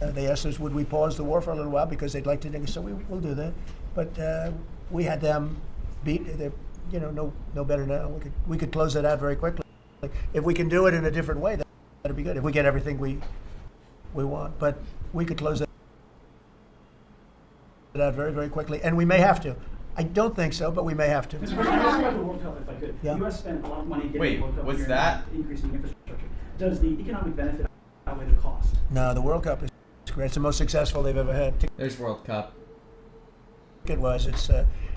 They asked us, would we pause the war for a little while because they'd like to negotiate. So we'll do that. But we had them beat. They're, no better now. We could close it out very quickly. If we can do it in a different way, that'd be good. If we get everything we want, but we could close it out very, very quickly, and we may have to. I don't think so, but we may have to. Mr. President, I ask about the World Cup, if I could. Yeah. The U.S. spent a lot of money getting Wait, the World Cup what's here that? and increasing infrastructure. Does the economic benefit outweigh the cost? No, the World Cup is great. It's the most successful they've ever had. There's World Cup. Ticket-wise,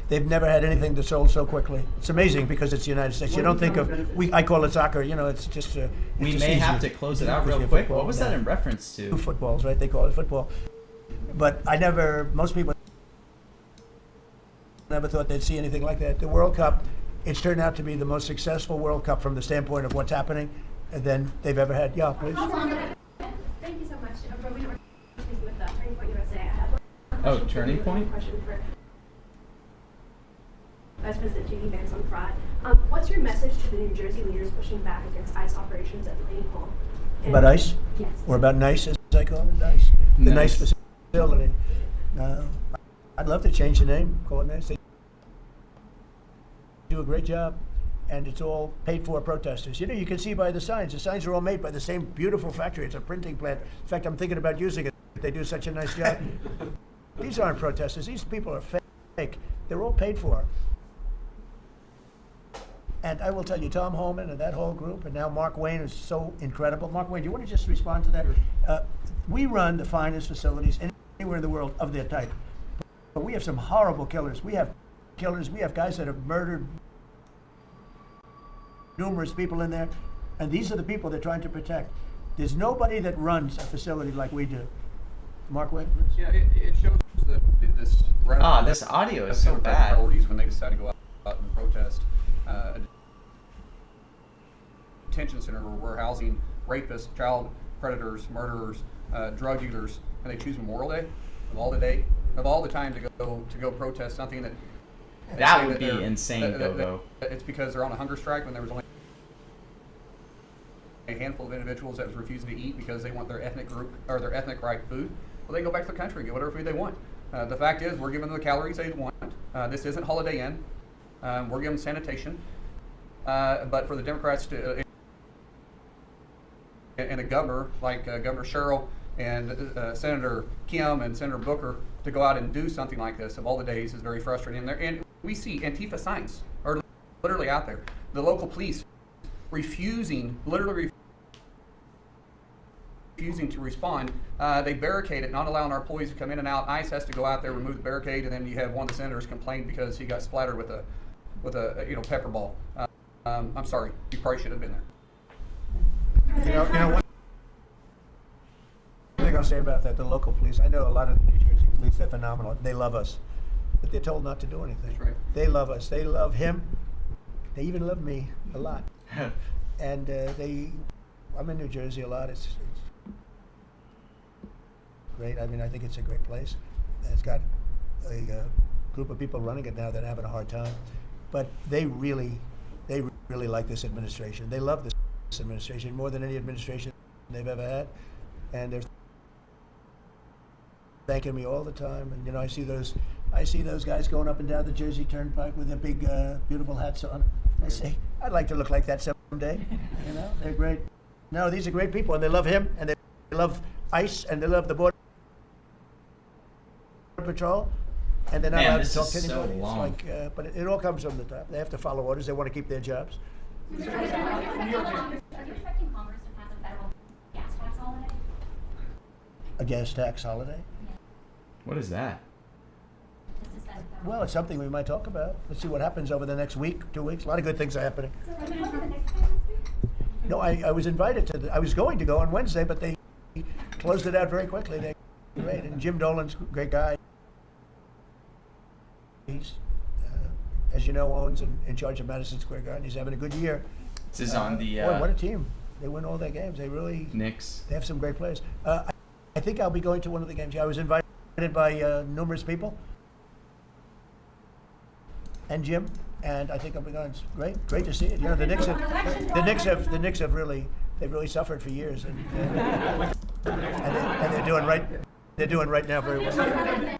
they've never had anything that sold so quickly. It's amazing because it's the United States. You don't think of I call it soccer. It's just. We just may easier. have to close it out Because real we have quick. football What was now. that in reference to? Two footballs, right? They call it football. But most people never thought they'd see anything like that. The World Cup, it's turned out to be the most successful World Cup from the standpoint of what's happening than they've ever had. Yeah, please. Thank you so much. Rowena Ortiz with Turning Point USA. I have one Oh, question for Turning you and Point? one question for Vice President J.D. Vance on fraud. What's your message to the New Jersey leaders pushing back against ICE operations at Delaney Hall? About ICE? Yes. Or about NICE, as I call it, NICE. The NICE facility. I'd love to change the name, call it NICE. They do a great job, and it's all paid for protesters. You know, you can see by the signs. The signs are all made by the same beautiful factory. It's a printing plant. In fact, I'm thinking about using it. They do such a nice job. These aren't protesters. These people are fake. They're all paid for. And I will tell you, Tom Holman and that whole group, and now Mark Wayne is so incredible. Mark Wayne, do you want to just respond to that? We run the finest facilities anywhere in the world of their type. But we have some horrible killers. We have killers. We have guys that have murdered numerous people in there. And these are the people they're trying to protect. There's nobody that runs a facility like we do. Mark Wayne? Yeah, it shows that this... This audio is so bad. Priorities when they decide to go out and protest. A detention center where we're housing rapists, child predators, murderers, drug dealers, and they choose Memorial Day of all the time to go protest something that that would be insane. It's because they're on a hunger strike when there was only a handful of individuals that was refusing to eat because they want their ethnic group or their ethnic right food. Well, they go back to the country and get whatever food they want. The fact is, we're giving them the calories they want. This isn't Holiday Inn. We're giving them sanitation. But for the Democrats to and a governor like Governor Sherrill and Senator Kim and Senator Booker to go out and do something like this of all the days is very frustrating. And we see Antifa signs are literally out there. The local police literally refusing to respond. They barricade it, not allowing our employees to come in and out. ICE has to go out there, remove the barricade, and then you have one of the senators complain because he got splattered with a pepper ball. I'm sorry, you probably should have been there. You know, one thing I'll say about that, the local police, I know a lot of the New Jersey police, they're phenomenal. They love us, but they're told not to do anything. That's right. They love us. They love him. They even love me a lot. And I'm in New Jersey a lot. It's great. I mean, I think it's a great place. It's got a group of people running it now that are having a hard time. But they really like this administration. They love this administration more than any administration they've ever had. And they're thanking me all the time. And, you know, I see those guys going up and down the Jersey Turnpike with their big, beautiful hats on. I say, I'd like to look like that someday. You know, they're great. No, these are great people, and they love him, and they love ICE, and they love the Border Patrol, and they're not allowed to talk to anybody. It's like, but it all comes from the top. They have to follow orders. They want to keep their jobs. Are you expecting Congress to pass a federal gas tax holiday? A gas tax holiday? What is that? Well, it's something we might talk about. Let's see what happens over the next week, 2 weeks. A lot of good things are happening. No, I was invited to I was going to go on Wednesday, but they closed it out very quickly. They're great. And Jim Dolan's a great guy. He's, as you know, owns and in charge of Madison Square Garden. He's having a good year. This is on the... boy, what a team. They win all their games. They really... Knicks. They have some great players. I think I'll be going to one of the games. I was invited by numerous people. And Jim, and I think I'll be going. It's great to see it. You know, the Knicks have really suffered for years, and they're doing right. They're doing right now very well.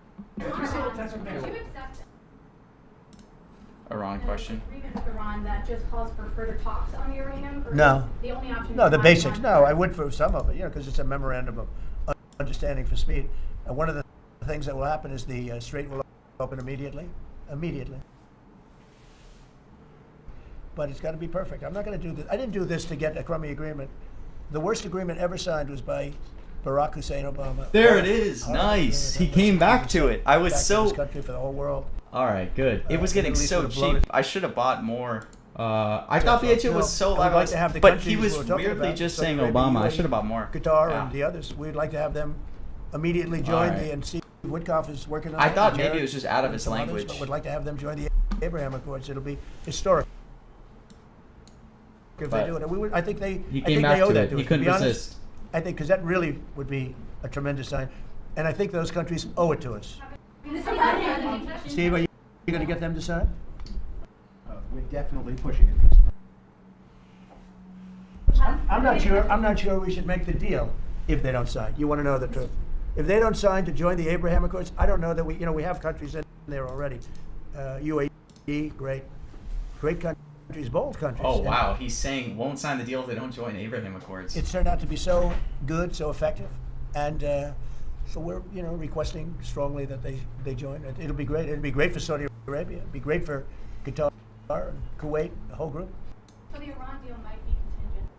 Iran question. Agreement with Iran that just calls for further talks on the uranium? No. The only option. No, the basics. No, I would for some of it. You know, because it's a memorandum of understanding for speed. And one of the things that will happen is the Strait will open immediately. But it's got to be perfect. I'm not going to do this. I didn't do this to get a crummy agreement. The worst agreement ever signed was by Barack Hussein Obama. There it is. Nice. He came back to it. I was so... This country for the whole world. All right, good. It was getting so cheap. I should have bought more. I thought VH was so loud, but he was weirdly just saying Obama. I should have bought more. Qatar and the others. We'd like to have them immediately join the and Steve Witkoff is working on it. I thought maybe it was just out of his language. But we'd like to have them join the Abraham Accords. It'll be historic. If they do it, I think they. He came back to it. He couldn't resist. I think because that really would be a tremendous sign, and I think those countries owe it to us. Steve, are you going to get them to sign? We're definitely pushing it. I'm not sure we should make the deal if they don't sign. You want to know the truth? If they don't sign to join the Abraham Accords, I don't know that we have countries in there already. UAE, great countries, bold countries. Oh, And wow. He's saying won't sign the deal if they don't join Abraham Accords. it's turned out to be so good, so effective, and so we're requesting strongly that they join. It'll be great. It'll be great for Saudi Arabia. It'll be great for Qatar, and Kuwait, the whole group. So the Iran deal might be contingent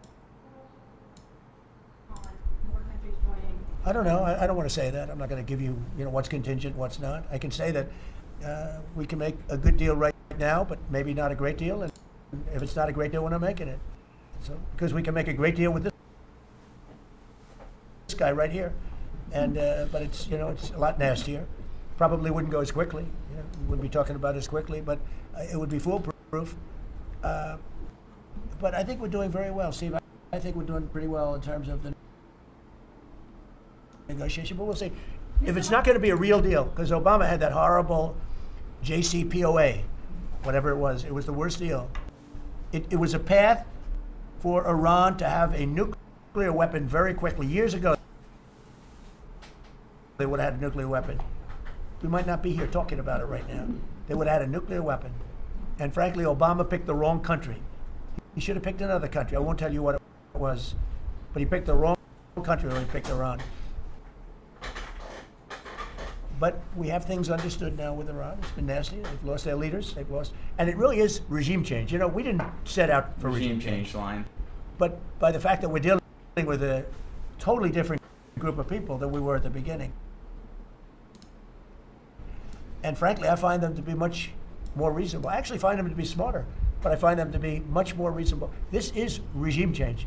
on more countries joining. I don't know. I don't want to say that. I'm not going to give you, what's contingent, what's not. I can say that we can make a good deal right now, but maybe not a great deal. And if it's not a great deal, we're not making it. So because we can make a great deal with this guy right here, and but it's it's a lot nastier. Probably wouldn't go as quickly. We wouldn't be talking about it as quickly, but it would be foolproof. But I think we're doing very well, Steve. I think we're doing pretty well in terms of the negotiation, but we'll see. If it's not going to be a real deal, because Obama had that horrible JCPOA, whatever it was the worst deal. It was a path for Iran to have a nuclear weapon very quickly. Years ago, they would have had a nuclear weapon. We might not be here talking about it right now. They would have had a nuclear weapon. And frankly, Obama picked the wrong country. He should have picked another country. I won't tell you what it was, but he picked the wrong country when he picked Iran. But we have things understood now with Iran. It's been nasty. They've lost their leaders. They've lost, and it really is regime change. We didn't set out for regime change line. But by the fact that we're dealing with a totally different group of people than we were at the beginning. And frankly, I find them to be much more reasonable. I actually find them to be smarter, but I find them to be much more reasonable. This is regime change.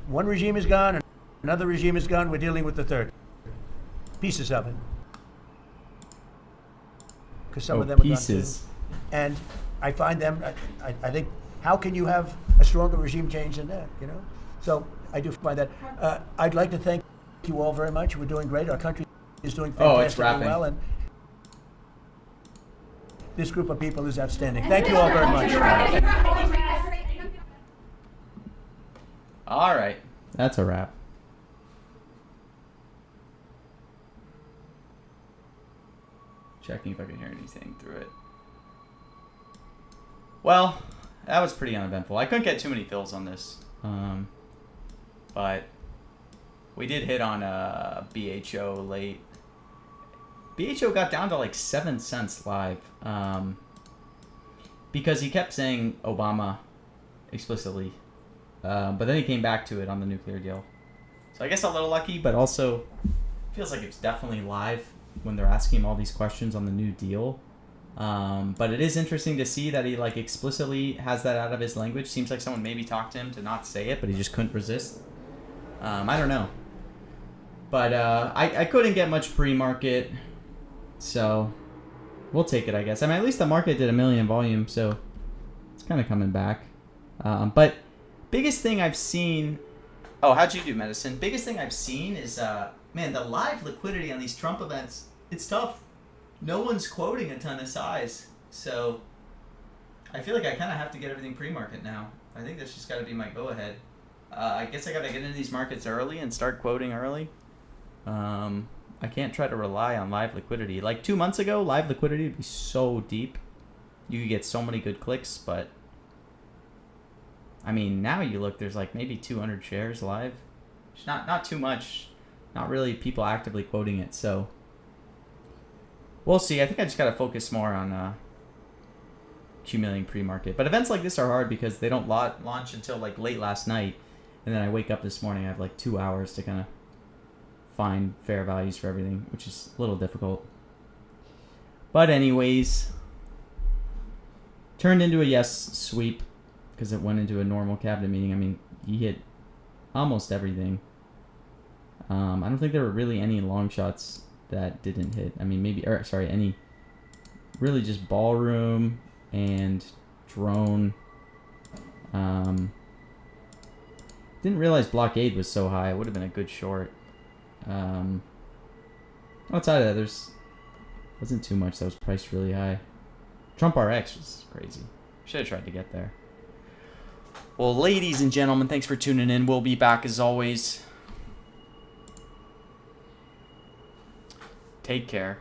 One regime is gone, and another regime is gone. We're dealing with the third. Pieces of it. Because some of them pieces. are gone too. And I find them, I think, how can you have a stronger regime change than that, So I do find that. I'd like to thank you all very much. We're doing great. Our country is doing fantastically well. And this group of people is outstanding. Thank you all very much. All right. That's a wrap. Checking if I can hear anything through it. Well, that was pretty uneventful. I couldn't get too many fills on this. But we did hit on BHO late. BHO got down to like 7 cents live. Because he kept saying Obama explicitly. But then he came back to it on the nuclear deal. So I guess a little lucky, but also feels like it's definitely live when they're asking him all these questions on the new deal. But it is interesting to see that he like explicitly has that out of his language. Seems like someone maybe talked to him to not say it, but he just couldn't resist. I don't know. But I couldn't get much pre-market, so we'll take it, I guess. I mean, at least the market did 1 million volume, so it's kind of coming back. But biggest thing I've seen... Oh, how'd you do, Medicine? Biggest thing I've seen is, man, the live liquidity on these Trump events, it's tough. No one's quoting a ton of size, so I feel like I kind of have to get everything pre-market now. I think that's just got to be my go-ahead. I guess I got to get into these markets early and start quoting early. I can't try to rely on live liquidity. Like 2 months ago, live liquidity would be so deep. You could get so many good clicks, but I mean, now you look, there's like maybe 200 shares live. It's not too much. Not really people actively quoting it, so we'll see. I think I just got to focus more on accumulating pre-market. But events like this are hard because they don't launch until like late last night. And then I wake up this morning, I have like 2 hours to kind of find fair values for everything, which is a little difficult. But anyways, turned into a yes sweep because it went into a normal cabinet meeting. I mean, he hit almost everything. I don't think there were really any long shots that didn't hit. I mean, any really just ballroom and drone. Didn't realize blockade was so high. It would have been a good short. Outside of that, wasn't too much that was priced really high. Trump RX was crazy. Should have tried to get there. Well, ladies and gentlemen, thanks for tuning in. We'll be back as always. Take care.